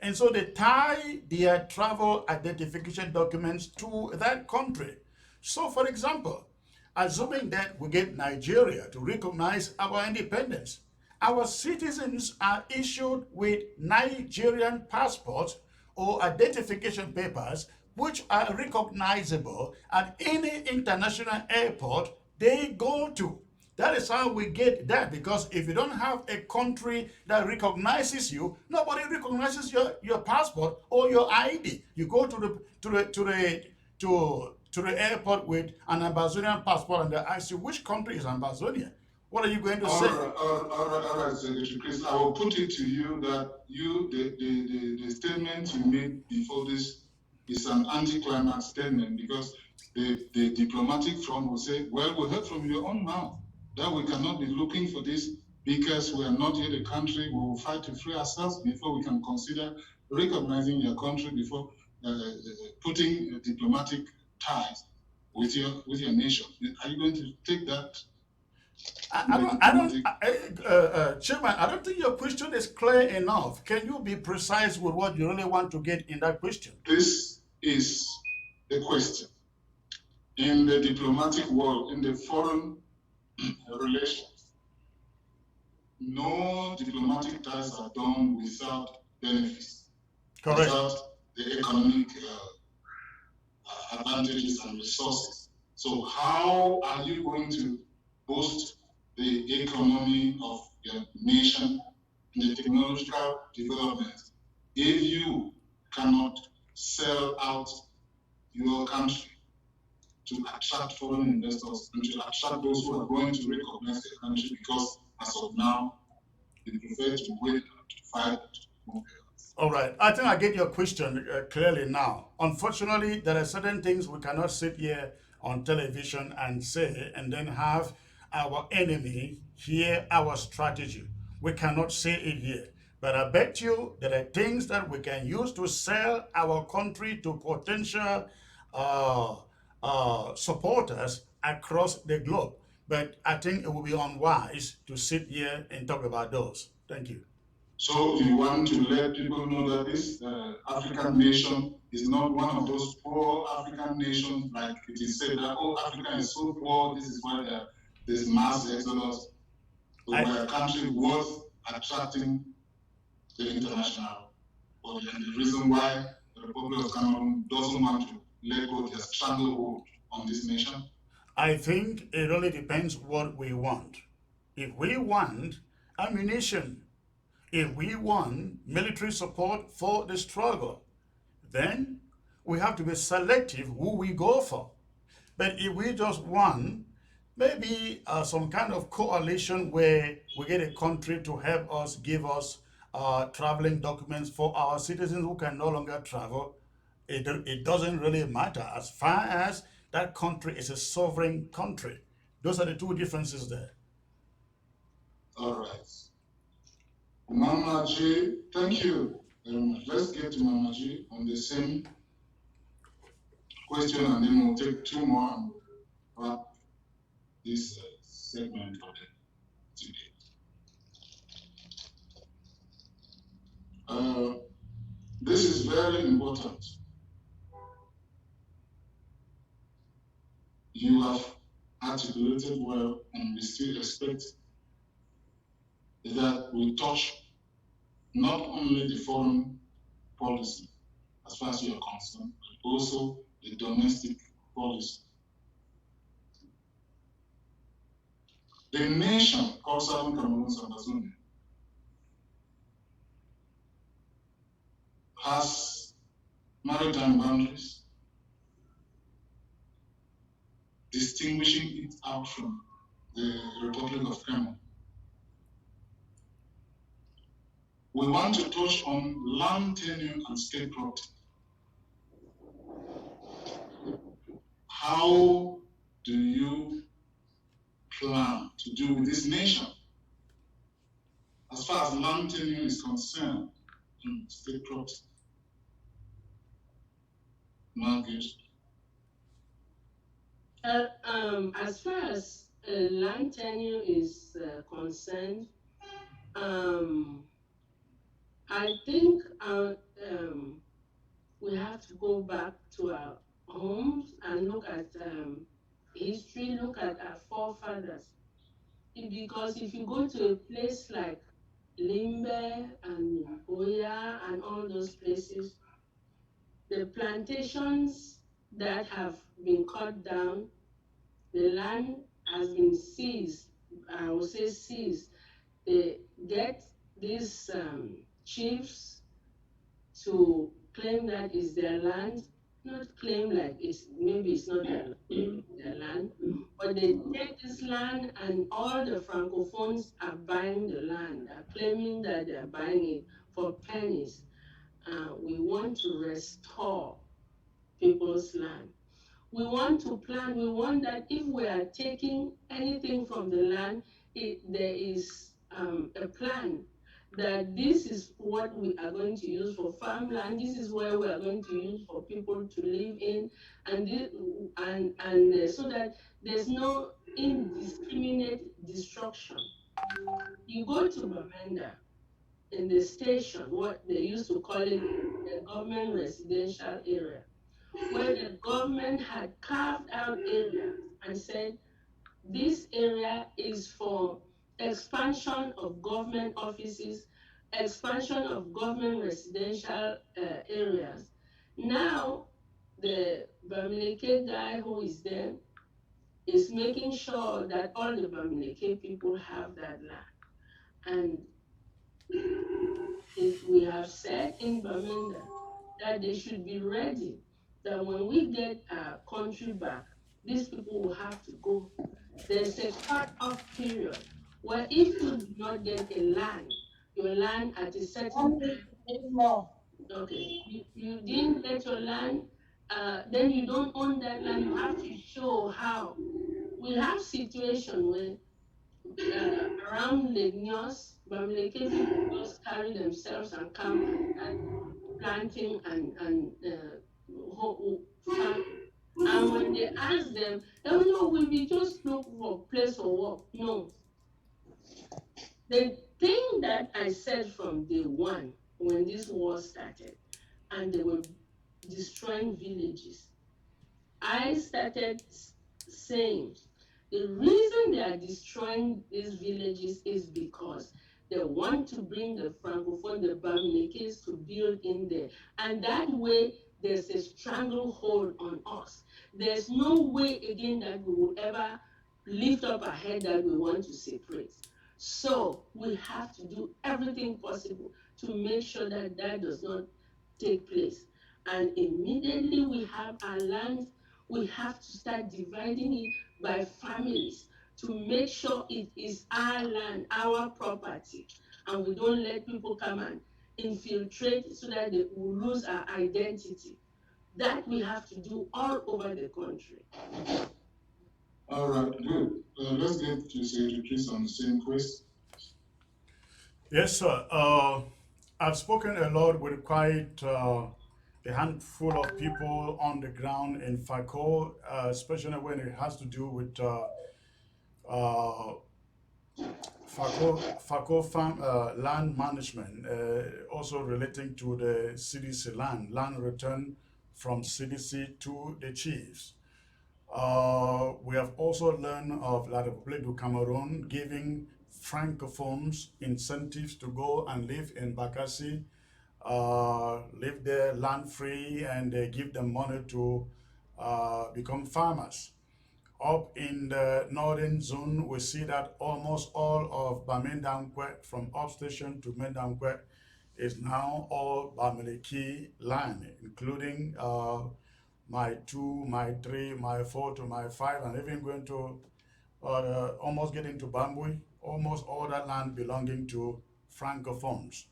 And so they tie their travel identification documents to that country. So, for example, assuming that we get Nigeria to recognize our independence, our citizens are issued with Nigerian passports or identification papers which are recognizable at any international airport they go to. That is how we get that, because if you don't have a country that recognizes you, nobody recognizes your passport or your ID. You go to the airport with an Ambazonian passport and they ask you which country is Ambazonia. What are you going to say? All right, Secretary Chris. I will put it to you that the statement you made before this is an anticlimax statement, because the diplomatic front will say, well, we heard from your own mouth that we cannot be looking for this because we are not yet a country. We will fight to free ourselves before we can consider recognizing your country, before putting diplomatic ties with your nation. Are you going to take that? Chairman, I don't think your question is clear enough. Can you be precise with what you really want to get in that question? This is the question. In the diplomatic world, in the foreign relations, no diplomatic ties are done without benefits, Correct. without the economic advantages and resources. So how are you going to boost the economy of your nation and the technological development if you cannot sell out your country to attract foreign investors and to attract those who are going to recognize the country, because as of now, they prefer to wait to fight. All right. I think I get your question clearly now. Unfortunately, there are certain things we cannot sit here on television and say and then have our enemy hear our strategy. We cannot say it here. But I bet you there are things that we can use to sell our country to potential supporters across the globe. But I think it would be unwise to sit here and talk about those. Thank you. So you want to let people know that this African nation is not one of those poor African nations, like it is said that, oh, Africa is so poor, this is why there's mass exodus. So we're a country worth attracting the international audience. And the reason why the Republic of Cameroon doesn't want to let go of their stranglehold on this nation? I think it really depends what we want. If we want ammunition, if we want military support for the struggle, then we have to be selective who we go for. But if we just want maybe some kind of coalition where we get a country to help us, give us traveling documents for our citizens who can no longer travel, it doesn't really matter as far as that country is a sovereign country. Those are the two differences there. All right. Mama G, thank you very much. Let's get to Mama G on the same question, and then we'll take two more and wrap this segment for today. This is very important. You have articulated well, and we still expect that we touch not only the foreign policy as far as you are concerned, but also the domestic policy. The nation called Southern Cameroon's Ambazonia has maritime boundaries, distinguishing it out from the Republic of Cameroon. we want to touch on land tenure and state property. How do you plan to do with this nation as far as land tenure is concerned and state property? Margaret. As far as land tenure is concerned, I think we have to go back to our homes and look at history, look at our forefathers. Because if you go to a place like Limbe and Boya and all those places, the plantations that have been cut down, the land has been seized. I would say seized. They get these chiefs to claim that is their land, not claim like maybe it's not their land, but they take this land and all the francophones are buying the land, are claiming that they are buying it for pennies. We want to restore people's land. We want to plan, we want that if we are taking anything from the land, there is a plan that this is what we are going to use for farmland, this is where we are going to use for people to live in, and so that there's no indiscriminate destruction. You go to Bamenda, in the station, what they used to call it, the government residential area, where the government had carved out areas and said, this area is for expansion of government offices, expansion of government residential areas. Now, the Bamileke guy who is there is making sure that all the Bamileke people have that land. And we have said in Bamenda that they should be ready, that when we get our country back, these people will have to go. There's a cut-off period where if you do not get a land, your land at a certain time, okay, you didn't get your land, then you don't own that land. You have to show how. We have situation where around Lake Nyos, Bamileke people just carry themselves and come and start planting and farm. And when they ask them, oh no, we just look for place for work. No. The thing that I said from day one, when this war started, and they were destroying villages, I started saying the reason they are destroying these villages is because they want to bring the Francophone, the Bamilekes to build in there. And that way, there's a stranglehold on us. There's no way again that we will ever lift up our head that we want to separate. So we have to do everything possible to make sure that that does not take place. And immediately we have our land, we have to start dividing it by families to make sure it is our land, our property, and we don't let people come and infiltrate so that they will lose our identity. That we have to do all over the country. All right, good. Let's get to Secretary Chris on the same question. Yes, sir. I've spoken a lot with quite a handful of people on the ground in FACO, especially when it has to do with uh, FACO farm, land management, also relating to the CDC land return from CDC to the chiefs. We have also learned of La République du Cameroon giving francophones incentives to go and live in Bakassi, live there land free, and they give them money to become farmers. Up in the northern zone, we see that almost all of Bamenda from upstation to Mendankwe is now all Bamileke land, including my 2, my 3, my 4 to my 5, and even going to almost getting to Bambui, almost all that land belonging to Francophones.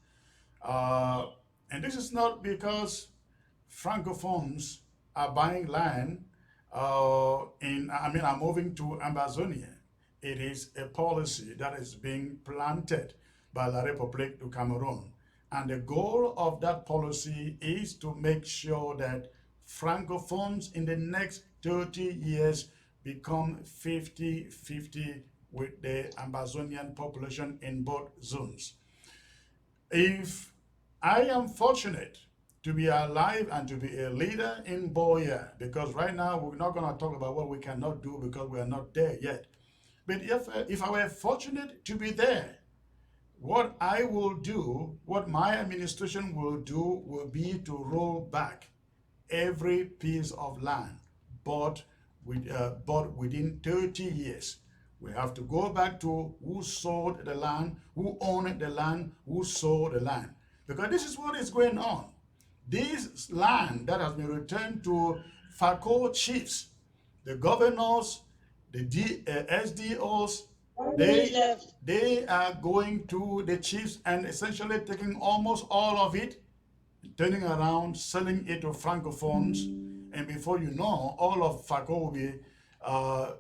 Uh, and this is not because Francophones are buying land are moving to Ambazonia. It is a policy that is being planted by La République du Cameroon. And the goal of that policy is to make sure that Francophones in the next 30 years become 50-50 with the Ambazonian population in both zones. If I am fortunate to be alive and to be a leader in Boya, because right now we're not going to talk about what we cannot do because we are not there yet. But if I were fortunate to be there, what I will do, what my administration will do, will be to roll back every piece of land bought within 30 years. We have to go back to who sold the land, who owned the land, who sold the land. Because this is what is going on. This land that has been returned to FACO chiefs, the governors, the SDOs, they are going to the chiefs and essentially taking almost all of it, turning around, selling it to Francophones, and before you know, all of FACO will be uh,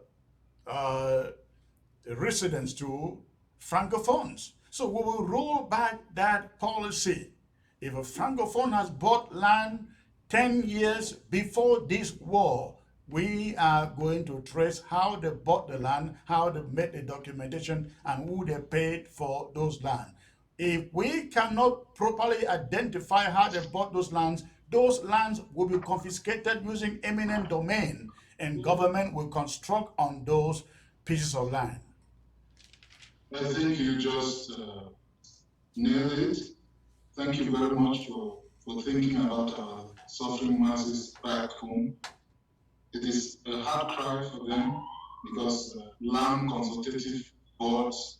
uh, residents to Francophones. So we will roll back that policy. If a Francophone has bought land 10 years before this war, we are going to trace how they bought the land, how they made the documentation, and who they paid for those lands. If we cannot properly identify how they bought those lands will be confiscated using eminent domain, and government will construct on those pieces of land. I think you just nailed it. Thank you very much for thinking about our suffering masses back home. It is a hard cry for them because land consultative boards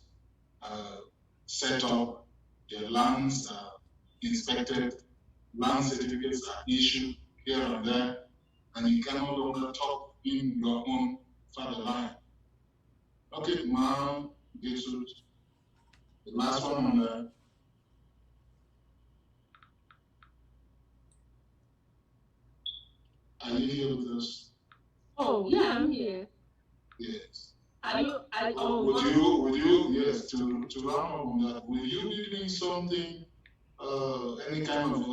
set up, their lands are inspected, land certificates are issued here and there, and you can no longer talk in your own fatherland. Okay, now, Gertrude, the last one on there. Are you here with us? Oh, yeah, I'm here. Yes. Are you, would you, yes, to round up on that, will you be doing something, any kind of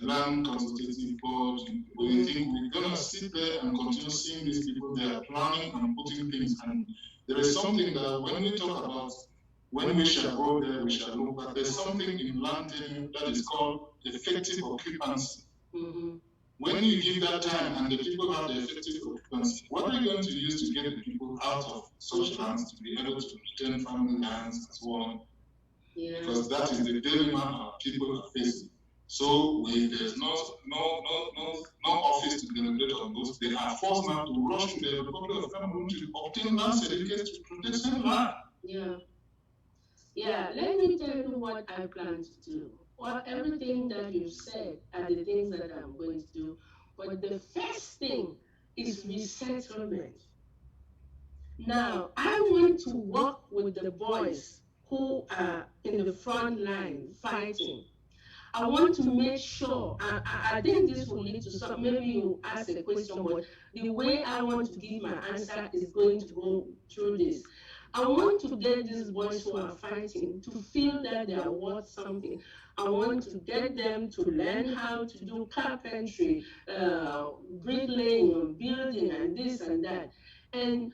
land consultative board? Or you think we're gonna sit there and continue seeing these people, they are planning and putting things, and there is something that when we talk about, when we shall go there, we shall look at, there's something in land tenure that is called effective occupancy. When you give that time and the people have the effective occupancy, what are you going to use to get the people out of such lands to be able to return family lands and so on? Yeah. Because that is the dilemma our people are facing. So there's no office to deliberate on those. They are forced now to rush to the Republic of Cameroon to obtain land certificates to protect their land. Yeah. Yeah, let me tell you what I plan to do. Everything that you said are the things that I'm going to do. But the first thing is resettlement. Now, I want to work with the boys who are in the front line fighting. I want to make sure, I think this will lead to some, maybe you ask a question, but the way I want to give my answer is going to go through this. I want to get these boys who are fighting to feel that they are worth something. I want to get them to learn how to do carpentry, bricklaying, building, and this and that. And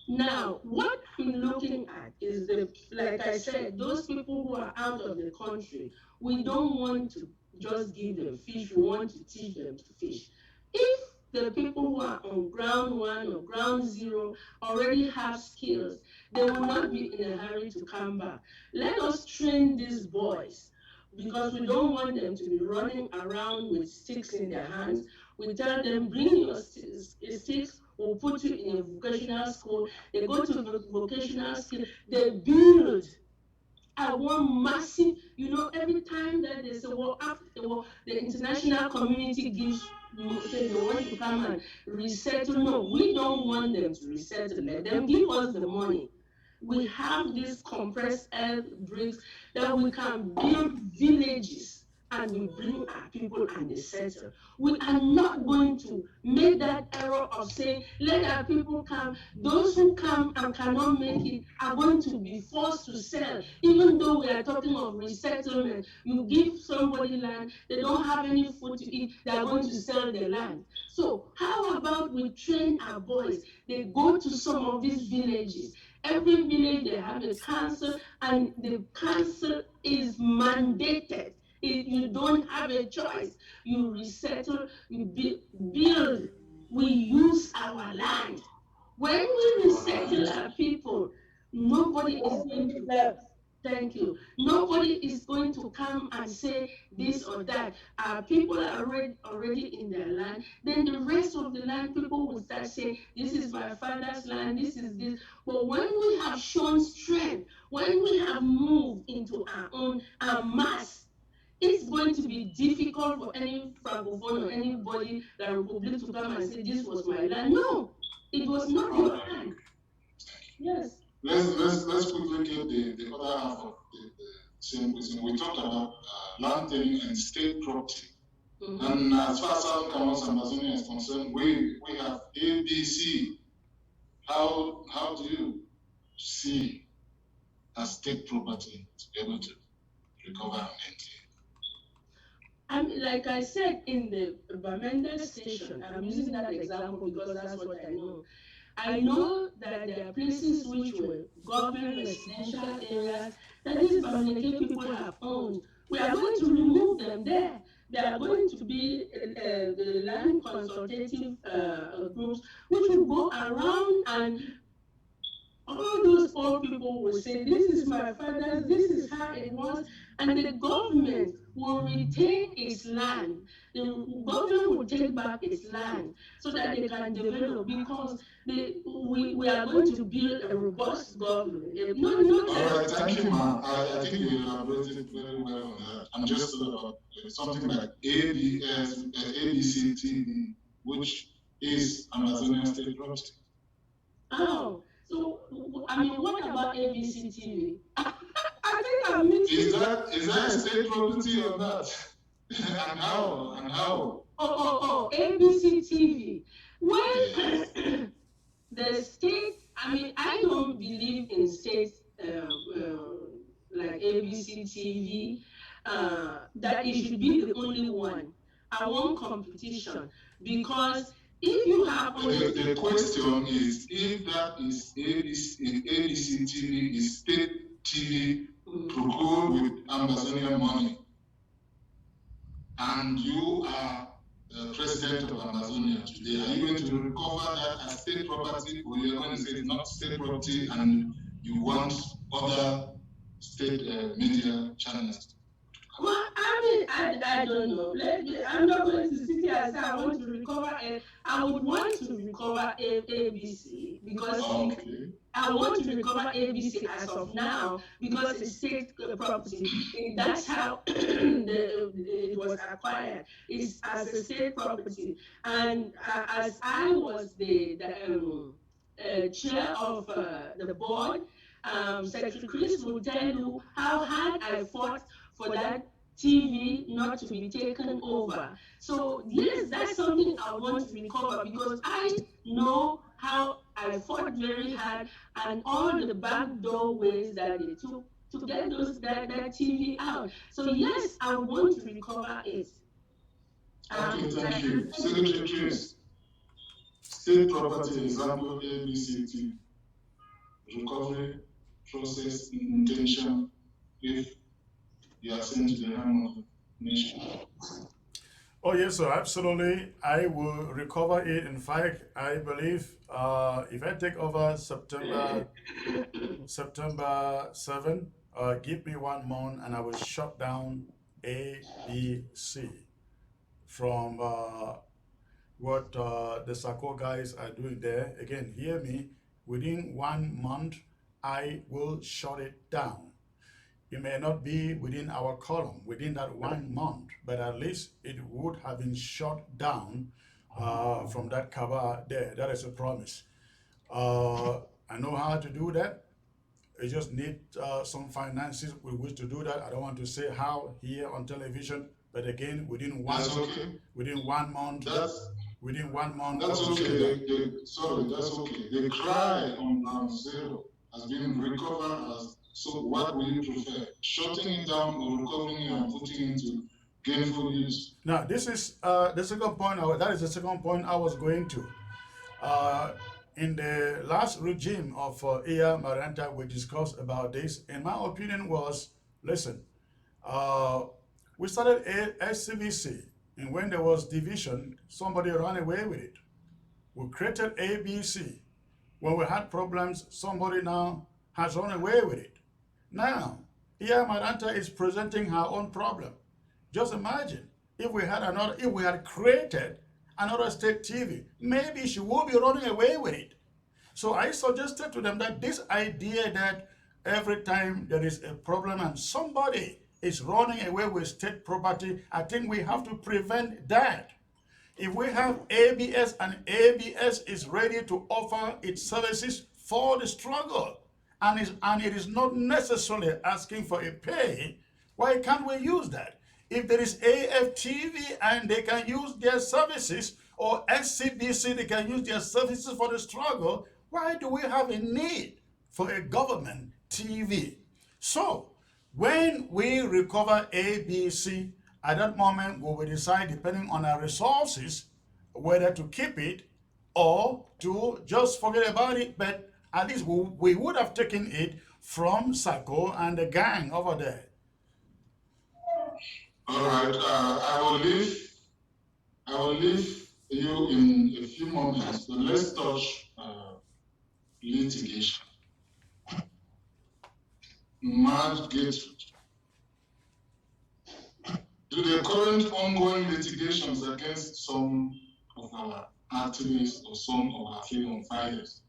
now, what I'm looking at is like I said, those people who are out of the country, we don't want to just give them fish, we want to teach them to fish. If the people who are on ground one or ground zero already have skills, they will not be in a hurry to come back. Let us train these boys, because we don't want them to be running around with sticks in their hands. We tell them, bring your sticks, we'll put you in a vocational school. They go to vocational school, they build. I want massive, every time that they say, well, after the war, the international community gives, say they want to come and resettle. No, we don't want them to resettle. Let them give us the money. we have these compressed air bricks that we can build villages and we bring our people and they settle. We are not going to make that error of saying, let our people come. Those who come and cannot make it are going to be forced to sell. Even though we are talking of resettlement, you give somebody land, they don't have any food to eat, they are going to sell the land. So how about we train our boys? They go to some of these villages. Every village they have a council, and the council is mandated. You don't have a choice. You resettle, you build. We use our land. When we resettle our people, nobody is going to thank you. Nobody is going to come and say this or that. Our people are already in their land. Then the rest of the land, people will start saying, this is my father's land, this is this. But when we have shown strength, when we have moved into our own mass, it's going to be difficult for any francophone or anybody that Republic to come and say this was my land. No, it was not your land. Yes. Let's quickly get the other half of the same question. We talked about land tenure and state property. And as far as South Cameroon Ambazonia is concerned, we have ABC. How do you see as state property to be able to recover and maintain? Like I said in the Bamenda station, I'm using that example because that's what I know. I know that there are places which were government residential areas that these Bamileke people have owned. We are going to remove them there. There are going to be the land consultative groups which will go around, and all those old people will say, this is my father's, this is how it was, and the government will retain its land. The government will take back its land so that they can develop, because we are going to build a robust government. All right, thank you, ma'am. I think you elaborated very well on that. I'm just about something like ABC TV, which is Amazonian state property. Oh, so what about ABC TV? I think I'm missing. Is that a state property or not? And how? Oh, ABC TV. Well, the state, I don't believe in states like ABC TV, that it should be the only one. I want competition, because if you have the question is, if that is ABC TV is state TV procured with Ambazonia money, and you are president of Amazonia today, are you going to recover that as state property, or you're going to say it's not state property and you want other state media channels? Well, I don't know. I'm not going to sit here and say I want to recover it. I would want to recover ABC, because I want to recover ABC as of now, because it's state property. That's how it was acquired. It's as a state property. And as I was the chair of the board, Secretary Chris will tell you how hard I fought for that TV not to be taken over. So yes, that's something I want to recover, because I know how I fought very hard and all the back doorways that they took to get that TV out. So yes, I want to recover it. Thank you. Secretary Chris, state property example ABC recovery process intention if you are sent to the hand of the nation. Oh yes, sir, absolutely. I will recover it. In fact, I believe if I take over September 7, give me 1 month and I will shut down ABC from what the Sako guys are doing there. Again, hear me, within 1 month, I will shut it down. It may not be within our column, within that 1 month, but at least it would have been shut down from that cover there. That is a promise. I know how to do that. We just need some finances with which to do that. I don't want to say how here on television, but again, That's okay. within 1 month, within 1 month, That's we should okay. do that. Sorry, that's okay. The cry on ground zero has been recovered as, so what will you prefer? Shutting it down or recovering it and putting it into gainful use? Now, this is the second point. That is the second point I was going to. Uh, in the last regime of Iya Maranta, we discussed about this. And my opinion was, listen, uh, we started SCVC, and when there was division, somebody ran away with it. We created ABC. When we had problems, somebody now has run away with it. Now, Iya Maranta is presenting her own problem. Just imagine if we had created another state TV, maybe she would be running away with it. So I suggested to them that this idea that every time there is a problem and somebody is running away with state property, I think we have to prevent that. If we have ABS and ABS is ready to offer its services for the struggle, and it is not necessarily asking for a pay, why can't we use that? If there is AFTV and they can use their services, or SCBC, they can use their services for the struggle, why do we have a need for a government TV? So, when we recover ABC, at that moment we will decide, depending on our resources, whether to keep it or to just forget about it. But at least we would have taken it from Sako and the gang over there. All right, I will leave you in a few moments, but let's touch litigation. Marriage Gertrude. Do the current ongoing litigations against some of our activists or some of our freedom fighters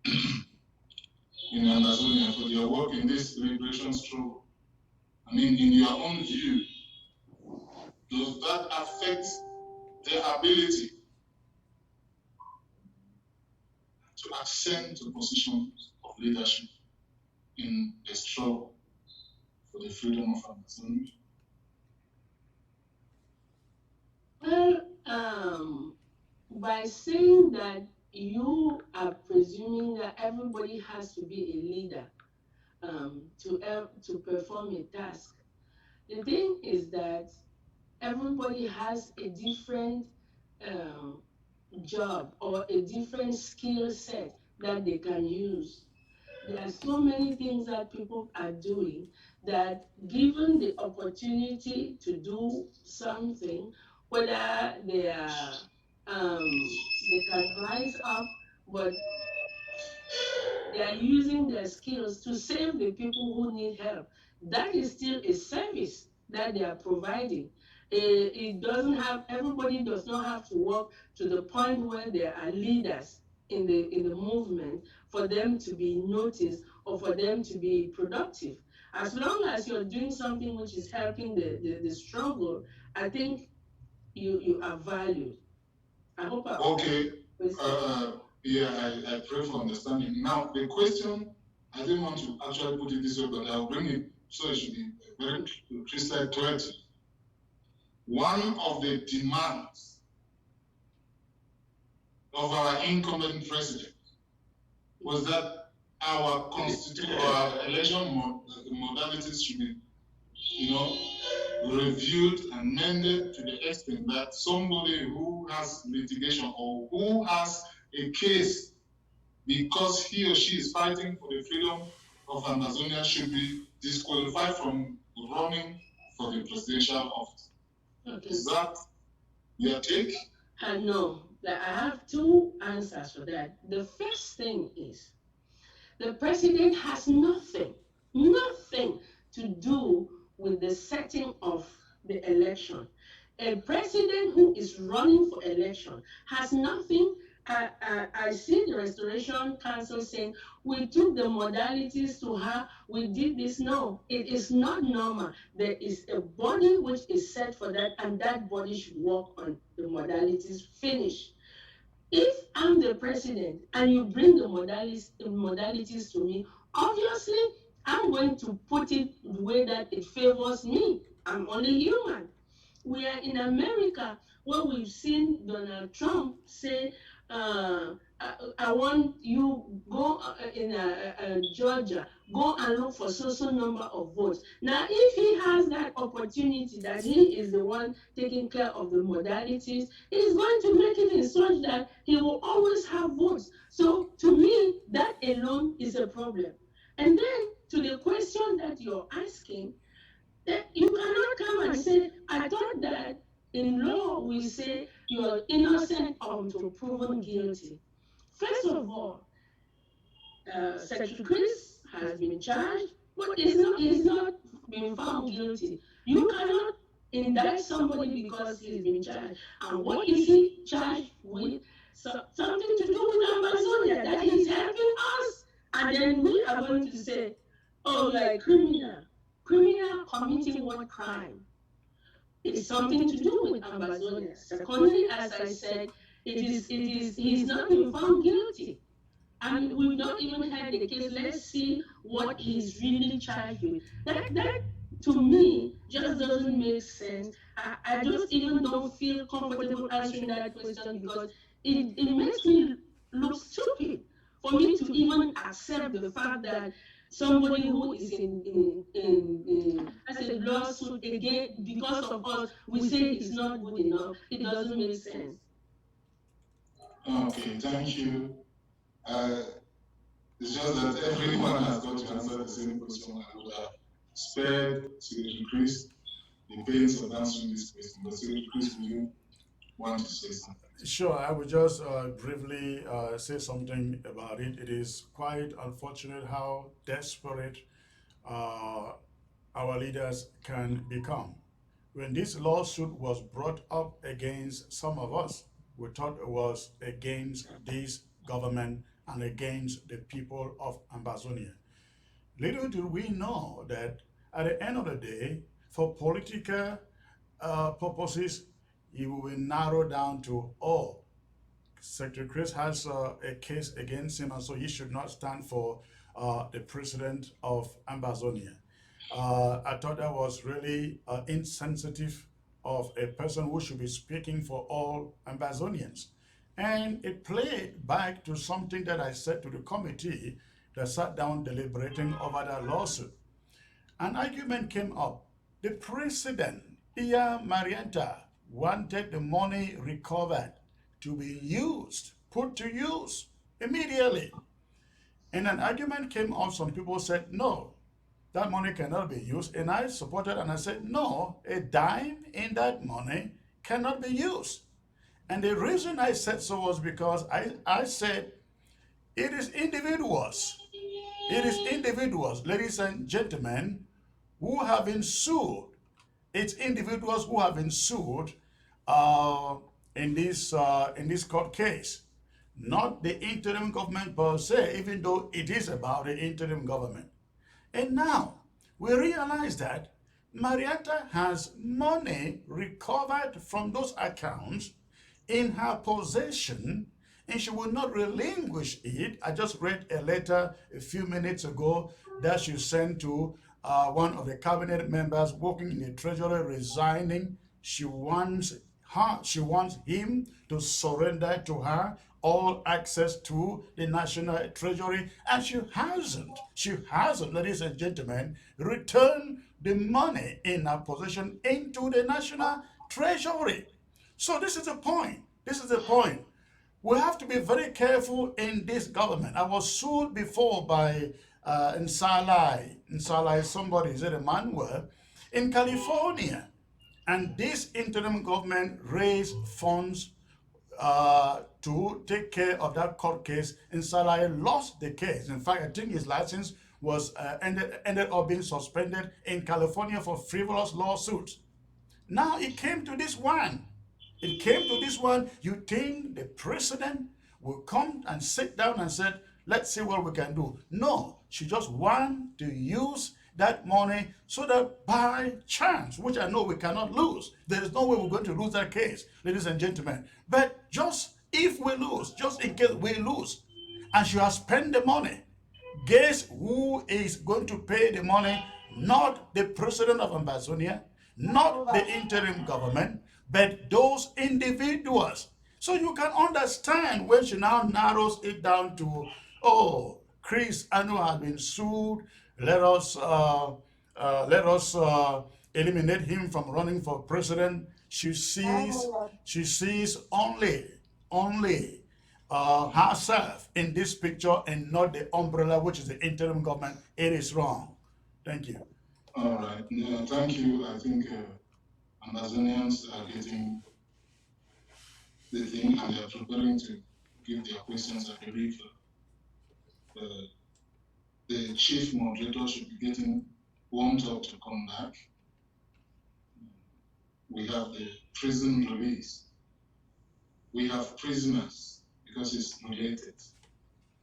in Ambazonia for their work in this liberation struggle, I mean, in your own view, does that affect their ability to ascend to positions of leadership in the struggle for the freedom of Ambazonia? Well, by saying that you are presuming that everybody has to be a leader to perform a task. The thing is that everybody has a different um, job or a different skill set that they can use. There are so many things that people are doing that, given the opportunity to do something, whether they can rise up, but they are using their skills to save the people who need help. That is still a service that they are providing. It doesn't have, everybody does not have to work to the point where there are leaders in the movement for them to be noticed or for them to be productive. As long as you're doing something which is helping the struggle, I think you are valued. I hope I Okay. Yeah, I pray for understanding. Now, the question, I didn't want to actually put it this way, but I'll bring it so it should be very crystal clear. One of the demands of our incumbent president was that our election modalities should be, reviewed and mended to the extent that somebody who has litigation or who has a case because he or she is fighting for the freedom of Amazonia should be disqualified from running for the presidential office. Okay. Is that your take? No, I have two answers for that. The first thing is the president has nothing to do with the setting of the election. A president who is running for election has nothing. I see the Restoration Council saying, we took the modalities to her, we did this. No, it is not normal. There is a body which is set for that, and that body should work on the modalities. Finish. If I'm the president and you bring the modalities to me, Obviously, I'm going to put it the way that it favors me. I'm only human. We are in America where we've seen Donald Trump say, I want you go in Georgia, go and look for so number of votes. Now, if he has that opportunity that he is the one taking care of the modalities, he's going to make it in such that he will always have votes. So to me, that alone is a problem. And then to the question that you're asking, that you cannot come and say, I thought that in law we say you're innocent until proven guilty. First of all, Secretary Chris has been charged, but he's not been found guilty. You cannot indict somebody because he's been charged. And what is he charged with? Something to do with Ambazonia, that he's helping us. And then we are going to say, oh, like criminal. Criminal committing what crime? It's something to do with Ambazonia. Secondly, as I said, he's not been found guilty. And we've not even had the case. Let's see what he's really charged with. That to me just doesn't make sense. I just even don't feel comfortable answering that question because it makes me look stupid for me to even accept the fact that somebody who is in as a lawsuit again because of us, we say it's not good enough. It doesn't make sense. Okay, thank you. It's just that everyone has got to answer the same question. I would have spared Secretary Chris the pains of answering this question. But Secretary Chris, will you want to say something? Sure, I would just briefly say something about it. It is quite unfortunate how desperate uh, our leaders can become. When this lawsuit was brought up against some of us, we thought it was against this government and against the people of Ambazonia. Little do we know that at the end of the day, for political purposes, it will be narrowed down to, oh, Secretary Chris has a case against him, and so he should not stand for the president of Ambazonia. I thought that was really insensitive of a person who should be speaking for all Ambazonians. And it played back to something that I said to the committee that sat down deliberating over that lawsuit. An argument came up. The president, Iya Marianta, wanted the money recovered to be used, put to use immediately. And an argument came up. Some people said, no, that money cannot be used. And I supported and I said, no, a dime in that money cannot be used. And the reason I said so was because I said it is individuals. It is individuals, ladies and gentlemen, who have been sued. It's individuals who have been sued uh, in this court case, not the interim government per se, even though it is about the interim government. And now we realize that Marietta has money recovered from those accounts in her possession, and she will not relinquish it. I just read a letter a few minutes ago that she sent to one of the cabinet members working in the treasury resigning. She wants him to surrender to her all access to the national treasury, and she hasn't, ladies and gentlemen, returned the money in her possession into the national treasury. So this is the point. This is the point. We have to be very careful in this government. I was sued before by Nsalai. Nsalai is somebody, is it Emmanuel, in California. And this interim government raised funds to take care of that court case. Nsalai lost the case. In fact, I think his license was ended up being suspended in California for frivolous lawsuits. Now it came to this one. It came to this one. You think the president will come and sit down and said, let's see what we can do? No, she just want to use that money so that by chance, which I know we cannot lose, there is no way we're going to lose that case, ladies and gentlemen. But just if we lose, just in case we lose, and she has spent the money, Guess who is going to pay the money? Not the president of Ambazonia, not the interim government, but those individuals. So you can understand when she now narrows it down to, oh, Chris Anu has been sued. Let us eliminate him from running for president. She sees only herself in this picture and not the umbrella, which is the interim government. It is wrong. Thank you. All right. Thank you. I think Amazonians are getting the thing and they are preparing to give their questions. I believe the chief moderator should be getting warmed up to come back. We have the prison release. We have prisoners, because it's related.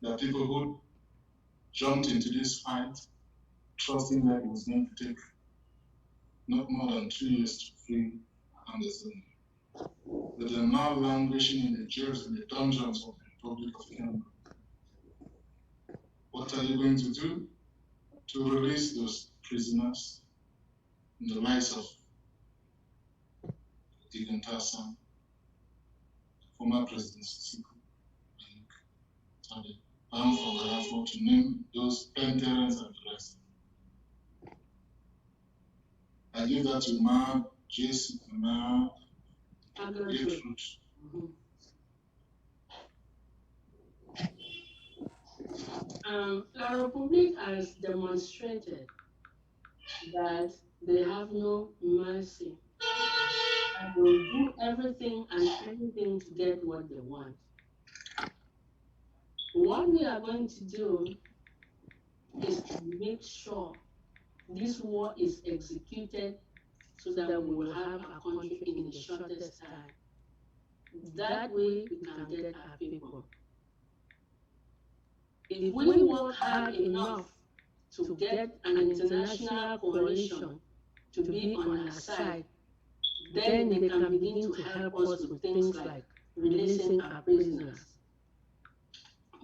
There are people who jumped into this fight trusting that it was going to take not more than 2 years to free Ambazonia. But they're now languishing in the jails and the dungeons of the Republic of Canada. What are you going to do to release those prisoners in the likes of Digan Tassan, former President Sisiku, and Tade, to name those penitents and the rest? I give that to Ma, Jason, Ma, Gertrude. La Republic has demonstrated that they have no mercy and will do everything and anything to get what they want. What we are going to do is to make sure this war is executed so that we will have a country in the shortest time. That way we can get our people. If we work hard enough to get an international coalition to be on our side, then they can begin to help us with things like releasing our prisoners.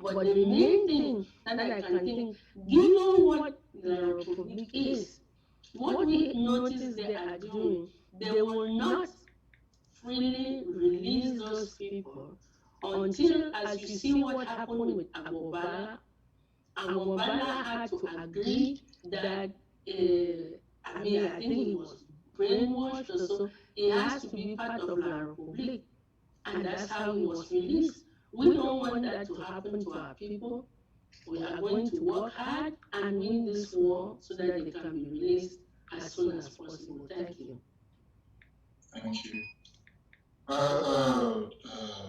But the main thing that I can think, given what the Republic is, what we notice they are doing, they will not freely release those people until, as you see what happened with Agobala had to agree that, I think he was brainwashed or so, he has to be part of La Republic, and that's how he was released. We don't want that to happen to our people. We are going to work hard and win this war so that they can be released as soon as possible. Thank you. Thank you.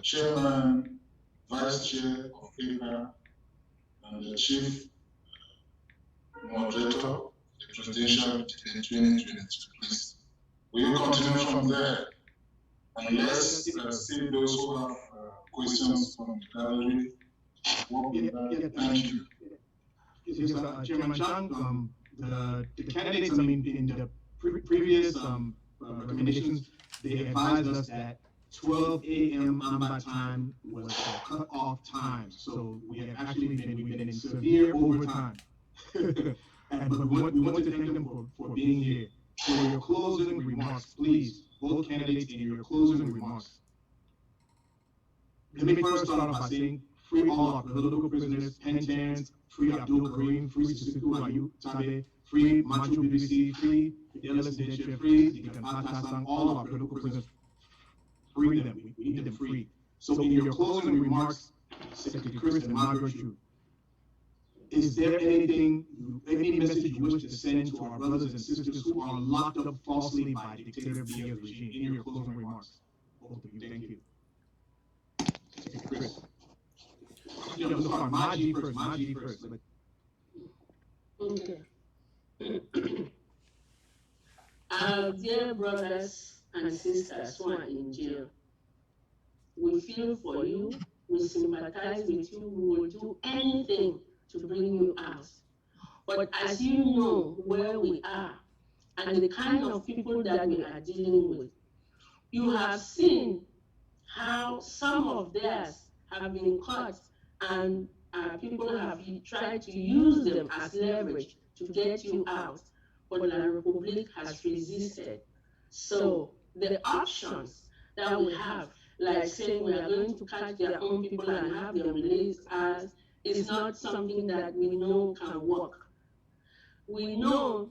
Chairman, Vice Chair of PIPA, and the Chief Moderator, the Presidential Debate 2022, please. We will continue from there. And let's see those who have questions from the gallery. Thank you. Yes, Chairman Chang, the candidates, in the previous recommendations, they advised us that 12 a.m. Amba time was the cut-off time. So we've been in severe overtime. But we want to thank them for being here. For your closing remarks, please, both candidates, in your closing remarks. Let me first start off by saying, free all our political prisoners, penitents, free Abdul Karim, free Sisiku Ayu Tabe, free Machu BBC, free Fidelis Ndeche, free Dikan Patasang, all of our political prisoners, free them. We need them free. So in your closing remarks, Secretary Chris and Margaret, is there any message you wish to send to our brothers and sisters who are locked up falsely by dictator Bia's regime? In your closing remarks, both of you, thank you. Chris. Maji first. Okay. Our dear brothers and sisters who are in jail, we feel for you, we sympathize with you, we will do anything to bring you out. But as you know where we are and the kind of people that we are dealing with, you have seen how some of theirs have been caught and people have tried to use them as leverage to get you out, but La Republique has resisted. So the options that we have, like saying we are going to catch their own people and have them release us, is not something that we know can work. We know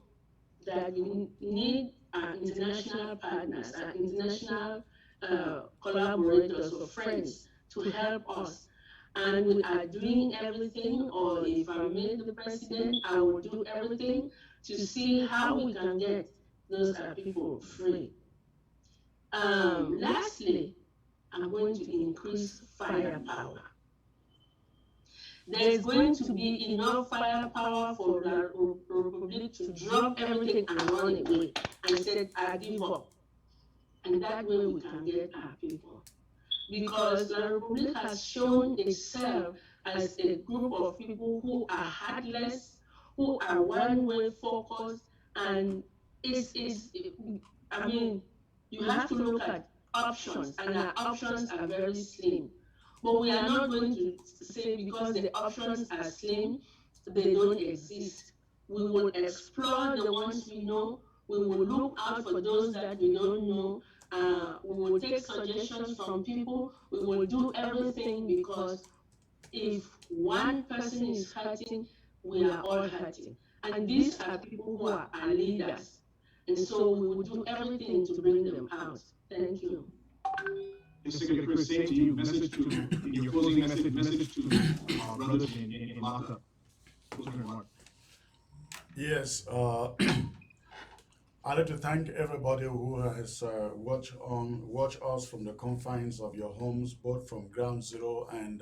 that we need our international partners, our international collaborators or friends to help us. And we are doing everything, or if I made the president, I will do everything to see how we can get those people free. Lastly, I'm going to increase firepower. There's going to be enough firepower for La Republic to drop everything and run away and say, I give up. And that way we can get our people. Because La Republic has shown itself as a group of people who are heartless, who are one-way focused, and I mean, you have to look at options, and our options are very slim. But we are not going to say because the options are slim, they don't exist. We will explore the ones we know. We will look out for those that we don't know. We will take suggestions from people. We will do everything, because if one person is hurting, we are all hurting. And these are people who are our leaders. And so we will do everything to bring them out. Thank you. Secretary Chris, same to you. Message to, in your closing message to our brothers in lockup. Closing remark. Yes, I'd like to thank everybody who has watched us from the confines of your homes, both from ground zero and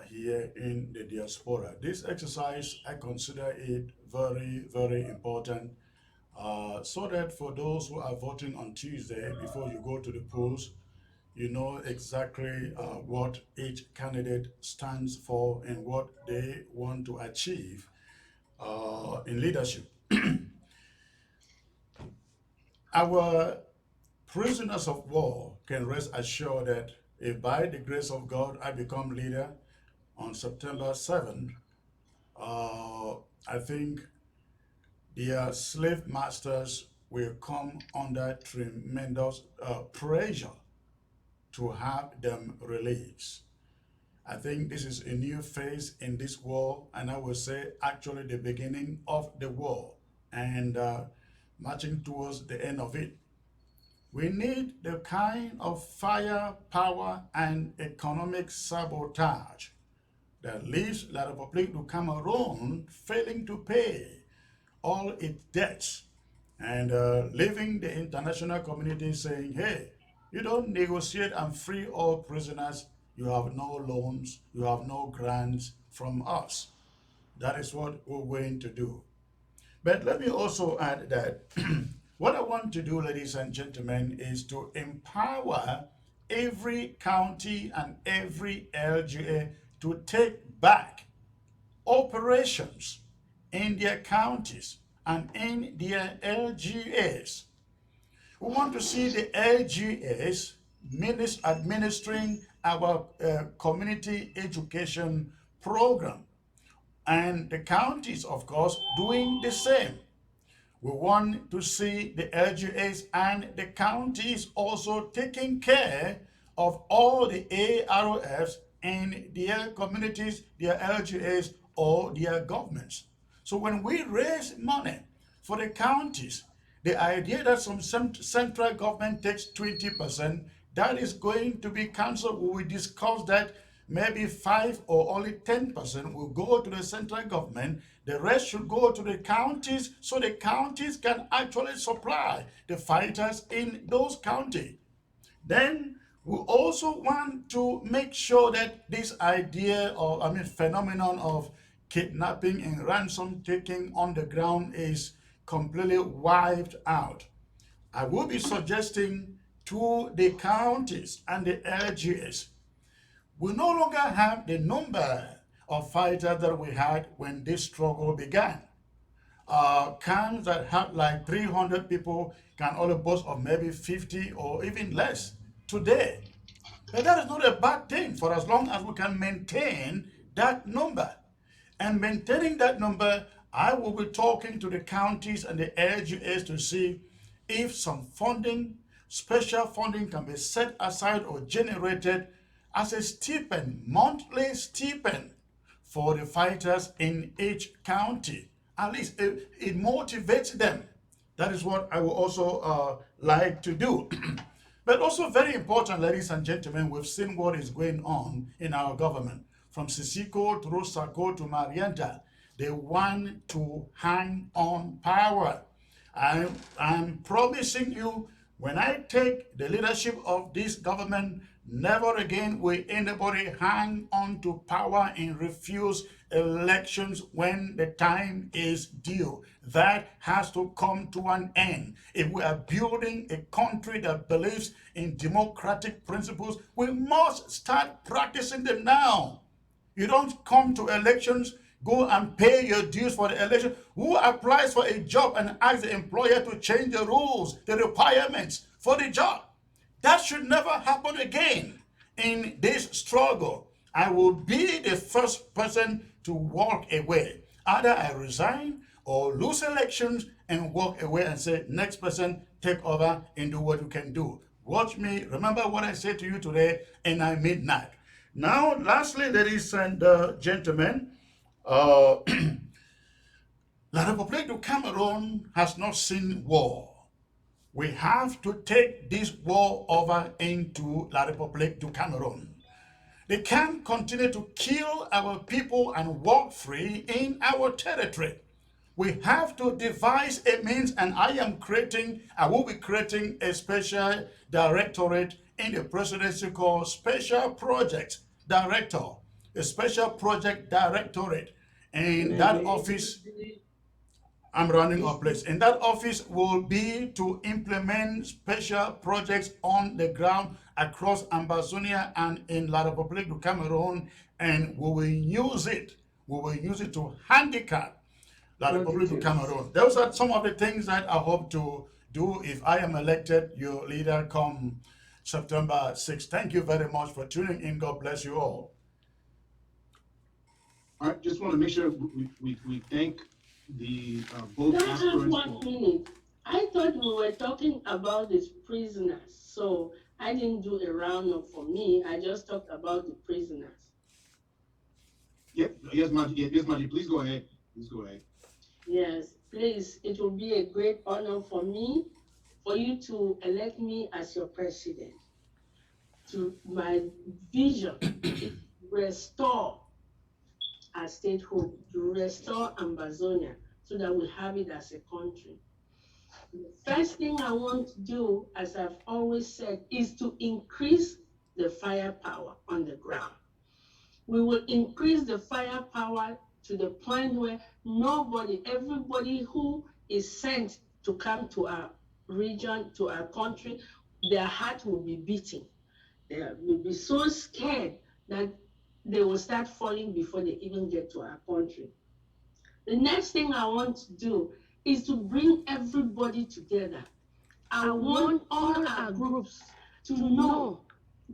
here in the diaspora. This exercise, I consider it very, very important, so that for those who are voting on Tuesday, before you go to the polls, you know exactly what each candidate stands for and what they want to achieve in leadership. Our prisoners of war can rest assured that if by the grace of God I become leader on September 7th, I think their slave masters will come under tremendous pressure to have them released. I think this is a new phase in this war, and I will say actually the beginning of the war and marching towards the end of it. We need the kind of firepower and economic sabotage that leaves La République du Cameroon failing to pay all its debts and leaving the international community saying, hey, you don't negotiate and free all prisoners, you have no loans, you have no grants from us. That is what we're going to do. But let me also add that what I want to do, ladies and gentlemen, is to empower every county and every LGA to take back operations in their counties and in their LGAs. We want to see the LGAs administering our community education program, and the counties, of course, doing the same. We want to see the LGAs and the counties also taking care of all the AROFs in their communities, their LGAs, or their governments. So when we raise money for the counties, the idea that some central government takes 20%, that is going to be cancelled. We will discuss that. Maybe 5 or only 10% will go to the central government. The rest should go to the counties, so the counties can actually supply the fighters in those counties. Then we also want to make sure that this idea of, phenomenon of kidnapping and ransom taking on the ground is completely wiped out. I will be suggesting to the counties and the LGAs, we no longer have the number of fighters that we had when this struggle began. Camps that have like 300 people can only boast of maybe 50 or even less today. But that is not a bad thing, for as long as we can maintain that number. And maintaining that number, I will be talking to the counties and the LGAs to see if some funding, special funding can be set aside or generated as a stipend, monthly stipend for the fighters in each county. At least it motivates them. That is what I will also like to do. But also very important, ladies and gentlemen, we've seen what is going on in our government. From Sisiko to Rosako to Marianta, they want to hang on power. I'm promising you, when I take the leadership of this government, never again will anybody hang on to power and refuse elections when the time is due. That has to come to an end. If we are building a country that believes in democratic principles, we must start practicing them now. You don't come to elections, go and pay your dues for the election. Who applies for a job and asks the employer to change the rules, the requirements for the job? That should never happen again in this struggle. I will be the first person to walk away. Either I resign or lose elections and walk away and say, next person, take over and do what you can do. Watch me. Remember what I said to you today, and I midnight. Now, lastly, ladies and gentlemen, La République du Cameroon has not seen war. We have to take this war over into La République du Cameroon. They can't continue to kill our people and walk free in our territory. We have to devise a means, and I will be creating a special directorate in the presidency called Special Project Director, a Special Project Directorate. And that office, I'm running a place. And that office will be to implement special projects on the ground across Ambazonia and in La République du Cameroon, and we will use it. We will use it to handicap La République du Cameroon. Those are some of the things that I hope to do if I am elected your leader come September 6th. Thank you very much for tuning in. God bless you all. All right, just want to make sure we thank the both Can I have aspirants. 1 minute? I thought we were talking about these prisoners, so I didn't do a roundup for me. I just talked about the prisoners. Yep, yes, Maji, please go ahead. Please go ahead. Yes, please, it will be a great honor for me, for you to elect me as your president. To my vision is restore our statehood, to restore Ambazonia so that we have it as a country. The first thing I want to do, as I've always said, is to increase the firepower on the ground. We will increase the firepower to the point where everybody who is sent to come to our region, to our country, their heart will be beating. They will be so scared that they will start falling before they even get to our country. The next thing I want to do is to bring everybody together. I want all our groups to know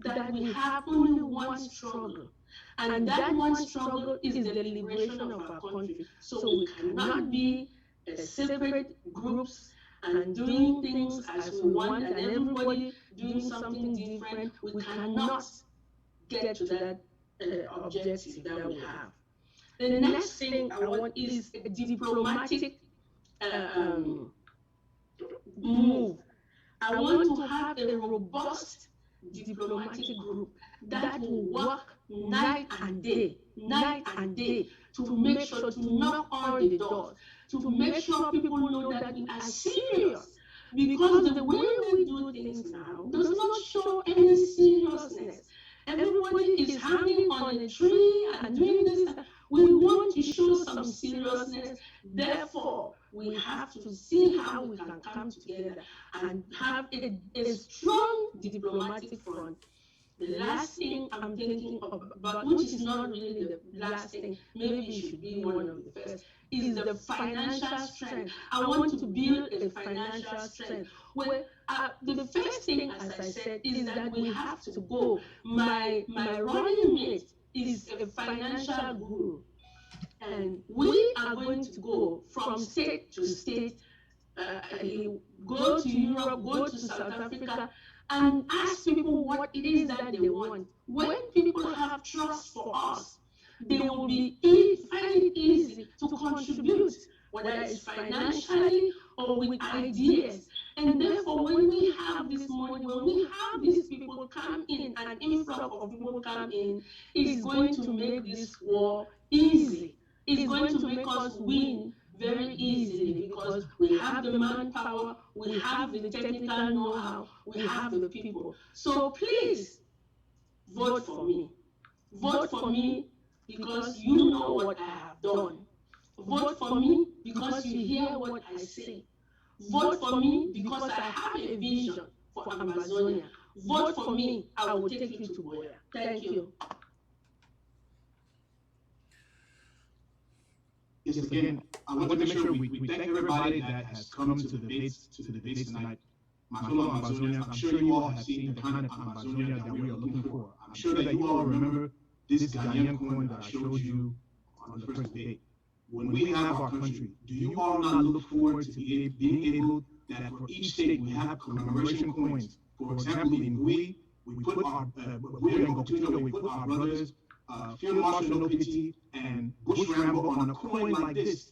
that we have only one struggle. And that one struggle is the liberation of our country. So we cannot be separate groups and doing things as we want and everybody doing something different. We cannot get to that objective that we have. The next thing I want is a diplomatic move. I want to have a robust diplomatic group that will work night and day to make sure to knock on the doors, to make sure people know that we are serious. Because the way we do things now does not show any seriousness. Everybody is hanging on a tree and doing this. We want to show some seriousness. Therefore, we have to see how we can come together and have a strong diplomatic front. The last thing I'm thinking about, which is not really the last thing, maybe it should be one of the first, is the financial strength. I want to build a financial strength where the first thing, as I said, is that we have to go. My running mate is a financial guru. And we are going to go from state to state, go to Europe, go to South Africa, and ask people what it is that they want. When people have trust for us, they will find it easy to contribute, whether it's financially or with ideas. And therefore, when we have this money, when we have these people come in, an influx of people come in, it's going to make this war easy. It's going to make us win very easily because we have the manpower, we have the technical know-how, we have the people. So please, vote for me. Vote for me because you know what I have done. Vote for me because you hear what I say. Vote for me because I have a vision for Ambazonia. Vote for me, I will take you to Boya. Thank you. Yes, again, I want to make sure we thank everybody that has come to the debates tonight. My fellow Ambazonians, I'm sure you all have seen the kind of Ambazonia that we are looking for. I'm sure that you all remember this Ghanaian coin that I showed you on the first debate. When we have our country, do you all not look forward to being able that for each state we have commemoration coins? For example, in Gui, we put our brothers, Field Marshal Nopiti and Bush Rambo on a coin like this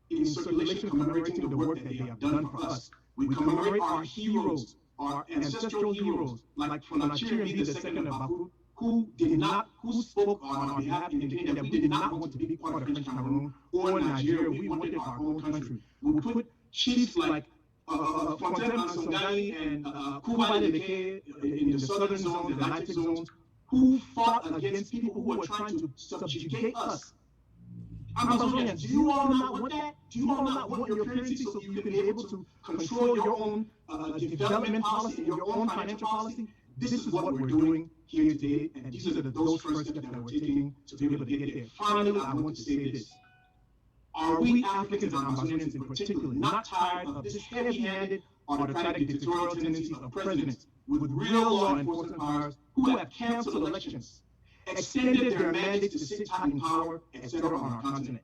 in circulation commemorating the work that they have done for us. We commemorate our heroes, our ancestral heroes, like Fonachiri the second of Baku, who spoke on our behalf indicating that we did not want to be part of French Cameroon or Nigeria. We wanted our own country. We put chiefs like Fontaine Ansongali and Kuba Leke in the southern zones, the Atlantic zones, who fought against people who were trying to subjugate us. Ambazonians, do you all not want that? Do you all not want your currency so you can be able to control your own development policy and your own financial policy? This is what we're doing here today, and these are those first steps that we're taking to be able to get there. Finally, I want to say this. Are we Africans and Ambazonians in particular not tired of this heavy-handed, autocratic, dictatorial tendencies of presidents with real law enforcement powers who have canceled elections, extended their mandates to sit tight in power, etc. on our continent?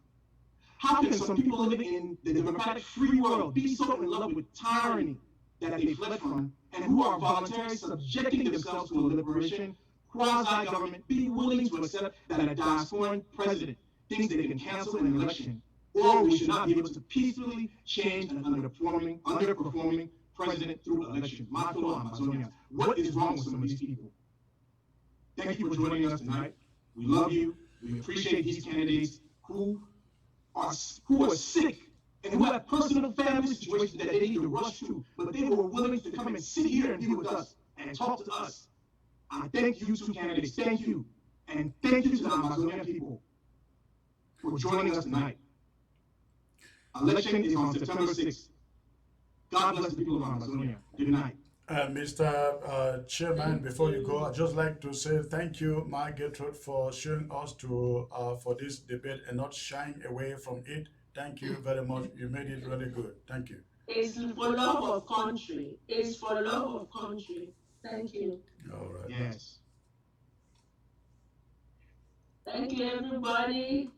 How can some people living in the democratic free world be so in love with tyranny that they fled from, and who are voluntarily subjecting themselves to a liberation quasi-government, be willing to accept that a diasporan president thinks they can cancel an election, or we should not be able to peacefully change an underperforming president through election? My fellow Amazonians, what is wrong with some of these people? Thank you for joining us tonight. We love you. We appreciate these candidates who are sick and who have personal family situations that they need to rush to, but they were willing to come and sit here and be with us and talk to us. I thank you two candidates. Thank you. And thank you to the Amazonian people for joining us tonight. Election is on September 6th. God bless the people of Amazonia. Good night. Mr. Chairman, before you go, I'd just like to say thank you, my Gertrude, for showing us for this debate and not shying away from it. Thank you very much. You made it really good. Thank you. It's for love of country. It's for love of country. Thank you. All right. Yes. Thank you, everybody.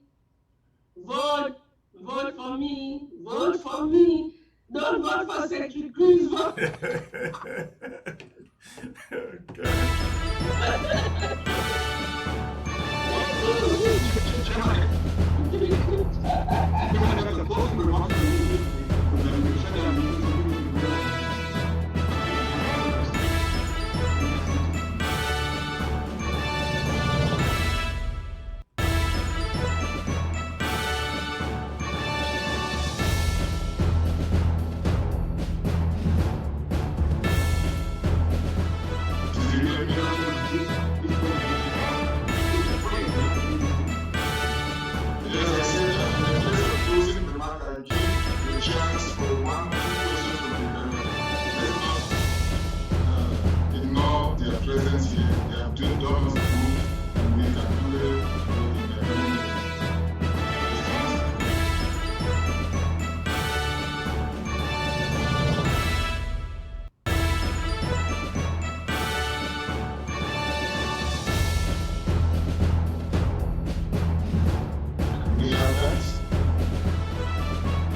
Vote. Vote for me. Vote for me. Don't vote for Secretary Chris. Okay.